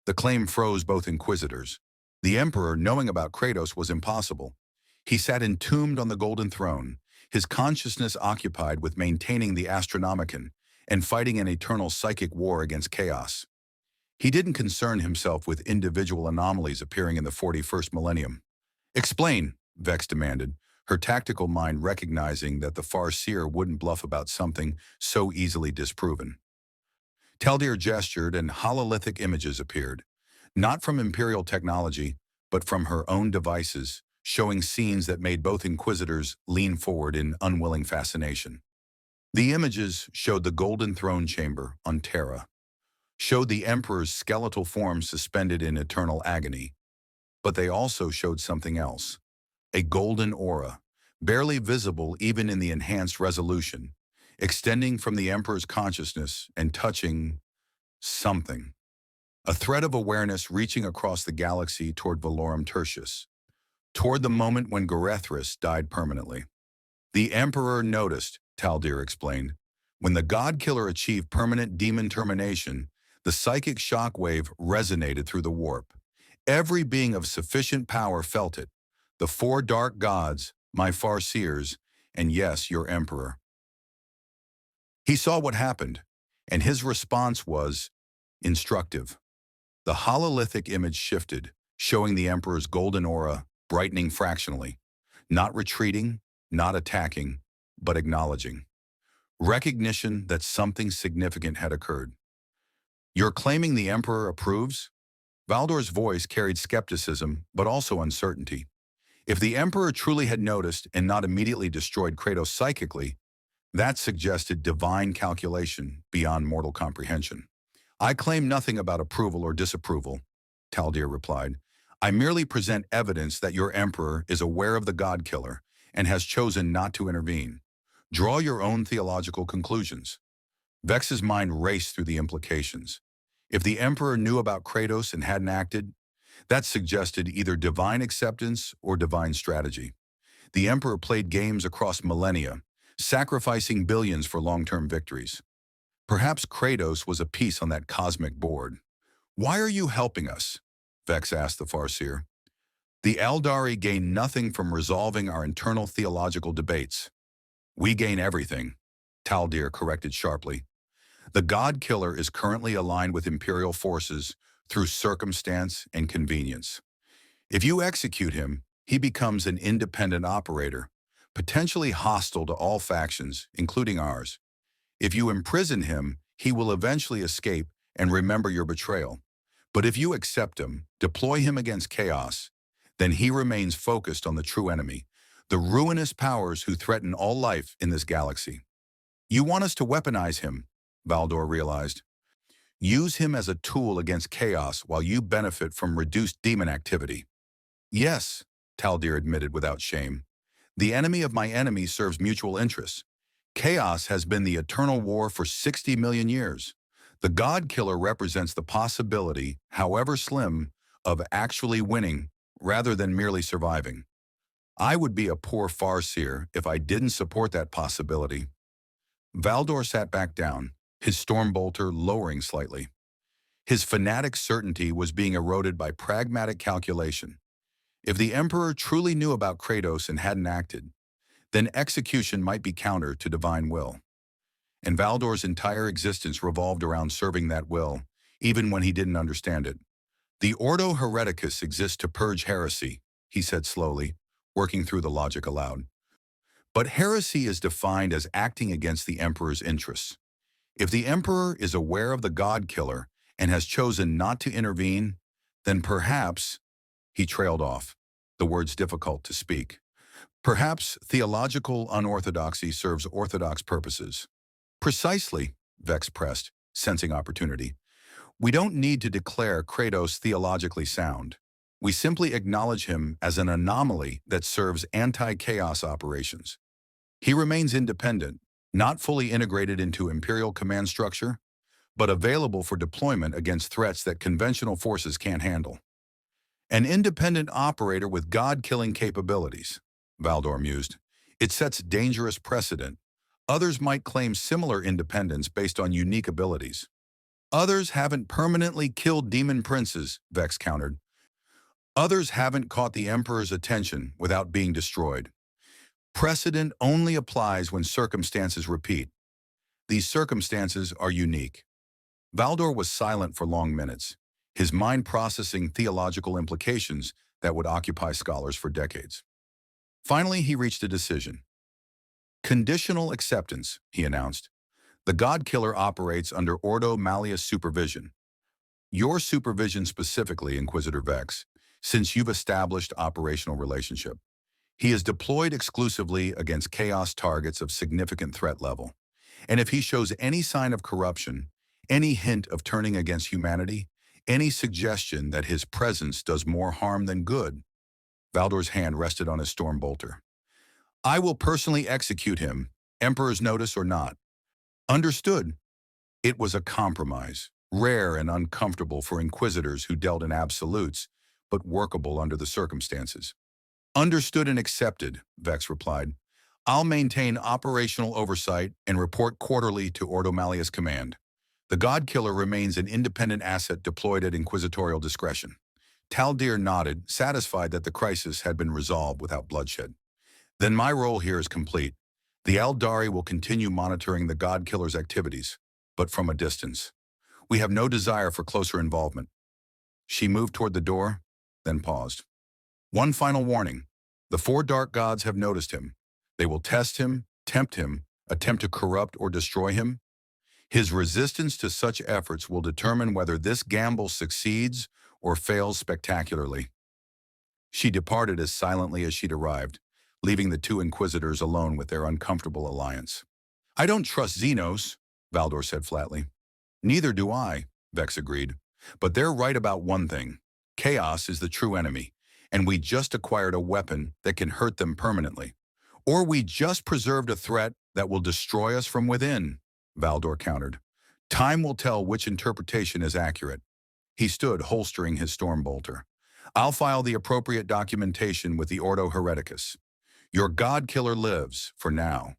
The claim froze both inquisitors. The Emperor knowing about Kratos was impossible. He sat entombed on the Golden Throne, his consciousness occupied with maintaining the Astronomicon and fighting an eternal psychic war against chaos. He didn't concern himself with individual anomalies appearing in the 41st millennium. Explain, Vex demanded, her tactical mind recognizing that the Farseer wouldn't bluff about something so easily disproven. Taldir gestured and hololithic images appeared, not from Imperial technology, but from her own devices, showing scenes that made both inquisitors lean forward in unwilling fascination. The images showed the Golden Throne Chamber on Terra, showed the Emperor's skeletal form suspended in eternal agony, but they also showed something else. A golden aura, barely visible even in the enhanced resolution, extending from the Emperor's consciousness and touching something. A thread of awareness reaching across the galaxy toward Valorum Tertius, toward the moment when Garethris died permanently. The Emperor noticed, Taldir explained. When the God-Killer achieved permanent demon termination, the psychic shockwave resonated through the warp. Every being of sufficient power felt it. The 4 dark gods, my Farseers, and yes, your Emperor. He saw what happened, and his response was instructive. The hololithic image shifted, showing the Emperor's golden aura brightening fractionally, not retreating, not attacking, but acknowledging. Recognition that something significant had occurred. You're claiming the Emperor approves? Valdor's voice carried skepticism, but also uncertainty. If the Emperor truly had noticed and not immediately destroyed Kratos psychically, that suggested divine calculation beyond mortal comprehension. I claim nothing about approval or disapproval, Taldir replied. I merely present evidence that your Emperor is aware of the God Killer and has chosen not to intervene. Draw your own theological conclusions. Vex's mind raced through the implications. If the Emperor knew about Kratos and hadn't acted, that suggested either divine acceptance or divine strategy. The Emperor played games across millennia, sacrificing billions for long-term victories. Perhaps Kratos was a piece on that cosmic board. Why are you helping us? Vex asked the Farseer. The Eldari gain nothing from resolving our internal theological debates. We gain everything, Taldir corrected sharply. The God Killer is currently aligned with Imperial forces through circumstance and convenience. If you execute him, he becomes an independent operator, potentially hostile to all factions, including ours. If you imprison him, he will eventually escape and remember your betrayal. But if you accept him, deploy him against chaos, then he remains focused on the true enemy, the ruinous powers who threaten all life in this galaxy. You want us to weaponize him, Valdor realized. Use him as a tool against chaos while you benefit from reduced demon activity. Yes, Taldir admitted without shame. The enemy of my enemy serves mutual interests. Chaos has been the eternal war for 60 million years. The God Killer represents the possibility, however slim, of actually winning rather than merely surviving. I would be a poor Farseer if I didn't support that possibility. Valdor sat back down, his storm bolter lowering slightly. His fanatic certainty was being eroded by pragmatic calculation. If the Emperor truly knew about Kratos and hadn't acted, then execution might be counter to divine will. And Valdor's entire existence revolved around serving that will, even when he didn't understand it. The Ordo Hereticus exists to purge heresy, he said slowly, working through the logic aloud. But heresy is defined as acting against the Emperor's interests. If the Emperor is aware of the God Killer and has chosen not to intervene, then perhaps, he trailed off, the words difficult to speak. Perhaps theological unorthodoxy serves orthodox purposes. Precisely, Vex pressed, sensing opportunity. We don't need to declare Kratos theologically sound. We simply acknowledge him as an anomaly that serves anti-chaos operations. He remains independent, not fully integrated into Imperial command structure, but available for deployment against threats that conventional forces can't handle. An independent operator with God-killing capabilities, Valdor mused. It sets dangerous precedent. Others might claim similar independence based on unique abilities. Others haven't permanently killed demon princes, Vex countered. Others haven't caught the Emperor's attention without being destroyed. Precedent only applies when circumstances repeat. These circumstances are unique. Valdor was silent for long minutes, his mind processing theological implications that would occupy scholars for decades. Finally, he reached a decision. Conditional acceptance, he announced. The God Killer operates under Ordo Malleus supervision. Your supervision specifically, Inquisitor Vex, since you've established operational relationship. He is deployed exclusively against chaos targets of significant threat level. And if he shows any sign of corruption, any hint of turning against humanity, any suggestion that his presence does more harm than good, Valdor's hand rested on his storm bolter. I will personally execute him, Emperor's notice or not. Understood. It was a compromise, rare and uncomfortable for inquisitors who dealt in absolutes, but workable under the circumstances. Understood and accepted, Vex replied. I'll maintain operational oversight and report quarterly to Ordo Malleus Command. The God Killer remains an independent asset deployed at inquisitorial discretion. Taldir nodded, satisfied that the crisis had been resolved without bloodshed. Then my role here is complete. The Eldari will continue monitoring the God Killer's activities, but from a distance. We have no desire for closer involvement. She moved toward the door, then paused. One final warning. The four dark gods have noticed him. They will test him, tempt him, attempt to corrupt or destroy him. His resistance to such efforts will determine whether this gamble succeeds or fails spectacularly. She departed as silently as she'd arrived, leaving the two inquisitors alone with their uncomfortable alliance. I don't trust Xenos, Valdor said flatly. Neither do I, Vex agreed. But they're right about one thing. Chaos is the true enemy, and we just acquired a weapon that can hurt them permanently. Or we just preserved a threat that will destroy us from within, Valdor countered. Time will tell which interpretation is accurate. He stood, holstering his storm bolter. I'll file the appropriate documentation with the Ordo Hereticus. Your God Killer lives, for now.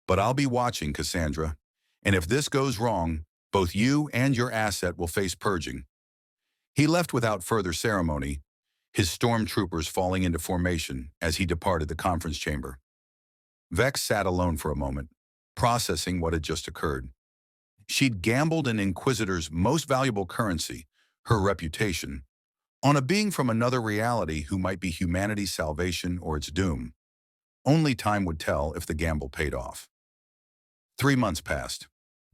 But I'll be watching, Cassandra. And if this goes wrong, both you and your asset will face purging. He left without further ceremony, his stormtroopers falling into formation as he departed the conference chamber. Vex sat alone for a moment, processing what had just occurred. She'd gambled an Inquisitor's most valuable currency, her reputation, on a being from another reality who might be humanity's salvation or its doom. Only time would tell if the gamble paid off. 3 months passed.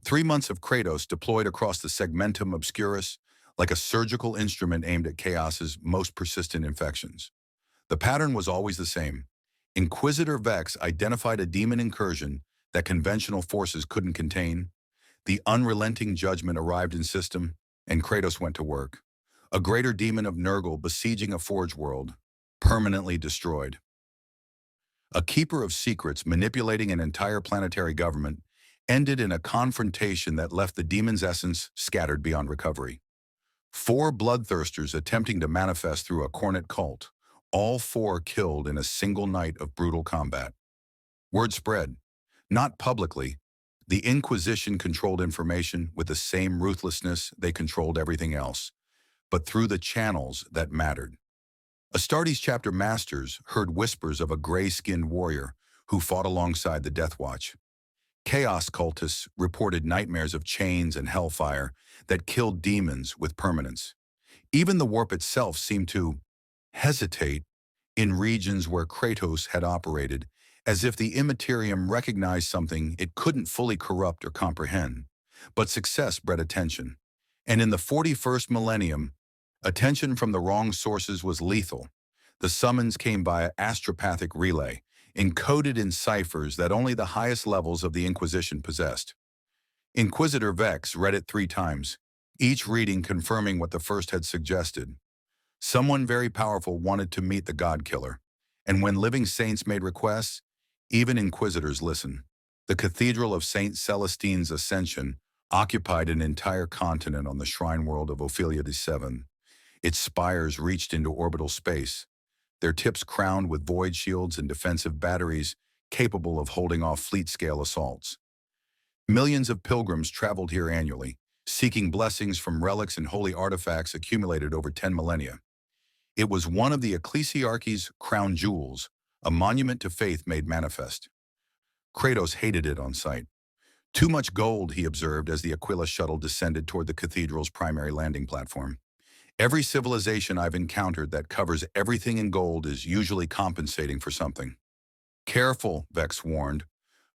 3 months of Kratos deployed across the segmentum obscurus like a surgical instrument aimed at chaos's most persistent infections. The pattern was always the same. Inquisitor Vex identified a demon incursion that conventional forces couldn't contain. The unrelenting judgment arrived in system, and Kratos went to work. A greater demon of Nurgle besieging a forge world, permanently destroyed. A keeper of secrets manipulating an entire planetary government ended in a confrontation that left the demon's essence scattered beyond recovery. 4 bloodthirsters attempting to manifest through a cornet cult, all 4 killed in a single night of brutal combat. Word spread, not publicly. The Inquisition controlled information with the same ruthlessness they controlled everything else, but through the channels that mattered. Astartes chapter masters heard whispers of a gray-skinned warrior who fought alongside the Death Watch. Chaos cultists reported nightmares of chains and hellfire that killed demons with permanence. Even the warp itself seemed to hesitate in regions where Kratos had operated, as if the Immaterium recognized something it couldn't fully corrupt or comprehend. But success bred attention. And in the 41st millennium, attention from the wrong sources was lethal. The summons came via astropathic relay, encoded in ciphers that only the highest levels of the Inquisition possessed. Inquisitor Vex read it 3 times, each reading confirming what the first had suggested. Someone very powerful wanted to meet the God Killer, and when living saints made requests, even inquisitors listened. The Cathedral of Saint Celestine's Ascension occupied an entire continent on the shrine world of Ophelia VII. Its spires reached into orbital space, their tips crowned with void shields and defensive batteries capable of holding off fleet-scale assaults. Millions of pilgrims traveled here annually, seeking blessings from relics and holy artifacts accumulated over 10 millennia. It was one of the ecclesiarchy's crown jewels, a monument to faith made manifest. Kratos hated it on sight. Too much gold, he observed as the Aquila shuttle descended toward the cathedral's primary landing platform. Every civilization I've encountered that covers everything in gold is usually compensating for something. Careful, Vex warned,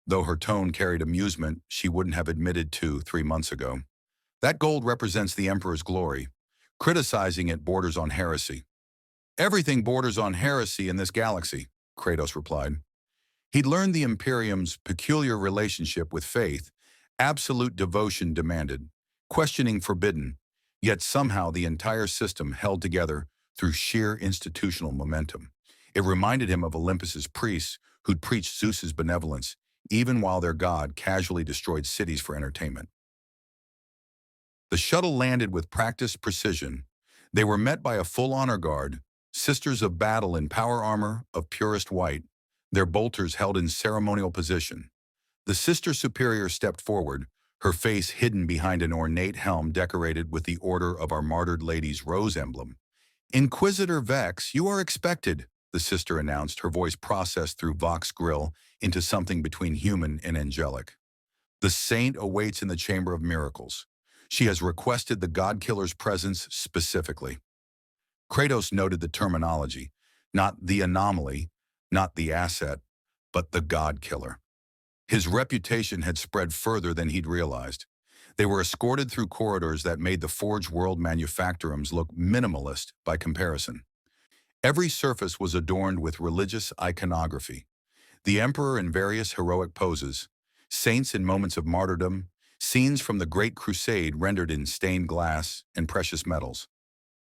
though her tone carried amusement she wouldn't have admitted to 3 months ago. That gold represents the Emperor's glory. Criticizing it borders on heresy. Everything borders on heresy in this galaxy, Kratos replied. He'd learned the Imperium's peculiar relationship with faith, absolute devotion demanded, questioning forbidden, yet somehow the entire system held together through sheer institutional momentum. It reminded him of Olympus's priests who'd preached Zeus's benevolence, even while their god casually destroyed cities for entertainment. The shuttle landed with practiced precision. They were met by a full honor guard, sisters of battle in power armor of purest white, their bolters held in ceremonial position. The Sister Superior stepped forward, her face hidden behind an ornate helm decorated with the Order of Our Martyred Lady's rose emblem. "Inquisitor Vex, you are expected," the sister announced, her voice processed through Vox Grill into something between human and angelic. "The saint awaits in the Chamber of Miracles. She has requested the God Killer's presence specifically." Kratos noted the terminology, not the anomaly, not the asset, but the God Killer. His reputation had spread further than he'd realized. They were escorted through corridors that made the Forge World manufactorums look minimalist by comparison. Every surface was adorned with religious iconography. The Emperor in various heroic poses, saints in moments of martyrdom, scenes from the Great Crusade rendered in stained glass and precious metals.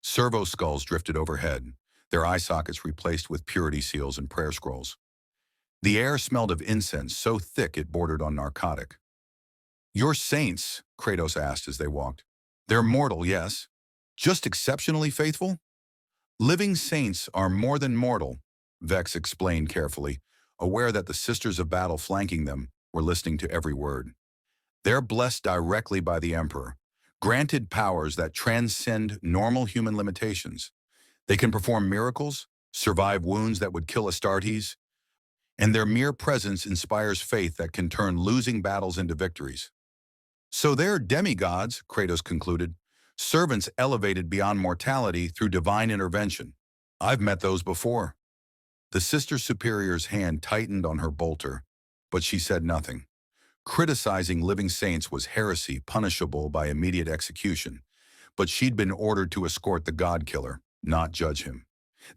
Servo skulls drifted overhead, their eye sockets replaced with purity seals and prayer scrolls. The air smelled of incense so thick it bordered on narcotic. "Your saints?" Kratos asked as they walked. "They're mortal, yes. Just exceptionally faithful?" "Living saints are more than mortal," Vex explained carefully, aware that the Sisters of Battle flanking them were listening to every word. "They're blessed directly by the Emperor, granted powers that transcend normal human limitations. They can perform miracles, survive wounds that would kill Astartes, and their mere presence inspires faith that can turn losing battles into victories." "So they're demigods," Kratos concluded, "servants elevated beyond mortality through divine intervention. I've met those before." The Sister Superior's hand tightened on her bolter, but she said nothing. Criticizing living saints was heresy punishable by immediate execution, but she'd been ordered to escort the God Killer, not judge him.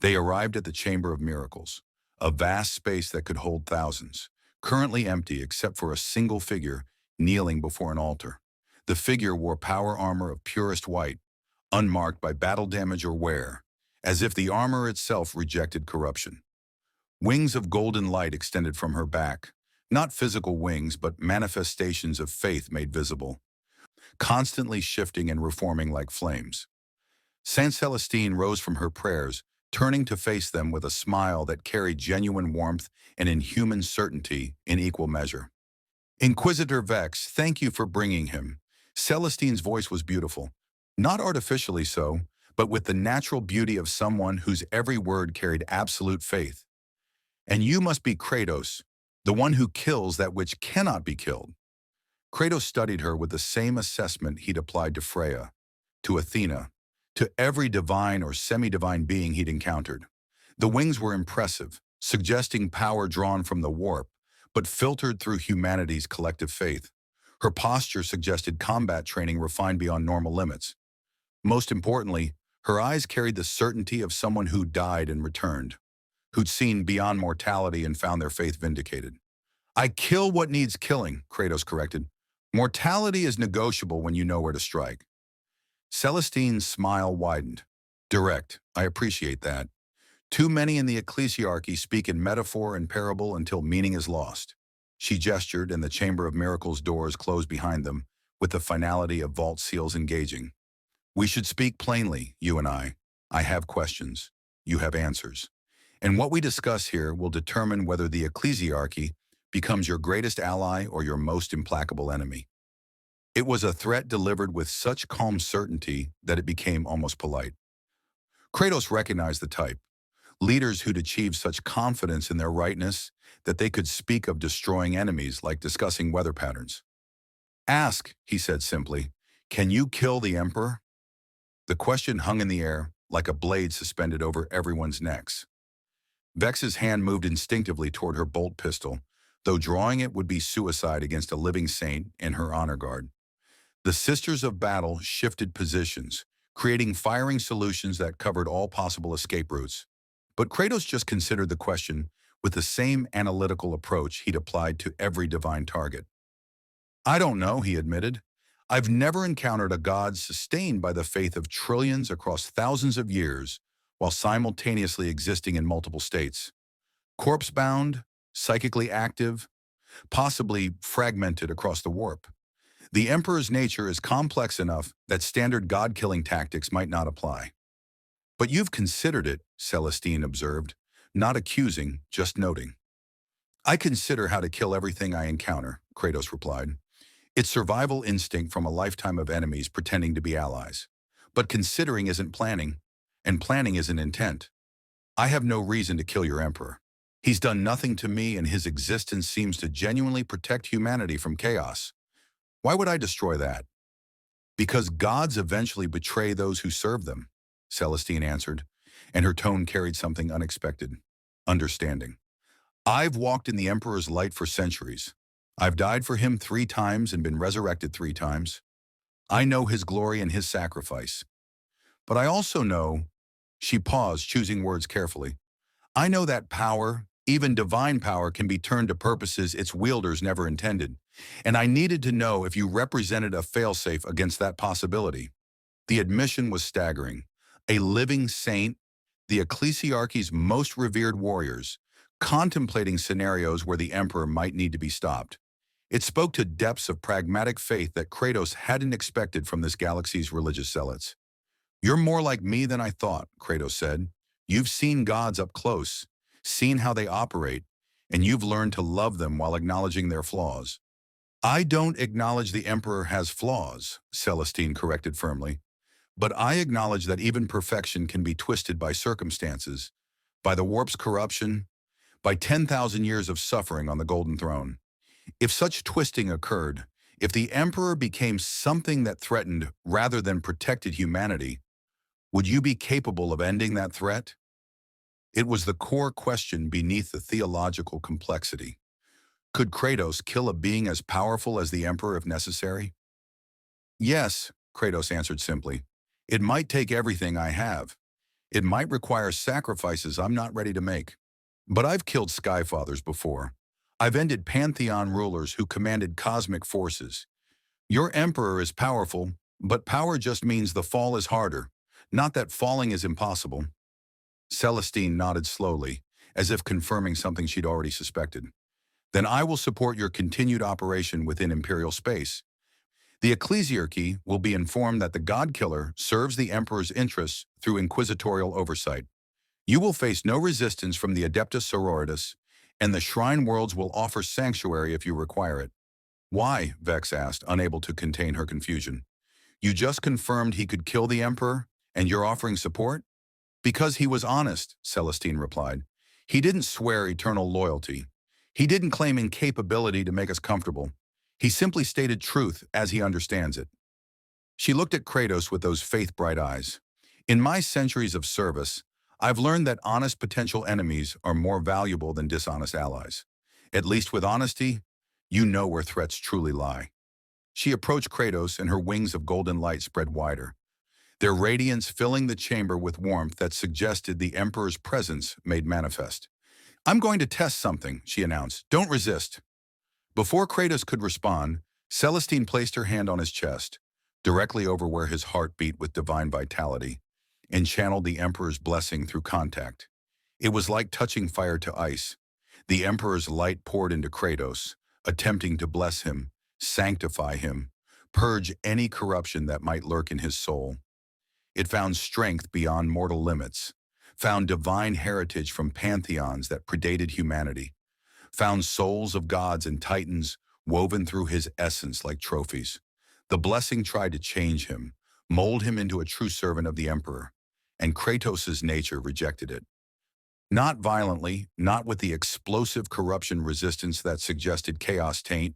They arrived at the Chamber of Miracles, a vast space that could hold thousands, currently empty except for a single figure kneeling before an altar. The figure wore power armor of purest white, unmarked by battle damage or wear, as if the armor itself rejected corruption. Wings of golden light extended from her back, not physical wings but manifestations of faith made visible, constantly shifting and reforming like flames. Saint Celestine rose from her prayers, turning to face them with a smile that carried genuine warmth and inhuman certainty in equal measure. "Inquisitor Vex, thank you for bringing him." Celestine's voice was beautiful, not artificially so, but with the natural beauty of someone whose every word carried absolute faith. "And you must be Kratos, the one who kills that which cannot be killed." Kratos studied her with the same assessment he'd applied to Freya, to Athena, to every divine or semi-divine being he'd encountered. The wings were impressive, suggesting power drawn from the warp, but filtered through humanity's collective faith. Her posture suggested combat training refined beyond normal limits. Most importantly, her eyes carried the certainty of someone who died and returned, who'd seen beyond mortality and found their faith vindicated. "I kill what needs killing," Kratos corrected. Mortality is negotiable when you know where to strike. Celestine's smile widened. Direct, I appreciate that. Too many in the ecclesiarchy speak in metaphor and parable until meaning is lost. She gestured, and the Chamber of Miracles doors closed behind them, with the finality of vault seals engaging. We should speak plainly, you and I. I have questions. You have answers. And what we discuss here will determine whether the ecclesiarchy becomes your greatest ally or your most implacable enemy. It was a threat delivered with such calm certainty that it became almost polite. Kratos recognized the type. Leaders who'd achieved such confidence in their rightness that they could speak of destroying enemies like discussing weather patterns. Ask, he said simply, can you kill the Emperor? The question hung in the air like a blade suspended over everyone's necks. Vex's hand moved instinctively toward her bolt pistol, though drawing it would be suicide against a living saint and her honor guard. The Sisters of Battle shifted positions, creating firing solutions that covered all possible escape routes. But Kratos just considered the question with the same analytical approach he'd applied to every divine target. I don't know, he admitted. I've never encountered a god sustained by the faith of trillions across thousands of years while simultaneously existing in multiple states. Corpse-bound, psychically active, possibly fragmented across the warp. The Emperor's nature is complex enough that standard god-killing tactics might not apply. But you've considered it, Celestine observed, not accusing, just noting. I consider how to kill everything I encounter, Kratos replied. It's survival instinct from a lifetime of enemies pretending to be allies. But considering isn't planning, and planning isn't intent. I have no reason to kill your Emperor. He's done nothing to me, and his existence seems to genuinely protect humanity from chaos. Why would I destroy that? Because gods eventually betray those who serve them, Celestine answered, and her tone carried something unexpected. Understanding. I've walked in the Emperor's light for centuries. I've died for him 3 times and been resurrected 3 times. I know his glory and his sacrifice. But I also know, she paused, choosing words carefully, I know that power, even divine power, can be turned to purposes its wielders never intended. And I needed to know if you represented a failsafe against that possibility. The admission was staggering. A living saint, the ecclesiarchy's most revered warriors, contemplating scenarios where the Emperor might need to be stopped. It spoke to depths of pragmatic faith that Kratos hadn't expected from this galaxy's religious zealots. You're more like me than I thought, Kratos said. You've seen gods up close, seen how they operate, and you've learned to love them while acknowledging their flaws. I don't acknowledge the Emperor has flaws, Celestine corrected firmly, but I acknowledge that even perfection can be twisted by circumstances, by the warp's corruption, by 10,000 years of suffering on the Golden Throne. If such twisting occurred, if the Emperor became something that threatened rather than protected humanity, would you be capable of ending that threat? It was the core question beneath the theological complexity. Could Kratos kill a being as powerful as the Emperor if necessary? Yes, Kratos answered simply. It might take everything I have. It might require sacrifices I'm not ready to make. But I've killed Skyfathers before. I've ended pantheon rulers who commanded cosmic forces. Your Emperor is powerful, but power just means the fall is harder, not that falling is impossible. Celestine nodded slowly, as if confirming something she'd already suspected. Then I will support your continued operation within Imperial space. The ecclesiarchy will be informed that the God-Killer serves the Emperor's interests through inquisitorial oversight. You will face no resistance from the Adeptus Sororitas, and the Shrine Worlds will offer sanctuary if you require it. Why? Vex asked, unable to contain her confusion. You just confirmed he could kill the Emperor, and you're offering support? Because he was honest, Celestine replied. He didn't swear eternal loyalty. He didn't claim incapability to make us comfortable. He simply stated truth as he understands it. She looked at Kratos with those faith-bright eyes. In my centuries of service, I've learned that honest potential enemies are more valuable than dishonest allies. At least with honesty, you know where threats truly lie. She approached Kratos, and her wings of golden light spread wider, their radiance filling the chamber with warmth that suggested the Emperor's presence made manifest. I'm going to test something, she announced. Don't resist. Before Kratos could respond, Celestine placed her hand on his chest, directly over where his heart beat with divine vitality, and channeled the Emperor's blessing through contact. It was like touching fire to ice. The Emperor's light poured into Kratos, attempting to bless him, sanctify him, purge any corruption that might lurk in his soul. It found strength beyond mortal limits, found divine heritage from pantheons that predated humanity, found souls of gods and titans woven through his essence like trophies. The blessing tried to change him, mold him into a true servant of the Emperor, and Kratos' nature rejected it. Not violently, not with the explosive corruption resistance that suggested chaos taint,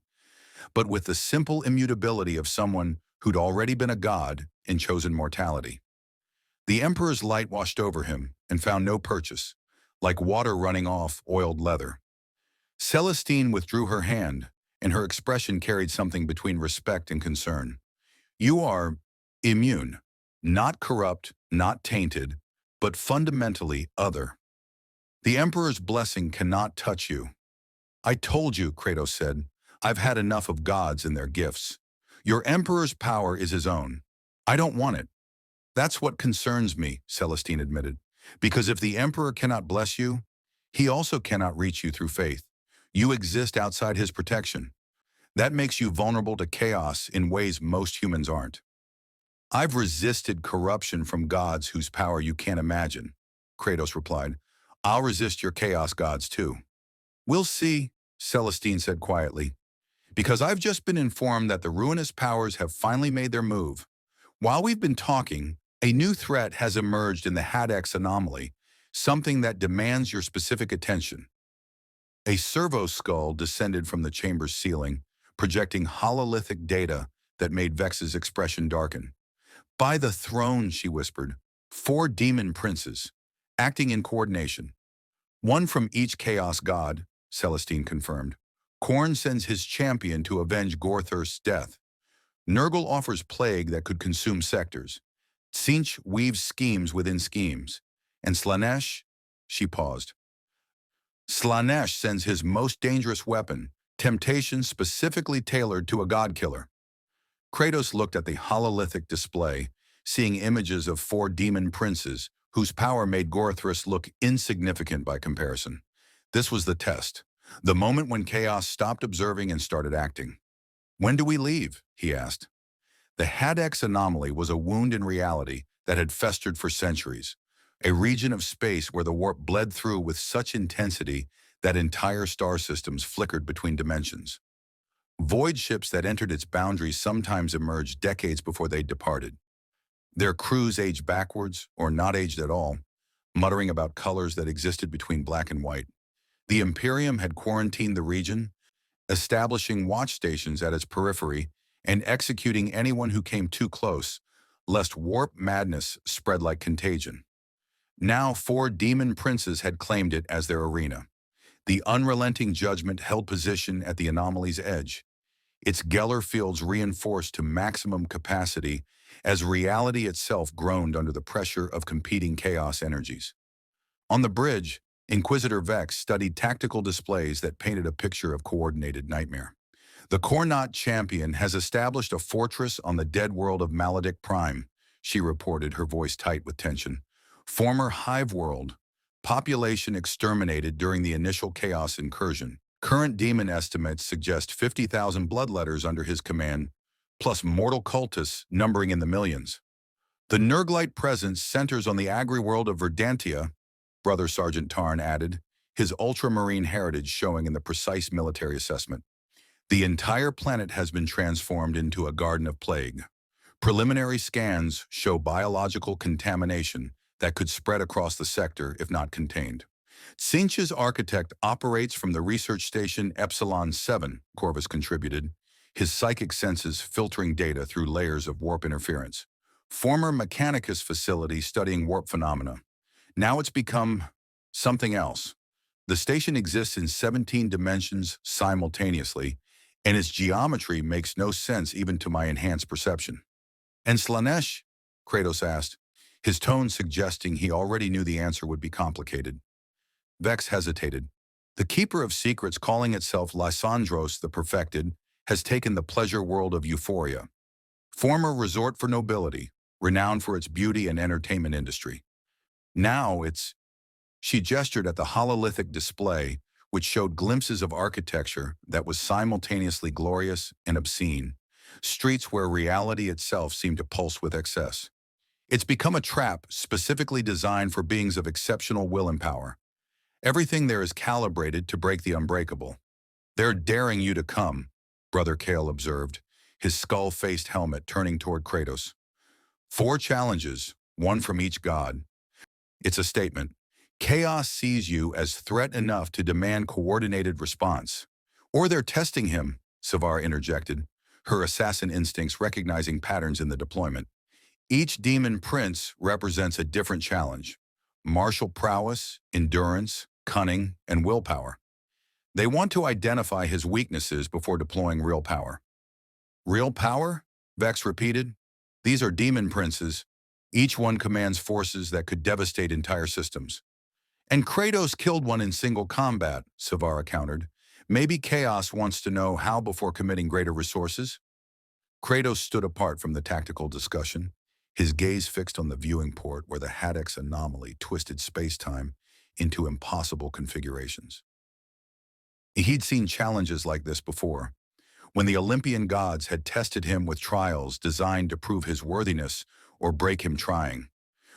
but with the simple immutability of someone who'd already been a god and chosen mortality. The Emperor's light washed over him and found no purchase, like water running off oiled leather. Celestine withdrew her hand, and her expression carried something between respect and concern. You are immune, not corrupt, not tainted, but fundamentally other. The Emperor's blessing cannot touch you. I told you, Kratos said, I've had enough of gods and their gifts. Your Emperor's power is his own. I don't want it. That's what concerns me, Celestine admitted, because if the Emperor cannot bless you, he also cannot reach you through faith. You exist outside his protection. That makes you vulnerable to chaos in ways most humans aren't. I've resisted corruption from gods whose power you can't imagine, Kratos replied. I'll resist your chaos gods too. We'll see, Celestine said quietly, because I've just been informed that the ruinous powers have finally made their move. While we've been talking, a new threat has emerged in the Hadex anomaly, something that demands your specific attention. A servo skull descended from the chamber's ceiling, projecting hololithic data that made Vex's expression darken. By the throne, she whispered, 4 demon princes, acting in coordination. One from each chaos god, Celestine confirmed. Khorne sends his champion to avenge Gorthurst's death. Nurgle offers plague that could consume sectors. Tzeentch weaves schemes within schemes. And Slaanesh, she paused. Slaanesh sends his most dangerous weapon, temptation specifically tailored to a god-killer. Kratos looked at the hololithic display, seeing images of 4 demon princes whose power made Gorthurst look insignificant by comparison. This was the test, the moment when chaos stopped observing and started acting. When do we leave? He asked. The Hadex anomaly was a wound in reality that had festered for centuries, a region of space where the warp bled through with such intensity that entire star systems flickered between dimensions. Void ships that entered its boundaries sometimes emerged decades before they departed. Their crews aged backwards, or not aged at all, muttering about colors that existed between black and white. The Imperium had quarantined the region, establishing watch stations at its periphery and executing anyone who came too close, lest warp madness spread like contagion. Now 4 demon princes had claimed it as their arena. The unrelenting judgment held position at the anomaly's edge, its Geller fields reinforced to maximum capacity as reality itself groaned under the pressure of competing chaos energies. On the bridge, Inquisitor Vex studied tactical displays that painted a picture of coordinated nightmare. The Khornat champion has established a fortress on the dead world of Maledict Prime, she reported, her voice tight with tension. Former hive world, population exterminated during the initial chaos incursion. Current demon estimates suggest 50,000 bloodletters under his command, plus mortal cultists numbering in the millions. The Nurglite presence centers on the agri-world of Verdantia, Brother Sergeant Tarn added, his ultramarine heritage showing in the precise military assessment. The entire planet has been transformed into a garden of plague. Preliminary scans show biological contamination that could spread across the sector if not contained. Tzeentch's architect operates from the research station Epsilon 7, Corvus contributed, his psychic senses filtering data through layers of warp interference. Former Mechanicus facility studying warp phenomena. Now it's become something else. The station exists in 17 dimensions simultaneously, and its geometry makes no sense even to my enhanced perception. And Slaanesh? Kratos asked, his tone suggesting he already knew the answer would be complicated. Vex hesitated. The Keeper of Secrets calling itself Lysandros the Perfected has taken the pleasure world of Euphoria, former resort for nobility, renowned for its beauty and entertainment industry. Now she gestured at the hololithic display, which showed glimpses of architecture that was simultaneously glorious and obscene, streets where reality itself seemed to pulse with excess. It's become a trap specifically designed for beings of exceptional will and power. Everything there is calibrated to break the unbreakable. They're daring you to come, Brother Kale observed, his skull-faced helmet turning toward Kratos. 4 challenges, one from each god. It's a statement. Chaos sees you as threat enough to demand coordinated response. Or they're testing him, Savar interjected, her assassin instincts recognizing patterns in the deployment. Each demon prince represents a different challenge. Martial prowess, endurance, cunning, and willpower. They want to identify his weaknesses before deploying real power. Real power? Vex repeated. These are demon princes. Each one commands forces that could devastate entire systems. And Kratos killed one in single combat, Savara countered. Maybe Chaos wants to know how before committing greater resources? Kratos stood apart from the tactical discussion, his gaze fixed on the viewing port where the Haddock's anomaly twisted space-time into impossible configurations. He'd seen challenges like this before, when the Olympian gods had tested him with trials designed to prove his worthiness or break him trying,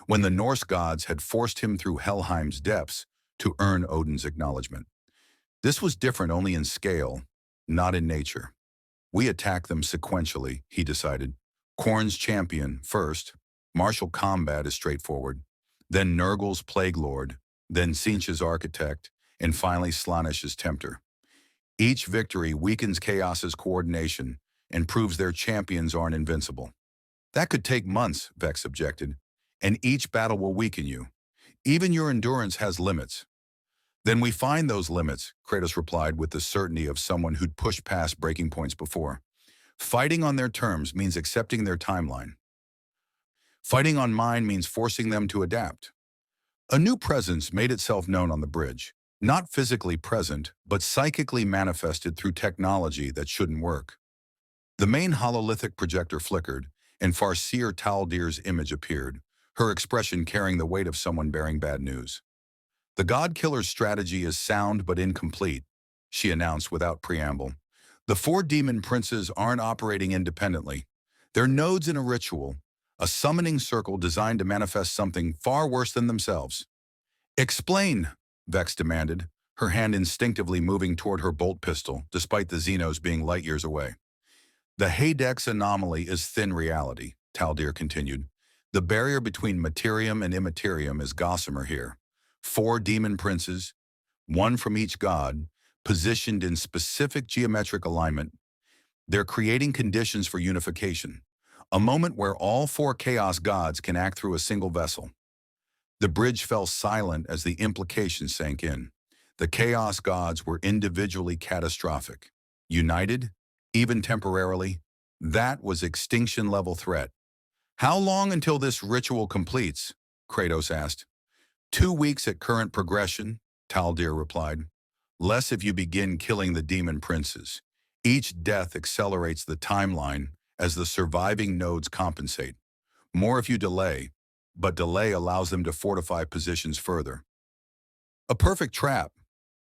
when the Norse gods had forced him through Helheim's depths to earn Odin's acknowledgement. This was different only in scale, not in nature. We attack them sequentially, he decided. Korn's champion first, martial combat is straightforward, then Nurgle's plague lord, then Sinch's architect, and finally Slanish's tempter. Each victory weakens Chaos's coordination and proves their champions aren't invincible. That could take months, Vex objected, and each battle will weaken you. Even your endurance has limits. Then we find those limits, Kratos replied with the certainty of someone who'd pushed past breaking points before. Fighting on their terms means accepting their timeline. Fighting on mine means forcing them to adapt. A new presence made itself known on the bridge, not physically present, but psychically manifested through technology that shouldn't work. The main hololithic projector flickered, and Farseer Taldir's image appeared, her expression carrying the weight of someone bearing bad news. The God Killer's strategy is sound but incomplete, she announced without preamble. The 4 demon princes aren't operating independently. They're nodes in a ritual, a summoning circle designed to manifest something far worse than themselves. Explain, Vex demanded, her hand instinctively moving toward her bolt pistol, despite the Xenos being light years away. The Haydex anomaly is thin reality, Taldir continued. The barrier between materium and immaterium is gossamer here. 4 demon princes, one from each god, positioned in specific geometric alignment. They're creating conditions for unification, a moment where all 4 chaos gods can act through a single vessel. The bridge fell silent as the implications sank in. The chaos gods were individually catastrophic. United, even temporarily, that was extinction-level threat. How long until this ritual completes? Kratos asked. 2 weeks at current progression, Taldir replied. Less if you begin killing the demon princes. Each death accelerates the timeline as the surviving nodes compensate. More if you delay, but delay allows them to fortify positions further. A perfect trap,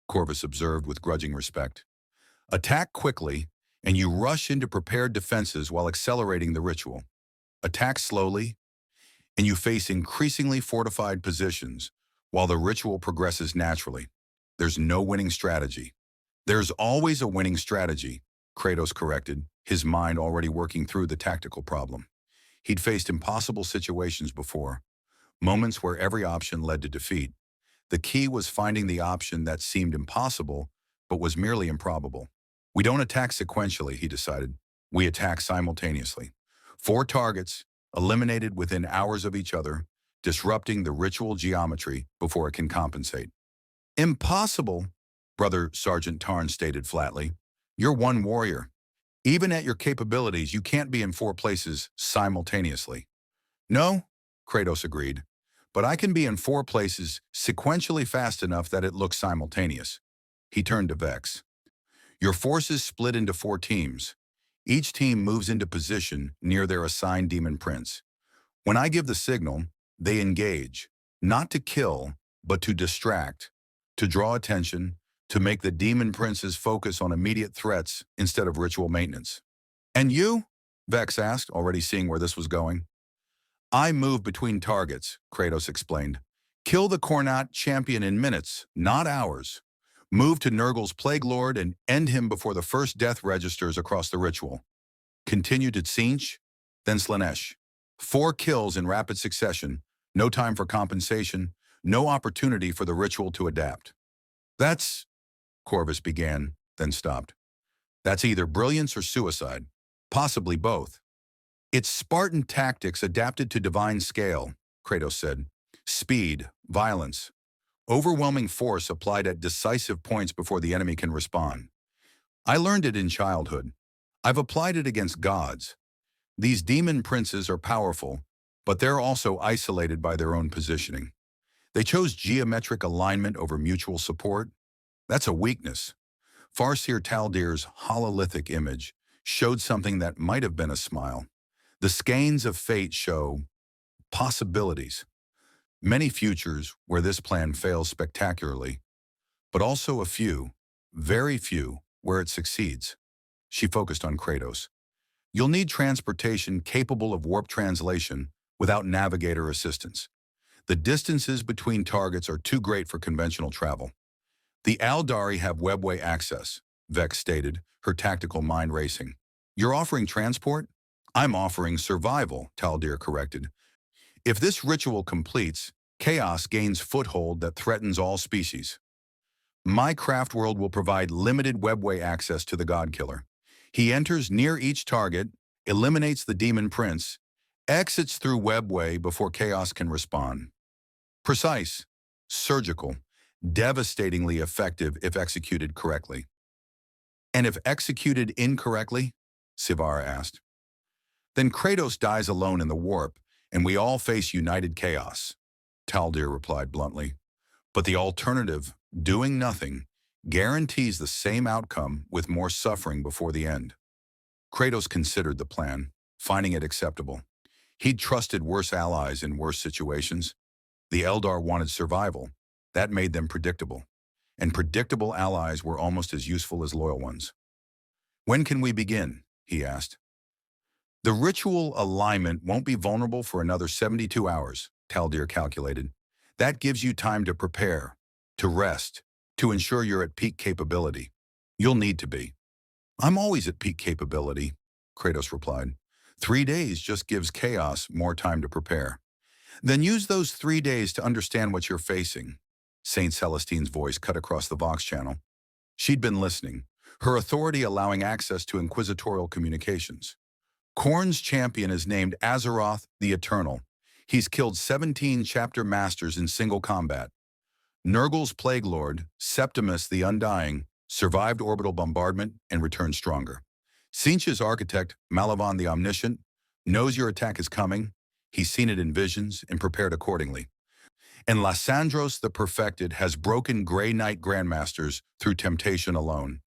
Corvus observed with grudging respect. Attack quickly, and you rush into prepared defenses while accelerating the ritual. Attack slowly, and you face increasingly fortified positions while the ritual progresses naturally. There's no winning strategy. There's always a winning strategy, Kratos corrected, his mind already working through the tactical problem. He'd faced impossible situations before, moments where every option led to defeat. The key was finding the option that seemed impossible, but was merely improbable. We don't attack sequentially, he decided. We attack simultaneously. 4 targets, eliminated within hours of each other, disrupting the ritual geometry before it can compensate. Impossible, Brother Sergeant Tarn stated flatly. You're one warrior. Even at your capabilities, you can't be in 4 places simultaneously. No, Kratos agreed, but I can be in 4 places sequentially fast enough that it looks simultaneous. He turned to Vex. Your forces split into 4 teams. Each team moves into position near their assigned demon prince. When I give the signal, they engage, not to kill, but to distract, to draw attention, to make the demon princes focus on immediate threats instead of ritual maintenance. And you? Vex asked, already seeing where this was going. I move between targets, Kratos explained. Kill the Kornat champion in minutes, not hours. Move to Nurgle's Plague Lord and end him before the first death registers across the ritual. Continue to Tzeentch, then Slanesh. 4 kills in rapid succession, no time for compensation, no opportunity for the ritual to adapt. That's, Corvus began, then stopped. That's either brilliance or suicide, possibly both. It's Spartan tactics adapted to divine scale, Kratos said. Speed, violence, overwhelming force applied at decisive points before the enemy can respond. I learned it in childhood. I've applied it against gods. These demon princes are powerful, but they're also isolated by their own positioning. They chose geometric alignment over mutual support. That's a weakness. Farseer Taldir's hololithic image showed something that might have been a smile. The skeins of fate show possibilities. Many futures where this plan fails spectacularly, but also a few, very few, where it succeeds. She focused on Kratos. You'll need transportation capable of warp translation without navigator assistance. The distances between targets are too great for conventional travel. The Aldari have webway access, Vex stated, her tactical mind racing. You're offering transport? I'm offering survival, Taldir corrected. If this ritual completes, chaos gains foothold that threatens all species. My craft world will provide limited webway access to the God-Killer. He enters near each target, eliminates the demon prince, exits through webway before chaos can respond. Precise, surgical, devastatingly effective if executed correctly. And if executed incorrectly? Sivara asked. Then Kratos dies alone in the warp, and we all face united chaos, Taldir replied bluntly. But the alternative, doing nothing, guarantees the same outcome with more suffering before the end. Kratos considered the plan, finding it acceptable. He'd trusted worse allies in worse situations. The Eldar wanted survival. That made them predictable. And predictable allies were almost as useful as loyal ones. When can we begin? He asked. The ritual alignment won't be vulnerable for another 72 hours, Taldir calculated. That gives you time to prepare, to rest, to ensure you're at peak capability. You'll need to be. I'm always at peak capability, Kratos replied. 3 days just gives chaos more time to prepare. Then use those 3 days to understand what you're facing. Saint Celestine's voice cut across the Vox channel. She'd been listening, her authority allowing access to inquisitorial communications. Khorne's champion is named Azeroth the Eternal. He's killed 17 chapter masters in single combat. Nurgle's Plague Lord, Septimus the Undying, survived orbital bombardment and returned stronger. Tzeentch's architect, Malavan the Omniscient, knows your attack is coming. He's seen it in visions and prepared accordingly. And Lysandros the Perfected has broken Grey Knight Grandmasters through temptation alone.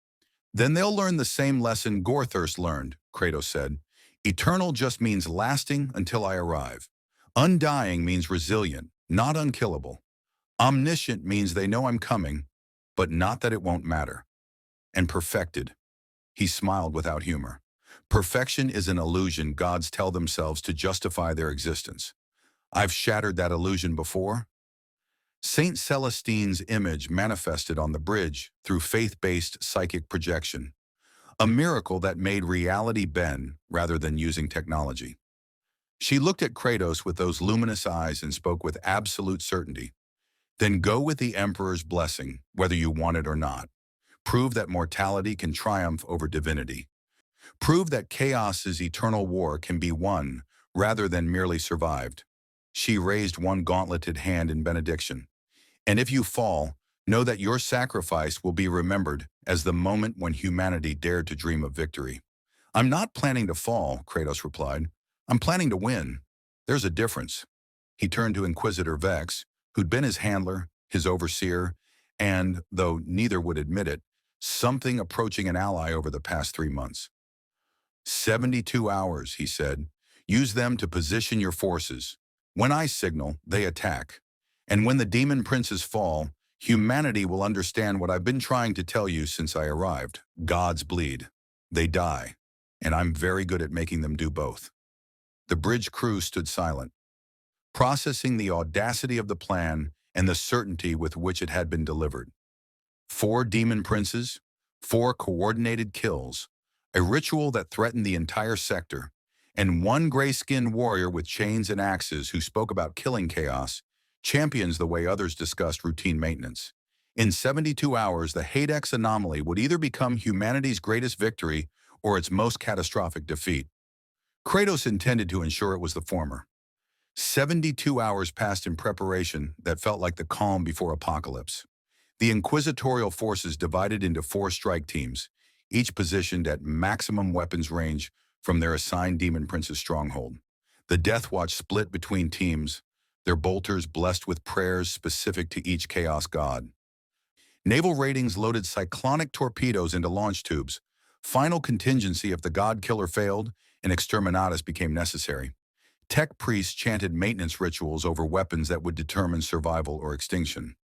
Then they'll learn the same lesson Gorthurst learned, Kratos said. Eternal just means lasting until I arrive. Undying means resilient, not unkillable. Omniscient means they know I'm coming, but not that it won't matter. And perfected. He smiled without humor. Perfection is an illusion gods tell themselves to justify their existence. I've shattered that illusion before. Saint Celestine's image manifested on the bridge through faith-based psychic projection. A miracle that made reality bend rather than using technology. She looked at Kratos with those luminous eyes and spoke with absolute certainty. Then go with the Emperor's blessing, whether you want it or not. Prove that mortality can triumph over divinity. Prove that chaos's eternal war can be won rather than merely survived. She raised one gauntleted hand in benediction. And if you fall, know that your sacrifice will be remembered as the moment when humanity dared to dream of victory. I'm not planning to fall, Kratos replied. I'm planning to win. There's a difference. He turned to Inquisitor Vex, who'd been his handler, his overseer, and, though neither would admit it, something approaching an ally over the past 3 months. 72 hours, he said. Use them to position your forces. When I signal, they attack. And when the demon princes fall, humanity will understand what I've been trying to tell you since I arrived. Gods bleed. They die. And I'm very good at making them do both. The bridge crew stood silent, processing the audacity of the plan and the certainty with which it had been delivered. 4 demon princes, 4 coordinated kills, a ritual that threatened the entire sector, and 1 gray-skinned warrior with chains and axes who spoke about killing chaos, champions the way others discussed routine maintenance. In 72 hours, the Hadex anomaly would either become humanity's greatest victory or its most catastrophic defeat. Kratos intended to ensure it was the former. 72 hours passed in preparation that felt like the calm before apocalypse. The inquisitorial forces divided into 4 strike teams, each positioned at maximum weapons range from their assigned Demon Prince's stronghold. The Death Watch split between teams, their bolters blessed with prayers specific to each Chaos god. Naval ratings loaded cyclonic torpedoes into launch tubes, final contingency if the god killer failed and exterminatus became necessary. Tech priests chanted maintenance rituals over weapons that would determine survival or extinction.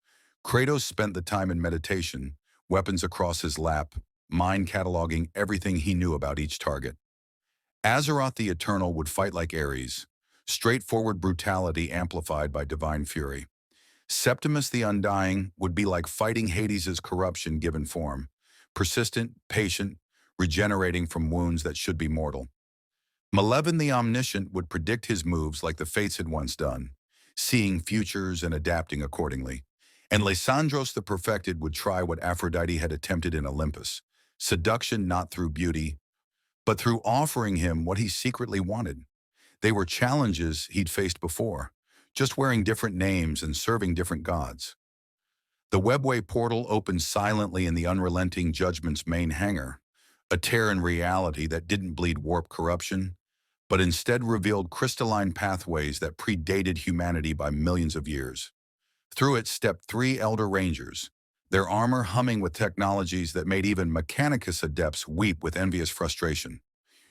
Kratos spent the time in meditation, weapons across his lap, mind cataloging everything he knew about each target. Azeroth the Eternal would fight like Ares, straightforward brutality amplified by divine fury. Septimus the Undying would be like fighting Hades' corruption given form, persistent, patient, regenerating from wounds that should be mortal. Malevolent the Omniscient would predict his moves like the Fates had once done, seeing futures and adapting accordingly. And Lysandros the Perfected would try what Aphrodite had attempted in Olympus, seduction not through beauty, but through offering him what he secretly wanted. They were challenges he'd faced before, just wearing different names and serving different gods. The webway portal opened silently in the unrelenting Judgment's main hangar, a tear in reality that didn't bleed warp corruption, but instead revealed crystalline pathways that predated humanity by millions of years. Through it stepped 3 Elder Rangers, their armor humming with technologies that made even Mechanicus adepts weep with envious frustration.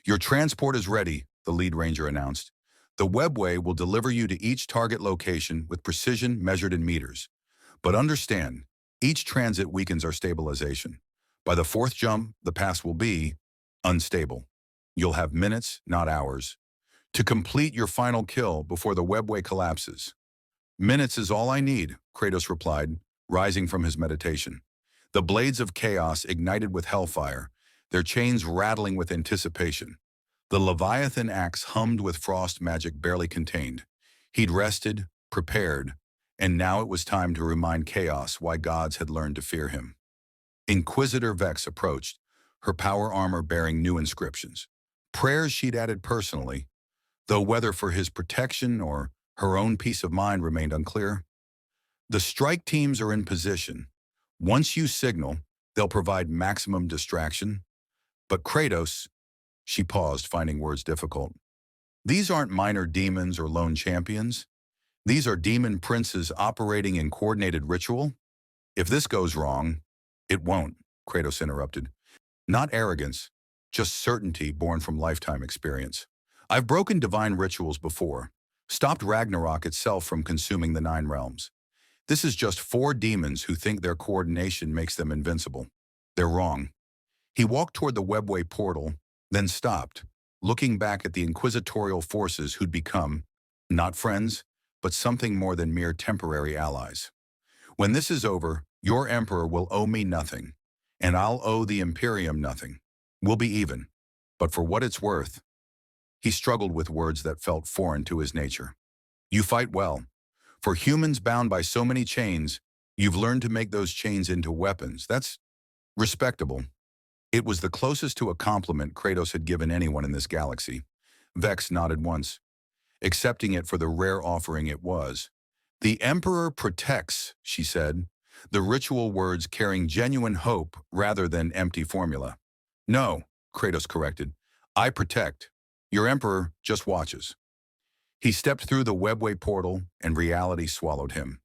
"Your transport is ready," the lead ranger announced. "The webway will deliver you to each target location with precision measured in meters. But understand, each transit weakens our stabilization. By the 4th jump, the pass will be unstable. You'll have minutes, not hours, to complete your final kill before the webway collapses." "Minutes is all I need," Kratos replied, rising from his meditation. The blades of chaos ignited with hellfire, their chains rattling with anticipation. The Leviathan axe hummed with frost magic barely contained. He'd rested, prepared, and now it was time to remind Chaos why gods had learned to fear him. Inquisitor Vex approached, her power armor bearing new inscriptions. Prayers she'd added personally, though whether for his protection or her own peace of mind remained unclear. "The strike teams are in position. Once you signal, they'll provide maximum distraction. But Kratos," she paused, finding words difficult, "these aren't minor demons or lone champions. These are demon princes operating in coordinated ritual. If this goes wrong—" "It won't," Kratos interrupted. "Not arrogance, just certainty born from lifetime experience. I've broken divine rituals before, stopped Ragnarok itself from consuming the 9 realms. This is just 4 demons who think their coordination makes them invincible. They're wrong." He walked toward the webway portal, then stopped, looking back at the inquisitorial forces who'd become, not friends, but something more than mere temporary allies. "When this is over, your emperor will owe me nothing, and I'll owe the Imperium nothing. We'll be even. But for what it's worth—" He struggled with words that felt foreign to his nature. "You fight well. For humans bound by so many chains, you've learned to make those chains into weapons. That's respectable." It was the closest to a compliment Kratos had given anyone in this galaxy. Vex nodded once, accepting it for the rare offering it was. "The Emperor protects," she said, the ritual words carrying genuine hope rather than empty formula. "No," Kratos corrected. "I protect. Your Emperor just watches." He stepped through the webway portal, and reality swallowed him.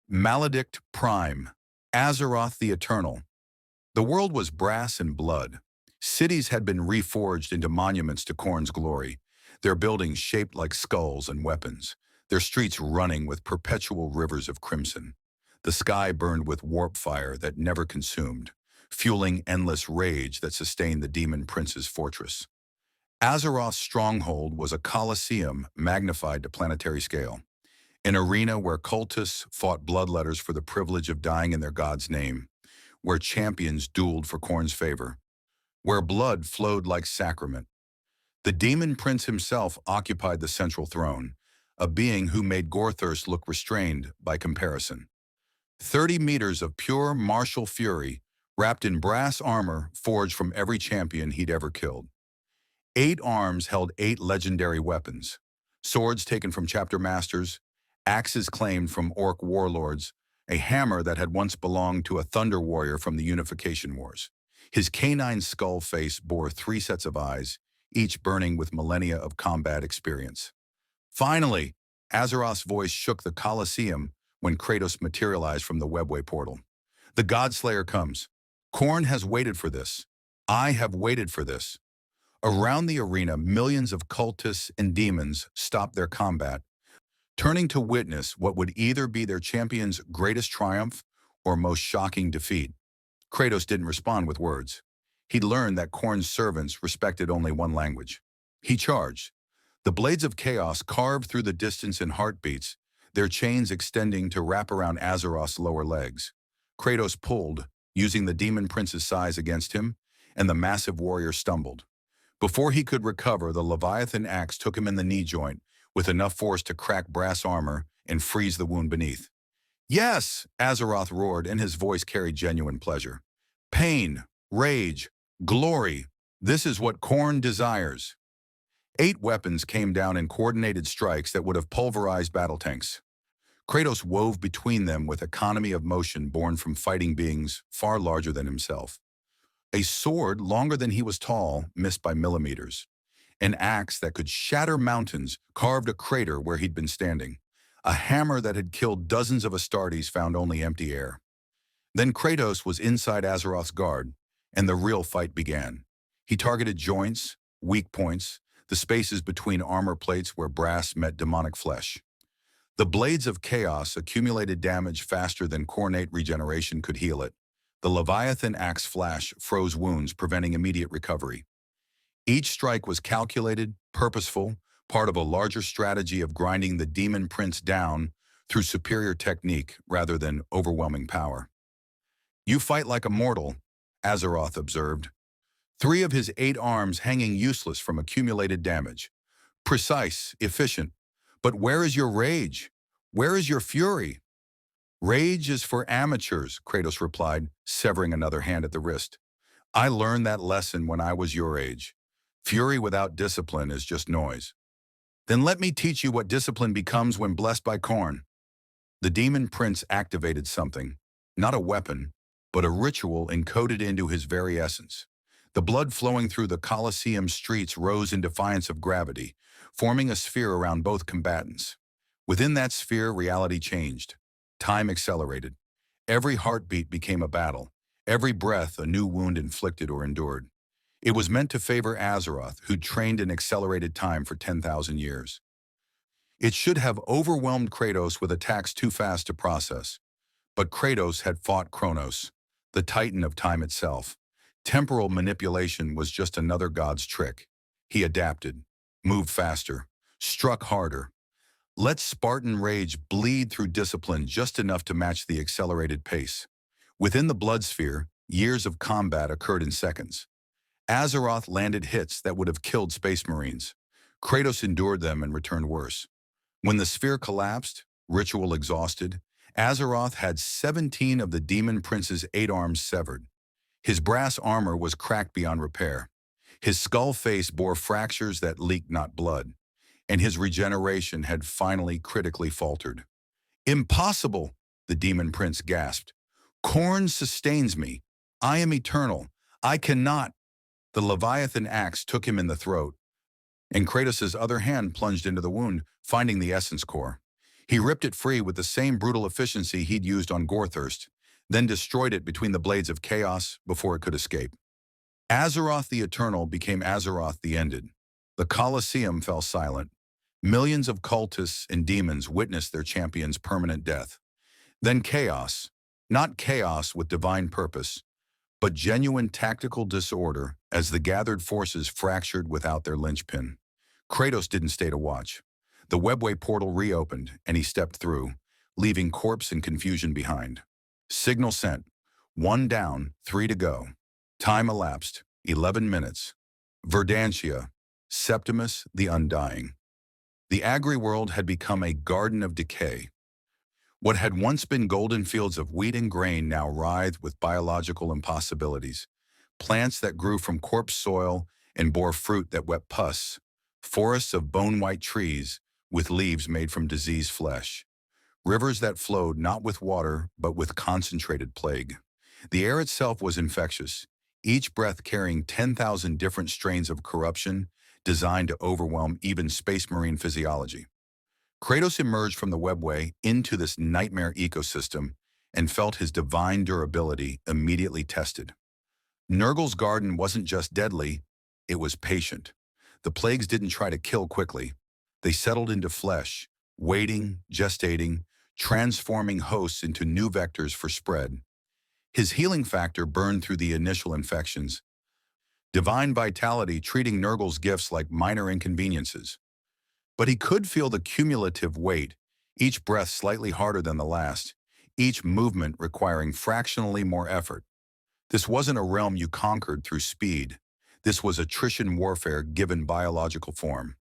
Maledict Prime, Azeroth the Eternal. The world was brass and blood. Cities had been reforged into monuments to Khorne's glory, their buildings shaped like skulls and weapons, their streets running with perpetual rivers of crimson. The sky burned with warp fire that never consumed, fueling endless rage that sustained the demon prince's fortress. Azeroth's stronghold was a colosseum magnified to planetary scale, an arena where cultists fought bloodletters for the privilege of dying in their god's name, where champions dueled for Khorne's favor, where blood flowed like sacrament. The demon prince himself occupied the central throne, a being who made Gorthurst look restrained by comparison. 30 meters of pure martial fury, wrapped in brass armor forged from every champion he'd ever killed. 8 arms held 8 legendary weapons, swords taken from chapter masters, axes claimed from orc warlords, a hammer that had once belonged to a thunder warrior from the Unification Wars. His canine skull face bore 3 sets of eyes, each burning with millennia of combat experience. Finally, Azeroth's voice shook the Colosseum when Kratos materialized from the webway portal. The Godslayer comes. Khorne has waited for this. I have waited for this. Around the arena, millions of cultists and demons stopped their combat, turning to witness what would either be their champion's greatest triumph or most shocking defeat. Kratos didn't respond with words. He'd learned that Khorne's servants respected only one language. He charged. The blades of chaos carved through the distance in heartbeats, their chains extending to wrap around Azeroth's lower legs. Kratos pulled, using the demon prince's size against him, and the massive warrior stumbled. Before he could recover, the Leviathan axe took him in the knee joint, with enough force to crack brass armor and freeze the wound beneath. Yes, Azeroth roared, and his voice carried genuine pleasure. Pain, rage, glory, this is what Khorne desires. 8 weapons came down in coordinated strikes that would have pulverized battle tanks. Kratos wove between them with economy of motion born from fighting beings far larger than himself. A sword longer than he was tall missed by millimeters. An axe that could shatter mountains carved a crater where he'd been standing. A hammer that had killed dozens of Astartes found only empty air. Then Kratos was inside Azeroth's guard, and the real fight began. He targeted joints, weak points, the spaces between armor plates where brass met demonic flesh. The blades of chaos accumulated damage faster than Khornate regeneration could heal it. The Leviathan axe flash froze wounds, preventing immediate recovery. Each strike was calculated, purposeful, part of a larger strategy of grinding the demon prince down through superior technique rather than overwhelming power. You fight like a mortal, Azeroth observed. 3 of his 8 arms hanging useless from accumulated damage. Precise, efficient. But where is your rage? Where is your fury? Rage is for amateurs, Kratos replied, severing another hand at the wrist. I learned that lesson when I was your age. Fury without discipline is just noise. Then let me teach you what discipline becomes when blessed by Khorne. The demon prince activated something, not a weapon, but a ritual encoded into his very essence. The blood flowing through the Colosseum streets rose in defiance of gravity, forming a sphere around both combatants. Within that sphere, reality changed. Time accelerated. Every heartbeat became a battle, every breath a new wound inflicted or endured. It was meant to favor Azeroth, who'd trained in accelerated time for 10,000 years. It should have overwhelmed Kratos with attacks too fast to process. But Kratos had fought Kronos, the titan of time itself. Temporal manipulation was just another god's trick. He adapted, moved faster, struck harder. Let Spartan rage bleed through discipline just enough to match the accelerated pace. Within the blood sphere, years of combat occurred in seconds. Azeroth landed hits that would have killed space marines. Kratos endured them and returned worse. When the sphere collapsed, ritual exhausted, Azeroth had 17 of the demon prince's 8 arms severed. His brass armor was cracked beyond repair. His skull face bore fractures that leaked not blood, and his regeneration had finally critically faltered. Impossible, the demon prince gasped. Khorne sustains me. I am eternal. I cannot. The Leviathan axe took him in the throat, and Kratos' other hand plunged into the wound, finding the essence core. He ripped it free with the same brutal efficiency he'd used on Gorthurst. then destroyed it between the blades of chaos before it could escape. Azeroth the Eternal became Azeroth the Ended. The Colosseum fell silent. Millions of cultists and demons witnessed their champion's permanent death. Then chaos, not chaos with divine purpose, but genuine tactical disorder as the gathered forces fractured without their linchpin. Kratos didn't stay to watch. The webway portal reopened, and he stepped through, leaving corpse and confusion behind. Signal sent. 1 down, 3 to go. Time elapsed, 11 minutes. Verdantia, Septimus the Undying. The agri-world had become a garden of decay. What had once been golden fields of wheat and grain now writhed with biological impossibilities. Plants that grew from corpse soil and bore fruit that wept pus. Forests of bone-white trees with leaves made from diseased flesh. Rivers that flowed not with water, but with concentrated plague. The air itself was infectious, each breath carrying 10,000 different strains of corruption designed to overwhelm even space marine physiology. Kratos emerged from the webway into this nightmare ecosystem and felt his divine durability immediately tested. Nurgle's garden wasn't just deadly, it was patient. The plagues didn't try to kill quickly. They settled into flesh, waiting, gestating, transforming hosts into new vectors for spread. His healing factor burned through the initial infections. Divine vitality treating Nurgle's gifts like minor inconveniences. But he could feel the cumulative weight, each breath slightly harder than the last, each movement requiring fractionally more effort. This wasn't a realm you conquered through speed. This was attrition warfare given biological form.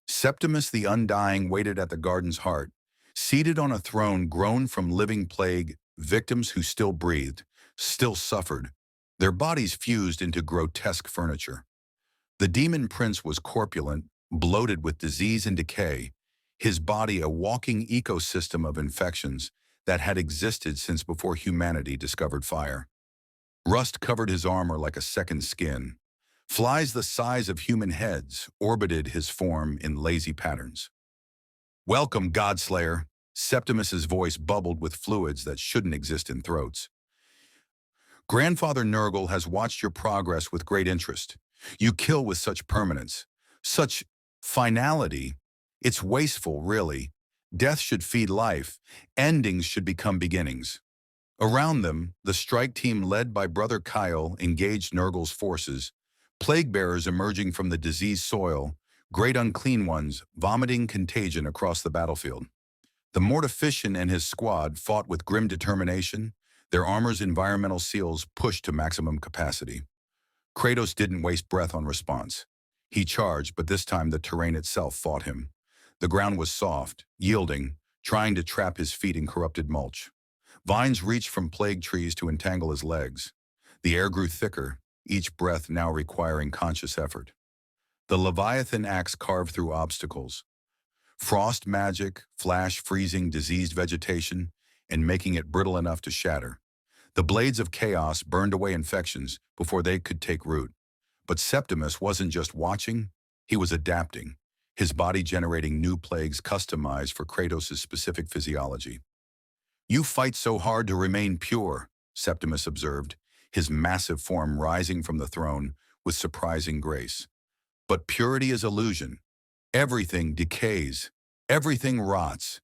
Septimus the Undying waited at the garden's heart, seated on a throne grown from living plague, victims who still breathed, still suffered, their bodies fused into grotesque furniture. The demon prince was corpulent, bloated with disease and decay, his body a walking ecosystem of infections that had existed since before humanity discovered fire. Rust covered his armor like a second skin. Flies the size of human heads orbited his form in lazy patterns. "Welcome, Godslayer," Septimus's voice bubbled with fluids that shouldn't exist in throats. "Grandfather Nurgle has watched your progress with great interest. You kill with such permanence, such finality. It's wasteful, really. Death should feed life. Endings should become beginnings." Around them, the strike team led by Brother Kyle engaged Nurgle's forces, plague bearers emerging from the diseased soil, great unclean ones vomiting contagion across the battlefield. The Mortifician and his squad fought with grim determination, their armor's environmental seals pushed to maximum capacity. Kratos didn't waste breath on response. He charged, but this time the terrain itself fought him. The ground was soft, yielding, trying to trap his feet in corrupted mulch. Vines reached from plague trees to entangle his legs. The air grew thicker, each breath now requiring conscious effort. The Leviathan axe carved through obstacles. Frost magic, flash freezing diseased vegetation, and making it brittle enough to shatter. The blades of chaos burned away infections before they could take root. But Septimus wasn't just watching, he was adapting, his body generating new plagues customized for Kratos' specific physiology. "You fight so hard to remain pure," Septimus observed, his massive form rising from the throne with surprising grace. "But purity is illusion. Everything decays. Everything rots.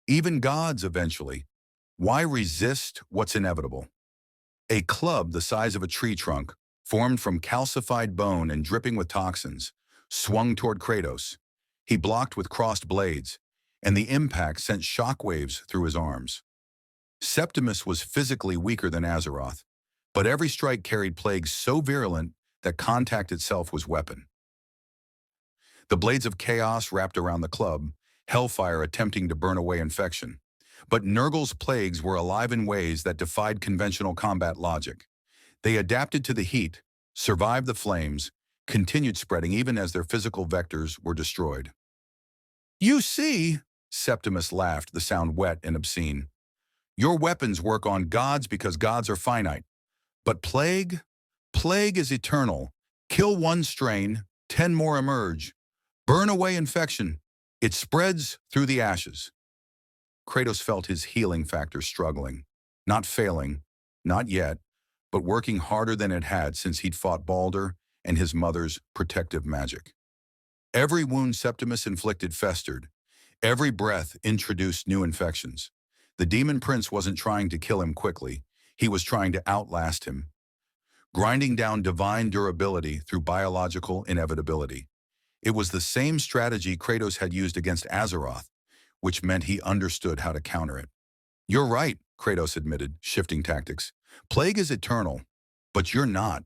Even gods eventually. Why resist what's inevitable?" A club the size of a tree trunk, formed from calcified bone and dripping with toxins, swung toward Kratos. He blocked with crossed blades, and the impact sent shockwaves through his arms. Septimus was physically weaker than Azeroth, but every strike carried plagues so virulent that contact itself was weapon. The blades of chaos wrapped around the club, hellfire attempting to burn away infection. But Nurgle's plagues were alive in ways that defied conventional combat logic. They adapted to the heat, survived the flames, continued spreading even as their physical vectors were destroyed. "You see," Septimus laughed, the sound wet and obscene. "Your weapons work on gods because gods are finite. But plague? Plague is eternal. Kill one strain, 10 more emerge. Burn away infection. It spreads through the ashes." Kratos felt his healing factor struggling, not failing, not yet, but working harder than it had since he'd fought Balder and his mother's protective magic. Every wound Septimus inflicted festered. Every breath introduced new infections. The demon prince wasn't trying to kill him quickly. He was trying to outlast him, grinding down divine durability through biological inevitability. It was the same strategy Kratos had used against Azeroth, which meant he understood how to counter it. "You're right," Kratos admitted, shifting tactics. "Plague is eternal, but you're not."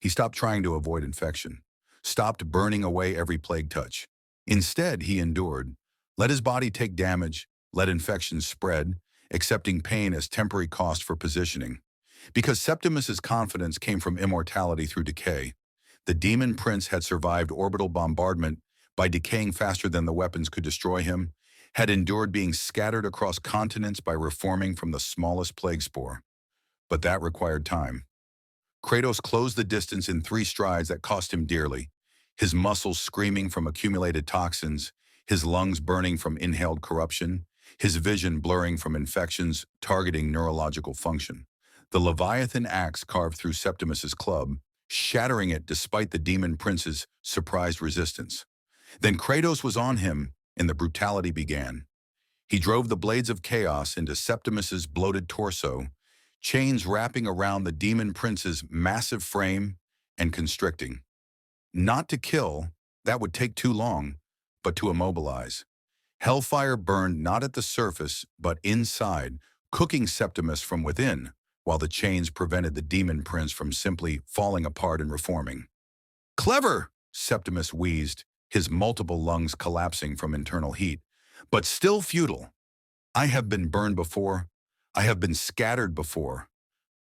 He stopped trying to avoid infection, stopped burning away every plague touch. Instead, he endured, let his body take damage, let infections spread, accepting pain as temporary cost for positioning. Because Septimus's confidence came from immortality through decay, the demon prince had survived orbital bombardment by decaying faster than the weapons could destroy him, had endured being scattered across continents by reforming from the smallest plague spore. But that required time. Kratos closed the distance in 3 strides that cost him dearly, his muscles screaming from accumulated toxins, his lungs burning from inhaled corruption, his vision blurring from infections targeting neurological function. The Leviathan axe carved through Septimus's club, shattering it despite the demon prince's surprised resistance. Then Kratos was on him, and the brutality began. He drove the blades of chaos into Septimus's bloated torso, chains wrapping around the demon prince's massive frame and constricting. Not to kill, that would take too long, but to immobilize. Hellfire burned not at the surface, but inside, cooking Septimus from within, while the chains prevented the demon prince from simply falling apart and reforming. "Clever," Septimus wheezed, his multiple lungs collapsing from internal heat, "but still futile. I have been burned before. I have been scattered before.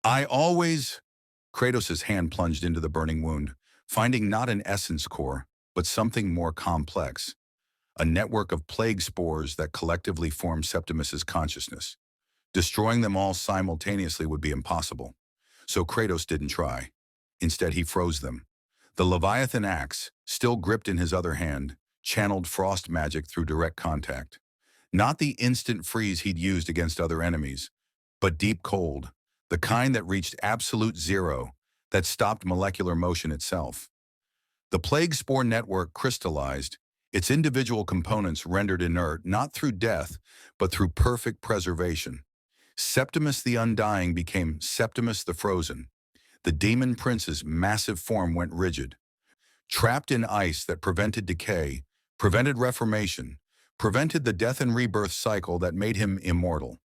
I always—" Kratos' hand plunged into the burning wound, finding not an essence core, but something more complex. A network of plague spores that collectively formed Septimus's consciousness. Destroying them all simultaneously would be impossible. So Kratos didn't try. Instead, he froze them. The Leviathan axe, still gripped in his other hand, channeled frost magic through direct contact. Not the instant freeze he'd used against other enemies, but deep cold, the kind that reached absolute zero, that stopped molecular motion itself. The plague spore network crystallized, its individual components rendered inert not through death, but through perfect preservation. Septimus the Undying became Septimus the Frozen. The demon prince's massive form went rigid, trapped in ice that prevented decay, prevented reformation, prevented the death and rebirth cycle that made him immortal.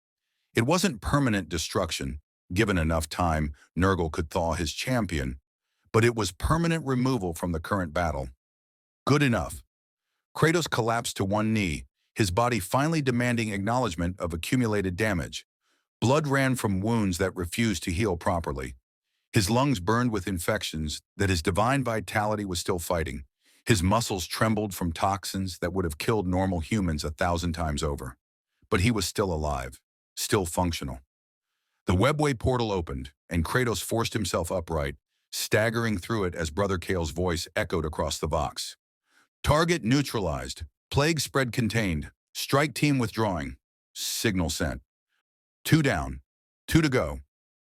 It wasn't permanent destruction. Given enough time, Nurgle could thaw his champion, but it was permanent removal from the current battle. Good enough. Kratos collapsed to one knee, his body finally demanding acknowledgement of accumulated damage. Blood ran from wounds that refused to heal properly. His lungs burned with infections that his divine vitality was still fighting. His muscles trembled from toxins that would have killed normal humans 1,000 times over. But he was still alive, still functional. The webway portal opened, and Kratos forced himself upright, staggering through it as Brother Kale's voice echoed across the Vox. "Target neutralized. Plague spread contained. Strike team withdrawing. Signal sent. 2 down. 2 to go.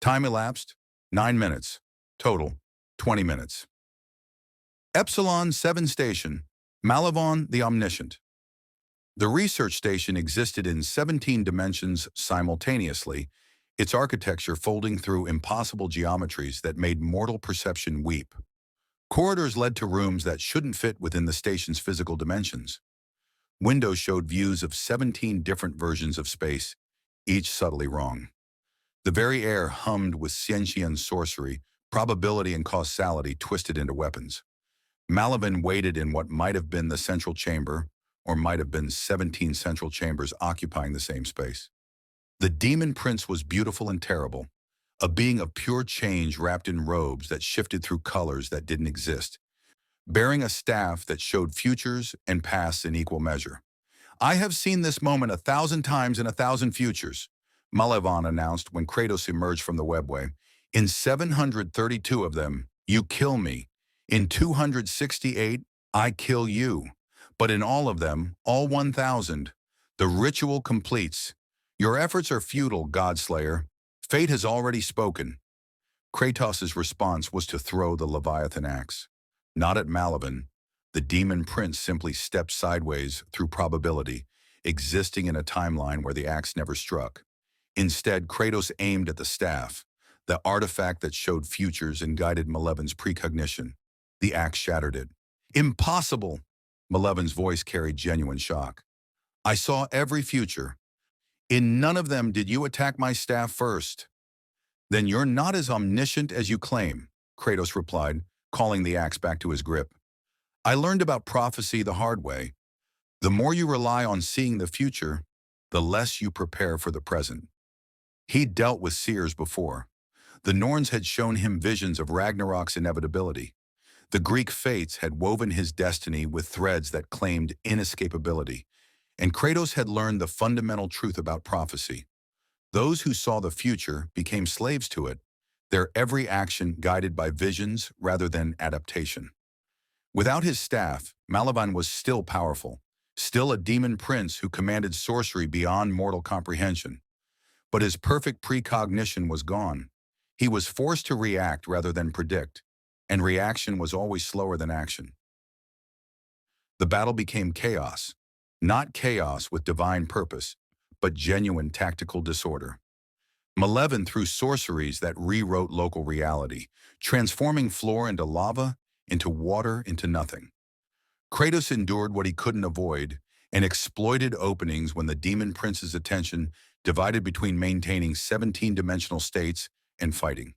Time elapsed, 9 minutes. Total, 20 minutes. Epsilon 7 Station, Malavon the Omniscient." The research station existed in 17 dimensions simultaneously, its architecture folding through impossible geometries that made mortal perception weep. Corridors led to rooms that shouldn't fit within the station's physical dimensions. Windows showed views of 17 different versions of space, each subtly wrong. The very air hummed with sentient sorcery, probability and causality twisted into weapons. Malavin waited in what might have been the central chamber, or might have been 17 central chambers occupying the same space. The demon prince was beautiful and terrible, a being of pure change wrapped in robes that shifted through colors that didn't exist, bearing a staff that showed futures and pasts in equal measure. "I have seen this moment 1,000 times in 1,000 futures," Malavon announced when Kratos emerged from the webway. "In 732 of them, you kill me. In 268, I kill you. But in all of them, all 1,000, the ritual completes. Your efforts are futile, Godslayer. Fate has already spoken. Kratos' response was to throw the Leviathan axe. Not at Malavan. The demon prince simply stepped sideways through probability, existing in a timeline where the axe never struck. Instead, Kratos aimed at the staff, the artifact that showed futures and guided Malevan's precognition. The axe shattered it. Impossible! Malevan's voice carried genuine shock. I saw every future. In none of them did you attack my staff first. Then you're not as omniscient as you claim, Kratos replied, calling the axe back to his grip. I learned about prophecy the hard way. The more you rely on seeing the future, the less you prepare for the present. He'd dealt with seers before. The Norns had shown him visions of Ragnarok's inevitability. The Greek fates had woven his destiny with threads that claimed inescapability. And Kratos had learned the fundamental truth about prophecy. Those who saw the future became slaves to it, their every action guided by visions rather than adaptation. Without his staff, Malavan was still powerful, still a demon prince who commanded sorcery beyond mortal comprehension. But his perfect precognition was gone. He was forced to react rather than predict, and reaction was always slower than action. The battle became chaos, not chaos with divine purpose, but genuine tactical disorder. Malevan threw sorceries that rewrote local reality, transforming floor into lava, into water, into nothing. Kratos endured what he couldn't avoid and exploited openings when the demon prince's attention divided between maintaining 17-dimensional states and fighting.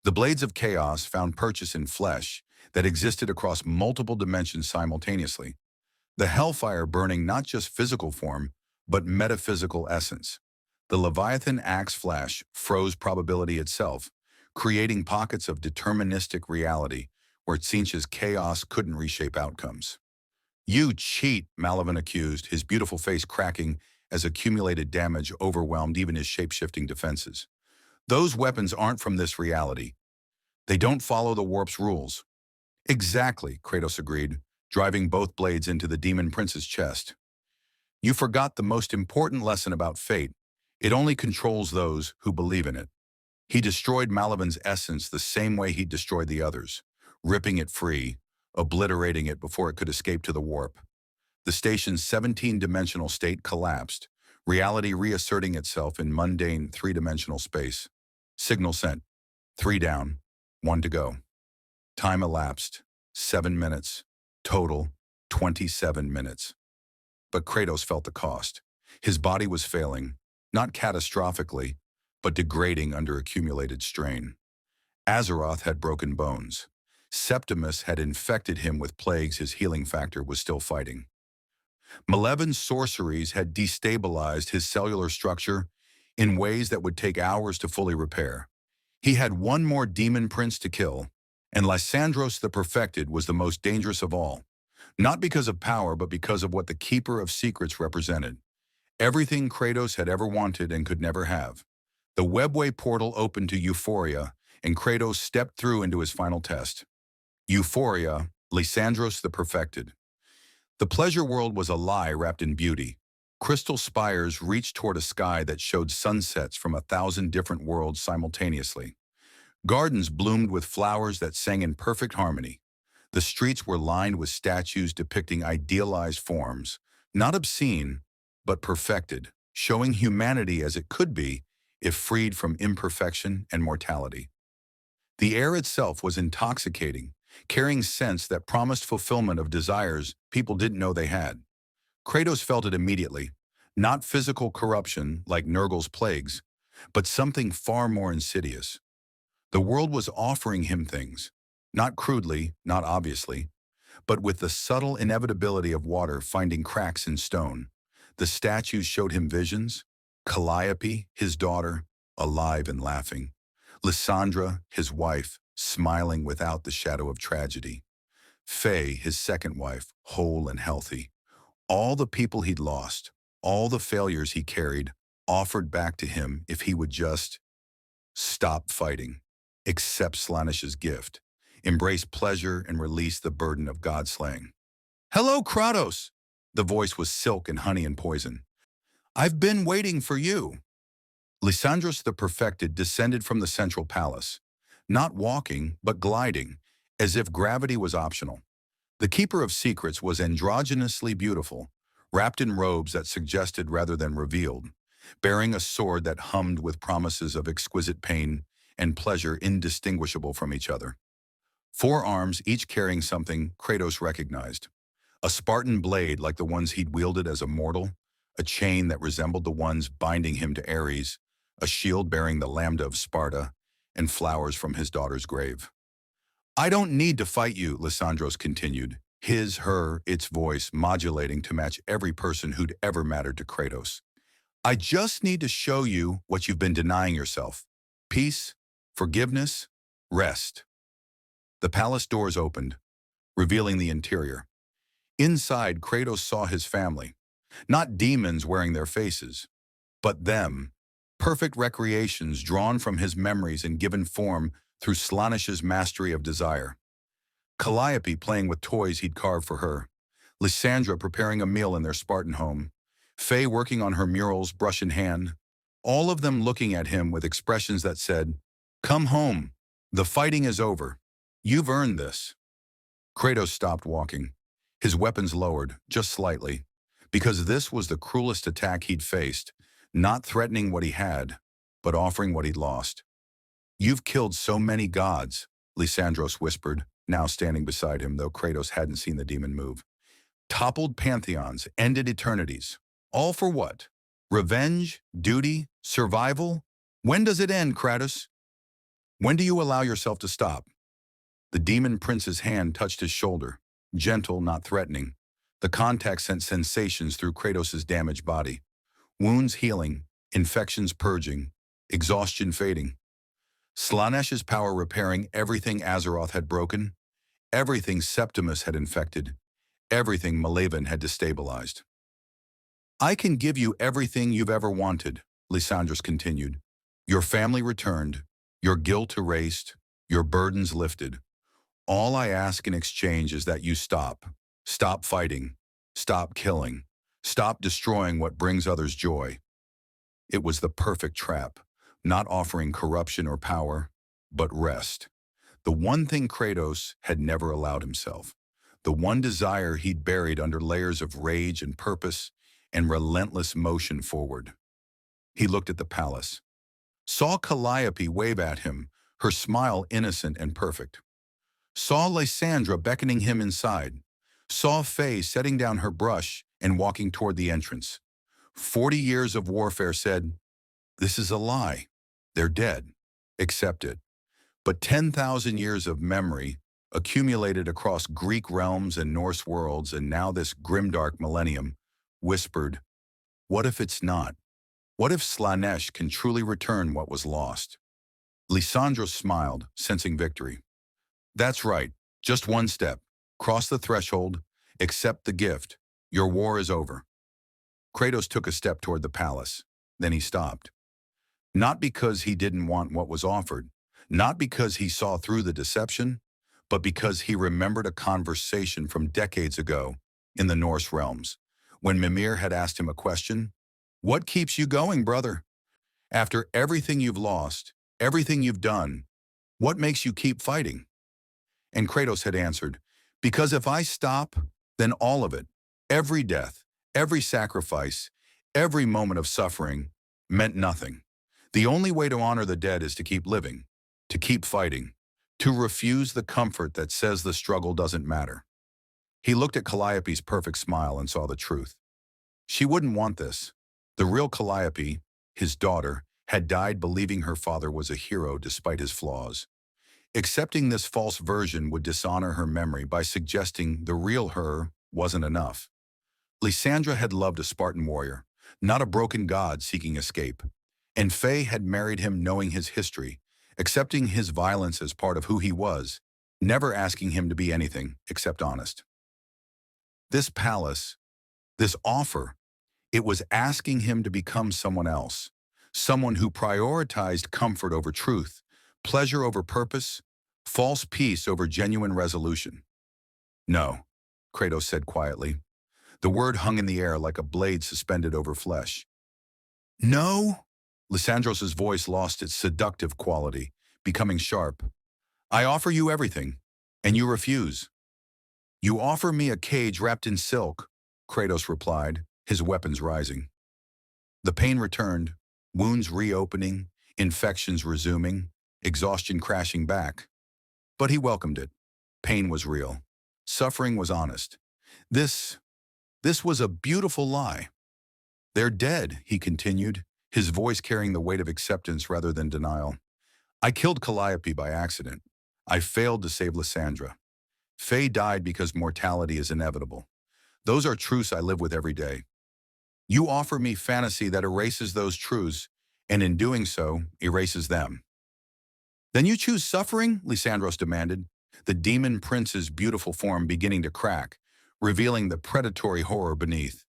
The blades of chaos found purchase in flesh that existed across multiple dimensions simultaneously, the hellfire burning not just physical form, but metaphysical essence. The Leviathan axe flash froze probability itself, creating pockets of deterministic reality where Tzeentch's chaos couldn't reshape outcomes. You cheat, Malavan accused, his beautiful face cracking as accumulated damage overwhelmed even his shape-shifting defenses. Those weapons aren't from this reality. They don't follow the warp's rules. Exactly, Kratos agreed, driving both blades into the demon prince's chest. You forgot the most important lesson about fate. It only controls those who believe in it. He destroyed Malavan's essence the same way he destroyed the others, ripping it free, obliterating it before it could escape to the warp. The station's 17-dimensional state collapsed, reality reasserting itself in mundane 3-dimensional space. Signal sent. 3 down, 1 to go. Time elapsed. 7 minutes. Total, 27 minutes. But Kratos felt the cost. His body was failing, not catastrophically, but degrading under accumulated strain. Azeroth had broken bones. Septimus had infected him with plagues his healing factor was still fighting. Malevan's sorceries had destabilized his cellular structure in ways that would take hours to fully repair. He had one more demon prince to kill, and Lysandros the Perfected was the most dangerous of all, not because of power but because of what the Keeper of Secrets represented. Everything Kratos had ever wanted and could never have. The webway portal opened to Euphoria, and Kratos stepped through into his final test. Euphoria, Lysandros the Perfected. The pleasure world was a lie wrapped in beauty. Crystal spires reached toward a sky that showed sunsets from 1,000 different worlds simultaneously. Gardens bloomed with flowers that sang in perfect harmony. The streets were lined with statues depicting idealized forms, not obscene, but perfected, showing humanity as it could be if freed from imperfection and mortality. The air itself was intoxicating, carrying scents that promised fulfillment of desires people didn't know they had. Kratos felt it immediately, not physical corruption like Nurgle's plagues, but something far more insidious. The world was offering him things, not crudely, not obviously, but with the subtle inevitability of water finding cracks in stone. The statues showed him visions, Calliope, his daughter, alive and laughing, Lysandra, his wife, smiling without the shadow of tragedy, Faye, his second wife, whole and healthy. All the people he'd lost, all the failures he carried, offered back to him if he would just stop fighting, accept Slanish's gift, embrace pleasure and release the burden of God-slaying. "Hello, Kratos!" The voice was silk and honey and poison. "I've been waiting for you." Lysandros the Perfected descended from the central palace, not walking, but gliding, as if gravity was optional. The Keeper of Secrets was androgynously beautiful, wrapped in robes that suggested rather than revealed, bearing a sword that hummed with promises of exquisite pain and pleasure indistinguishable from each other. Four arms, each carrying something Kratos recognized. A Spartan blade like the ones he'd wielded as a mortal, a chain that resembled the ones binding him to Ares, a shield bearing the Lambda of Sparta, and flowers from his daughter's grave. "I don't need to fight you," Lysandros continued, his, her, its voice modulating to match every person who'd ever mattered to Kratos. "I just need to show you what you've been denying yourself. Peace, forgiveness, rest." The palace doors opened, revealing the interior. Inside, Kratos saw his family. Not demons wearing their faces, but them. Perfect recreations drawn from his memories and given form through Slanish's mastery of desire. Calliope playing with toys he'd carved for her. Lysandra preparing a meal in their Spartan home. Faye working on her murals, brush in hand. All of them looking at him with expressions that said, "Come home. The fighting is over. You've earned this." Kratos stopped walking, his weapons lowered, just slightly, because this was the cruelest attack he'd faced, not threatening what he had, but offering what he'd lost. "You've killed so many gods," Lysandros whispered, now standing beside him, though Kratos hadn't seen the demon move. "Toppled pantheons, ended eternities. All for what? Revenge? Duty? Survival? When does it end, Kratos? When do you allow yourself to stop?" The demon prince's hand touched his shoulder, gentle, not threatening. The contact sent sensations through Kratos' damaged body. Wounds healing, infections purging, exhaustion fading. Slanesh's power repairing everything Azeroth had broken, everything Septimus had infected, everything Malavin had destabilized. "I can give you everything you've ever wanted," Lysandros continued. "Your family returned, your guilt erased, your burdens lifted. All I ask in exchange is that you stop. Stop fighting. Stop killing. Stop destroying what brings others joy." It was the perfect trap, not offering corruption or power, but rest. The one thing Kratos had never allowed himself. The one desire he'd buried under layers of rage and purpose and relentless motion forward. He looked at the palace. Saw Calliope wave at him, her smile innocent and perfect. Saw Lysandra beckoning him inside. Saw Faye setting down her brush and walking toward the entrance. 40 years of warfare said, "This is a lie. They're dead. Accept it." But 10,000 years of memory, accumulated across Greek realms and Norse worlds, and now this grimdark millennium, whispered, "What if it's not? What if Slanesh can truly return what was lost?" Lysandros smiled, sensing victory. "That's right. Just one step. Cross the threshold. Accept the gift. Your war is over." Kratos took a step toward the palace. Then he stopped. Not because he didn't want what was offered, not because he saw through the deception, but because he remembered a conversation from decades ago in the Norse realms, when Mimir had asked him a question. "What keeps you going, brother? After everything you've lost, everything you've done, what makes you keep fighting?" And Kratos had answered, "Because if I stop, then all of it, every death, every sacrifice, every moment of suffering, meant nothing. The only way to honor the dead is to keep living, to keep fighting, to refuse the comfort that says the struggle doesn't matter." He looked at Calliope's perfect smile and saw the truth. She wouldn't want this. The real Calliope, his daughter, had died believing her father was a hero despite his flaws. Accepting this false version would dishonor her memory by suggesting the real her wasn't enough. Lysandra had loved a Spartan warrior, not a broken god seeking escape. And Faye had married him knowing his history, accepting his violence as part of who he was, never asking him to be anything except honest. This palace, this offer, it was asking him to become someone else, someone who prioritized comfort over truth, pleasure over purpose, false peace over genuine resolution. "No," Kratos said quietly. The word hung in the air like a blade suspended over flesh. "No?" Lysandros's voice lost its seductive quality, becoming sharp. I offer you everything, and you refuse. You offer me a cage wrapped in silk, Kratos replied, his weapons rising. The pain returned, wounds reopening, infections resuming, exhaustion crashing back. But he welcomed it. Pain was real. Suffering was honest. This, this was a beautiful lie. They're dead, he continued, his voice carrying the weight of acceptance rather than denial. I killed Calliope by accident. I failed to save Lysandra. Faye died because mortality is inevitable. Those are truths I live with every day. You offer me fantasy that erases those truths, and in doing so, erases them. Then you choose suffering? Lysandros demanded, the demon prince's beautiful form beginning to crack, revealing the predatory horror beneath.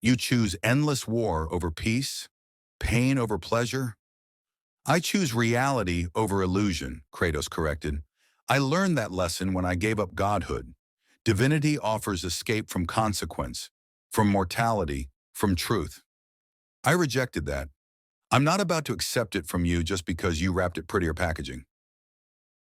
You choose endless war over peace, pain over pleasure? I choose reality over illusion, Kratos corrected. I learned that lesson when I gave up godhood. Divinity offers escape from consequence, from mortality, from truth. I rejected that. I'm not about to accept it from you just because you wrapped it prettier packaging.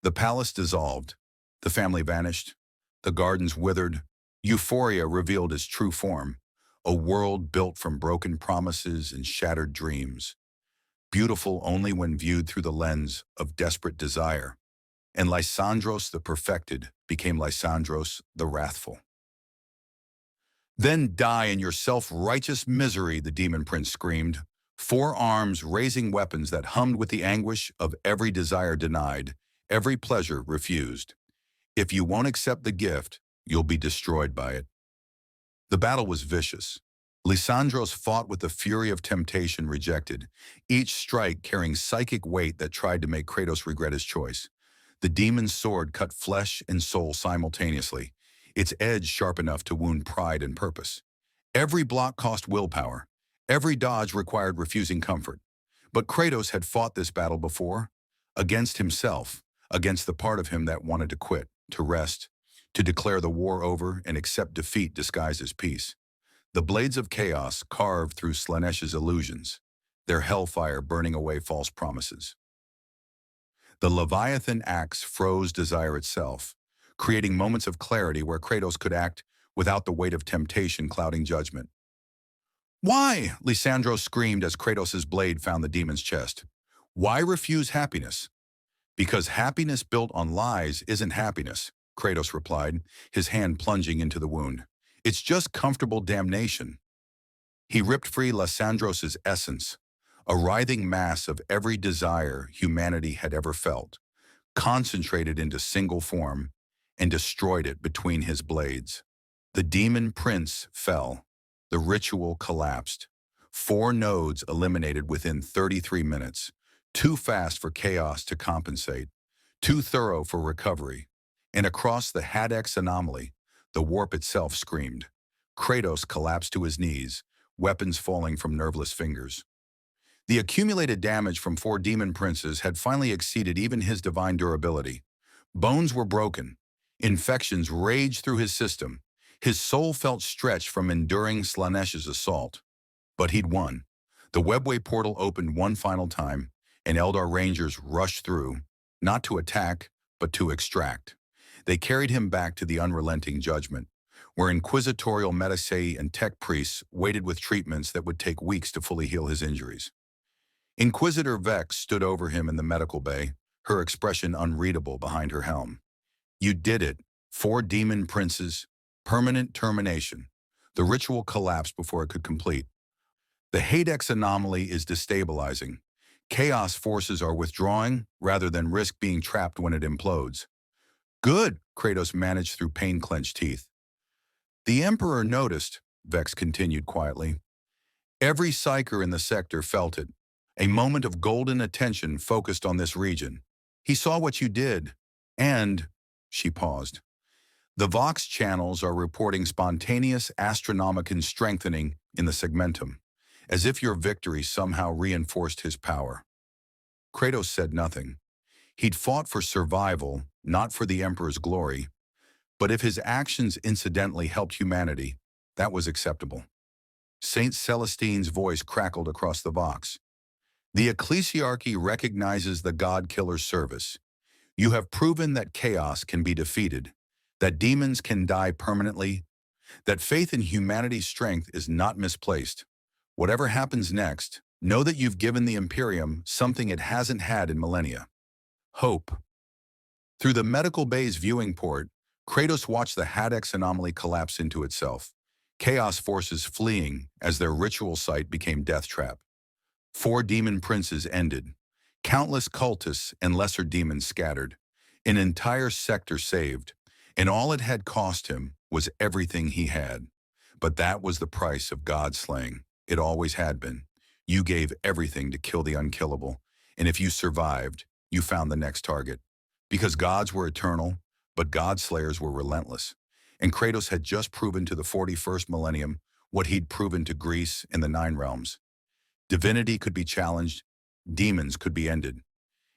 The palace dissolved. The family vanished. The gardens withered. Euphoria revealed its true form, a world built from broken promises and shattered dreams, beautiful only when viewed through the lens of desperate desire. And Lysandros the perfected became Lysandros the wrathful. Then die in your self-righteous misery, the demon prince screamed, four arms raising weapons that hummed with the anguish of every desire denied, every pleasure refused. If you won't accept the gift, you'll be destroyed by it. The battle was vicious. Lysandros fought with the fury of temptation rejected, each strike carrying psychic weight that tried to make Kratos regret his choice. The demon's sword cut flesh and soul simultaneously, its edge sharp enough to wound pride and purpose. Every block cost willpower. Every dodge required refusing comfort. But Kratos had fought this battle before, against himself, against the part of him that wanted to quit, to rest, to declare the war over and accept defeat disguised as peace. The blades of chaos carved through Slanesh's illusions, their hellfire burning away false promises. The Leviathan axe froze desire itself, creating moments of clarity where Kratos could act without the weight of temptation clouding judgment. Why? Lysandros screamed as Kratos' blade found the demon's chest. Why refuse happiness? Because happiness built on lies isn't happiness, Kratos replied, his hand plunging into the wound. It's just comfortable damnation. He ripped free Lysandros' essence, a writhing mass of every desire humanity had ever felt, concentrated into single form, and destroyed it between his blades. The demon prince fell. The ritual collapsed. 4 nodes eliminated within 33 minutes, too fast for chaos to compensate, too thorough for recovery. And across the Hadex anomaly, the warp itself screamed. Kratos collapsed to his knees, weapons falling from nerveless fingers. The accumulated damage from 4 demon princes had finally exceeded even his divine durability. Bones were broken. Infections raged through his system. His soul felt stretched from enduring Slanesh's assault. But he'd won. The webway portal opened one final time, and Eldar Rangers rushed through, not to attack, but to extract. They carried him back to the unrelenting judgment, where inquisitorial Metasei and tech priests waited with treatments that would take weeks to fully heal his injuries. Inquisitor Vex stood over him in the medical bay, her expression unreadable behind her helm. You did it. 4 demon princes. Permanent termination. The ritual collapsed before it could complete. The Hadex anomaly is destabilizing. Chaos forces are withdrawing rather than risk being trapped when it implodes. Good, Kratos managed through pain-clenched teeth. The Emperor noticed, Vex continued quietly. Every psyker in the sector felt it. A moment of golden attention focused on this region. He saw what you did, and, she paused. The Vox channels are reporting spontaneous astronomican strengthening in the segmentum, as if your victory somehow reinforced his power. Kratos said nothing. He'd fought for survival, not for the Emperor's glory, but if his actions incidentally helped humanity, that was acceptable. Saint Celestine's voice crackled across the Vox. The ecclesiarchy recognizes the God-killer's service. You have proven that chaos can be defeated, that demons can die permanently, that faith in humanity's strength is not misplaced. Whatever happens next, know that you've given the Imperium something it hasn't had in millennia: hope. Through the medical bay's viewing port, Kratos watched the Hadex anomaly collapse into itself, chaos forces fleeing as their ritual site became death trap. 4 demon princes ended, countless cultists and lesser demons scattered, an entire sector saved, and all it had cost him was everything he had. But that was the price of God slaying. It always had been. You gave everything to kill the unkillable, and if you survived, you found the next target. Because gods were eternal, but God slayers were relentless. And Kratos had just proven to the 41st millennium what he'd proven to Greece and the Nine Realms. Divinity could be challenged, demons could be ended,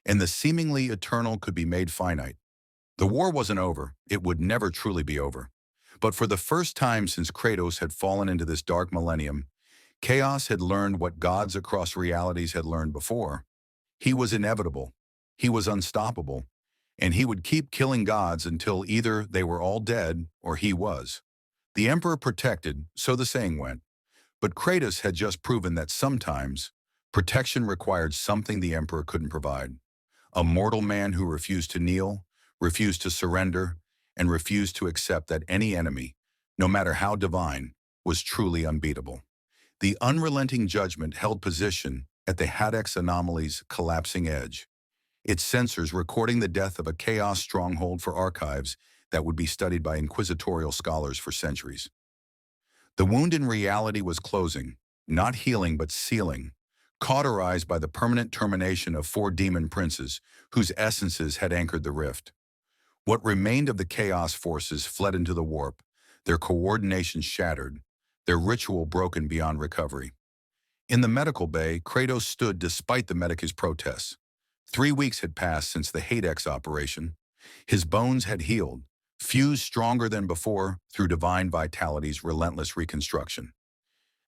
and the seemingly eternal could be made finite. The war wasn't over. It would never truly be over. But for the first time since Kratos had fallen into this dark millennium, chaos had learned what gods across realities had learned before. He was inevitable. He was unstoppable. And he would keep killing gods until either they were all dead or he was. The Emperor protected, so the saying went. But Kratos had just proven that sometimes protection required something the Emperor couldn't provide. A mortal man who refused to kneel, refused to surrender, and refused to accept that any enemy, no matter how divine, was truly unbeatable. The unrelenting judgment held position at the Hadex anomaly's collapsing edge, its sensors recording the death of a chaos stronghold for archives that would be studied by inquisitorial scholars for centuries. The wound in reality was closing, not healing but sealing, cauterized by the permanent termination of 4 demon princes whose essences had anchored the rift. What remained of the chaos forces fled into the warp, their coordination shattered, their ritual broken beyond recovery. In the medical bay, Kratos stood despite the medic's protests. 3 weeks had passed since the Hadex operation. His bones had healed, fused stronger than before through divine vitality's relentless reconstruction.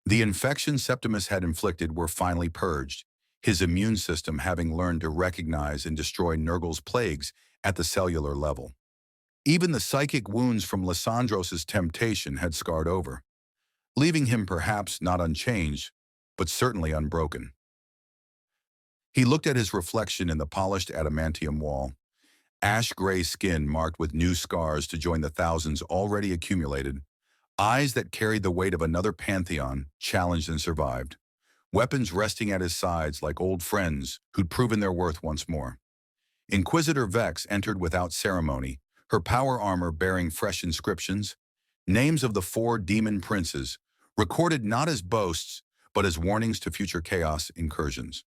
The infections Septimus had inflicted were finally purged, his immune system having learned to recognize and destroy Nurgle's plagues at the cellular level. Even the psychic wounds from Lysandros' temptation had scarred over, leaving him perhaps not unchanged, but certainly unbroken. He looked at his reflection in the polished adamantium wall, ash-gray skin marked with new scars to join the thousands already accumulated, eyes that carried the weight of another pantheon, challenged and survived, weapons resting at his sides like old friends who'd proven their worth once more. Inquisitor Vex entered without ceremony, her power armor bearing fresh inscriptions, names of the 4 demon princes, recorded not as boasts, but as warnings to future chaos incursions.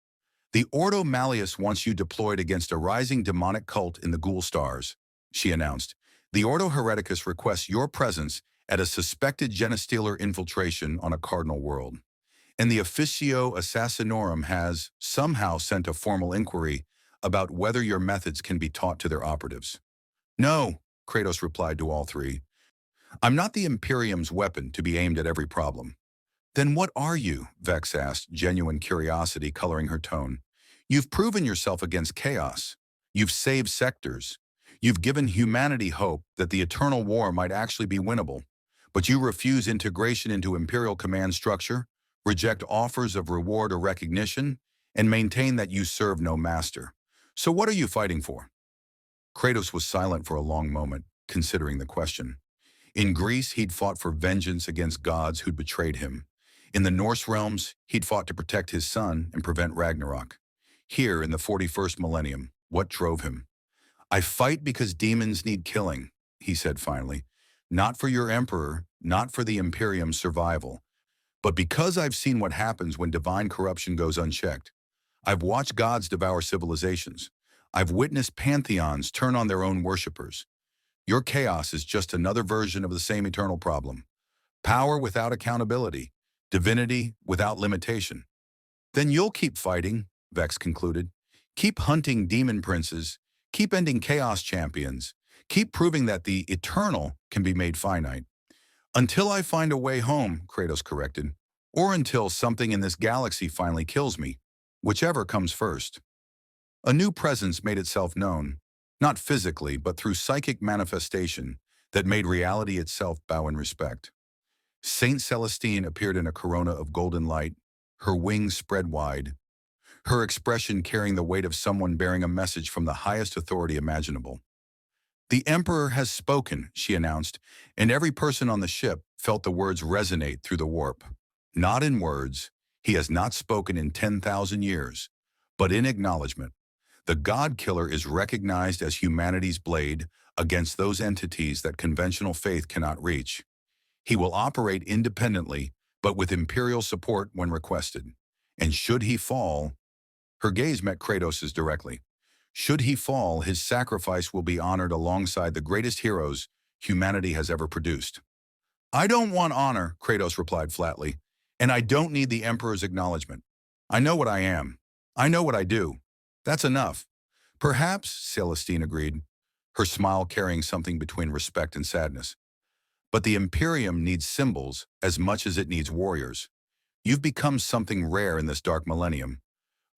The Ordo Malleus wants you deployed against a rising demonic cult in the Ghoul Stars, she announced. The Ordo Hereticus requests your presence at a suspected Genestealer infiltration on a cardinal world. And the Officio Assassinorum has somehow sent a formal inquiry about whether your methods can be taught to their operatives. No, Kratos replied to all 3. I'm not the Imperium's weapon to be aimed at every problem. Then what are you? Vex asked, genuine curiosity coloring her tone. You've proven yourself against chaos. You've saved sectors. You've given humanity hope that the eternal war might actually be winnable. But you refuse integration into Imperial command structure, reject offers of reward or recognition, and maintain that you serve no master. So what are you fighting for? Kratos was silent for a long moment, considering the question. In Greece, he'd fought for vengeance against gods who'd betrayed him. In the Norse realms, he'd fought to protect his son and prevent Ragnarok. Here, in the 41st millennium, what drove him? I fight because demons need killing, he said finally. Not for your emperor, not for the Imperium's survival, but because I've seen what happens when divine corruption goes unchecked. I've watched gods devour civilizations. I've witnessed pantheons turn on their own worshippers. Your chaos is just another version of the same eternal problem. Power without accountability, divinity without limitation. Then you'll keep fighting, Vex concluded. Keep hunting demon princes, keep ending chaos champions, keep proving that the eternal can be made finite. Until I find a way home, Kratos corrected, or until something in this galaxy finally kills me. whichever comes first. A new presence made itself known, not physically but through psychic manifestation that made reality itself bow in respect. Saint Celestine appeared in a corona of golden light, her wings spread wide, her expression carrying the weight of someone bearing a message from the highest authority imaginable. "The Emperor has spoken," she announced, and every person on the ship felt the words resonate through the warp. Not in words, he has not spoken in 10,000 years, but in acknowledgement. The God Killer is recognized as humanity's blade against those entities that conventional faith cannot reach. He will operate independently, but with imperial support when requested. And should he fall, her gaze met Kratos's directly. Should he fall, his sacrifice will be honored alongside the greatest heroes humanity has ever produced. "I don't want honor," Kratos replied flatly, "and I don't need the Emperor's acknowledgement. I know what I am. I know what I do. That's enough." "Perhaps," Celestine agreed, her smile carrying something between respect and sadness. "But the Imperium needs symbols as much as it needs warriors. You've become something rare in this dark millennium.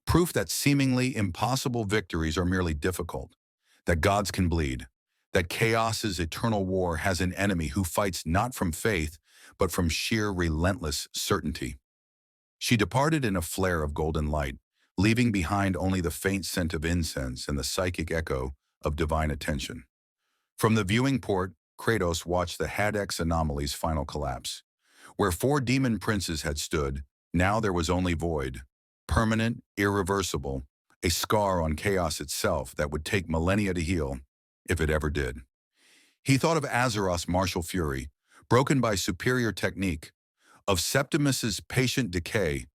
Proof that seemingly impossible victories are merely difficult, that gods can bleed, that chaos's eternal war has an enemy who fights not from faith, but from sheer relentless certainty." She departed in a flare of golden light, leaving behind only the faint scent of incense and the psychic echo of divine attention. From the viewing port, Kratos watched the Hadex anomaly's final collapse. Where four demon princes had stood, now there was only void. Permanent, irreversible, a scar on chaos itself that would take millennia to heal, if it ever did. He thought of Azeroth's martial fury, broken by superior technique, of Septimus's patient decay,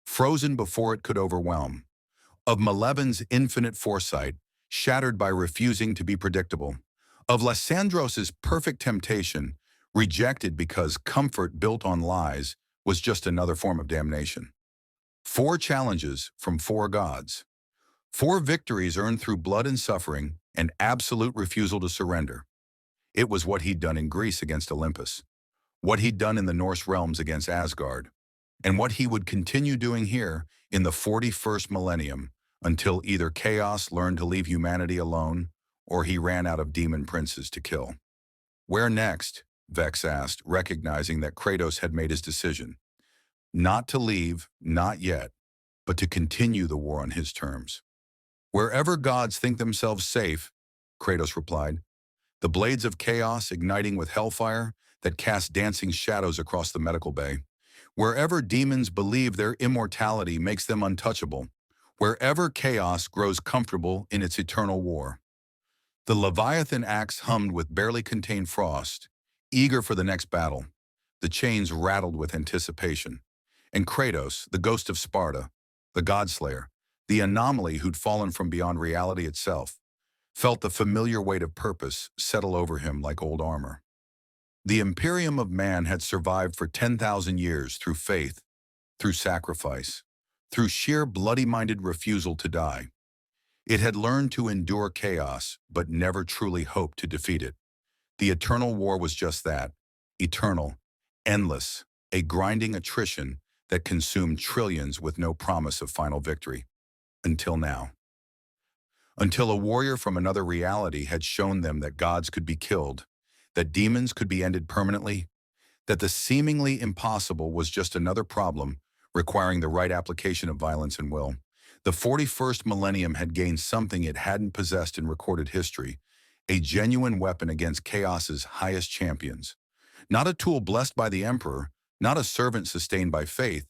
frozen before it could overwhelm, of Malevin's infinite foresight, shattered by refusing to be predictable, of Lysandros's perfect temptation, rejected because comfort built on lies was just another form of damnation. Four challenges from four gods. Four victories earned through blood and suffering, and absolute refusal to surrender. It was what he'd done in Greece against Olympus, what he'd done in the Norse realms against Asgard, and what he would continue doing here in the 41st millennium until either chaos learned to leave humanity alone or he ran out of demon princes to kill. "Where next?" Vex asked, recognizing that Kratos had made his decision. Not to leave, not yet, but to continue the war on his terms. "Wherever gods think themselves safe," Kratos replied, the blades of chaos igniting with hellfire that cast dancing shadows across the medical bay. "Wherever demons believe their immortality makes them untouchable. Wherever chaos grows comfortable in its eternal war." The Leviathan axe hummed with barely contained frost, eager for the next battle. The chains rattled with anticipation. And Kratos, the ghost of Sparta, the Godslayer, the anomaly who'd fallen from beyond reality itself, felt the familiar weight of purpose settle over him like old armor. The Imperium of man had survived for 10,000 years through faith, through sacrifice, through sheer bloody-minded refusal to die. It had learned to endure chaos, but never truly hoped to defeat it. The eternal war was just that, eternal, endless, a grinding attrition that consumed trillions with no promise of final victory. Until now. Until a warrior from another reality had shown them that gods could be killed, that demons could be ended permanently, that the seemingly impossible was just another problem requiring the right application of violence and will. The 41st millennium had gained something it hadn't possessed in recorded history, a genuine weapon against chaos's highest champions. Not a tool blessed by the Emperor, not a servant sustained by faith,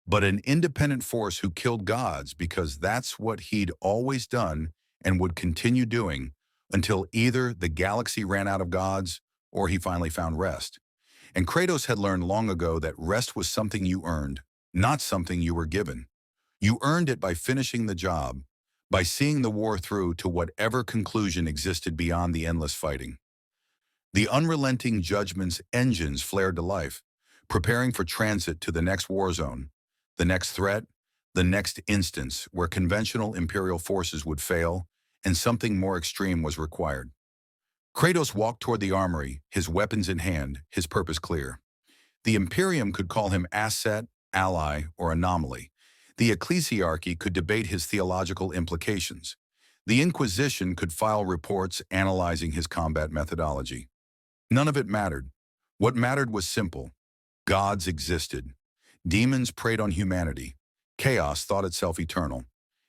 but an independent force who killed gods because that's what he'd always done and would continue doing until either the galaxy ran out of gods or he finally found rest. And Kratos had learned long ago that rest was something you earned, not something you were given. You earned it by finishing the job, by seeing the war through to whatever conclusion existed beyond the endless fighting. The unrelenting judgment's engines flared to life, preparing for transit to the next war zone, the next threat, the next instance where conventional imperial forces would fail and something more extreme was required. Kratos walked toward the armory, his weapons in hand, his purpose clear. The Imperium could call him asset, ally, or anomaly. The ecclesiarchy could debate his theological implications. The Inquisition could file reports analyzing his combat methodology. None of it mattered. What mattered was simple. Gods existed. Demons preyed on humanity. Chaos thought itself eternal.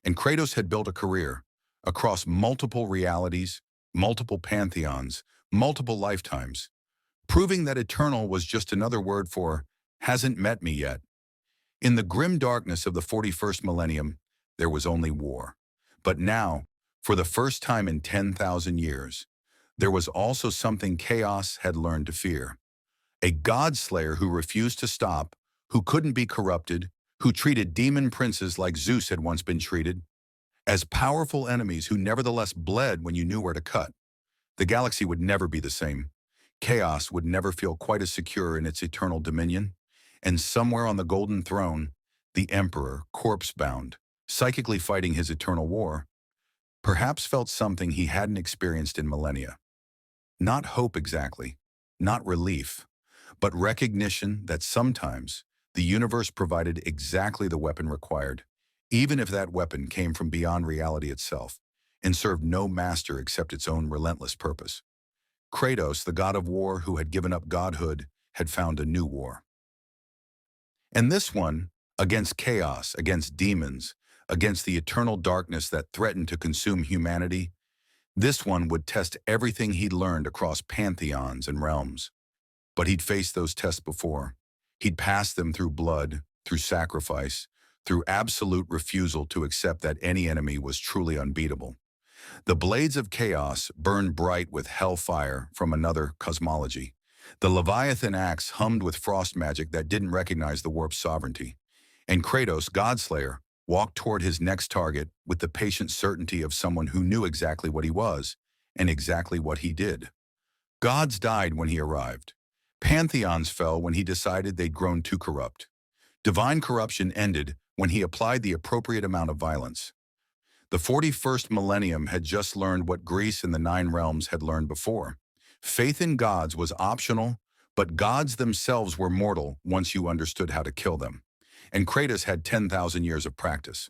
And Kratos had built a career across multiple realities, multiple pantheons, multiple lifetimes, proving that eternal was just another word for hasn't met me yet. In the grim darkness of the 41st millennium, there was only war. But now, for the first time in 10,000 years, there was also something chaos had learned to fear. A god-slayer who refused to stop, who couldn't be corrupted, who treated demon princes like Zeus had once been treated, as powerful enemies who nevertheless bled when you knew where to cut. The galaxy would never be the same. Chaos would never feel quite as secure in its eternal dominion. And somewhere on the Golden Throne, the Emperor, corpse-bound, psychically fighting his eternal war, perhaps felt something he hadn't experienced in millennia. Not hope exactly, not relief, but recognition that sometimes the universe provided exactly the weapon required, even if that weapon came from beyond reality itself, and served no master except its own relentless purpose. Kratos, the god of war who had given up godhood, had found a new war. And this one, against chaos, against demons, against the eternal darkness that threatened to consume humanity, this one would test everything he'd learned across pantheons and realms. But he'd faced those tests before. He'd passed them through blood, through sacrifice, through absolute refusal to accept that any enemy was truly unbeatable. The blades of chaos burned bright with hellfire from another cosmology. The Leviathan axe hummed with frost magic that didn't recognize the warp's sovereignty. And Kratos, Godslayer, walked toward his next target with the patient certainty of someone who knew exactly what he was and exactly what he did. Gods died when he arrived. Pantheons fell when he decided they'd grown too corrupt. Divine corruption ended when he applied the appropriate amount of violence. The 41st millennium had just learned what Greece and the Nine Realms had learned before. Faith in gods was optional, but gods themselves were mortal once you understood how to kill them. And Kratos had 10,000 years of practice.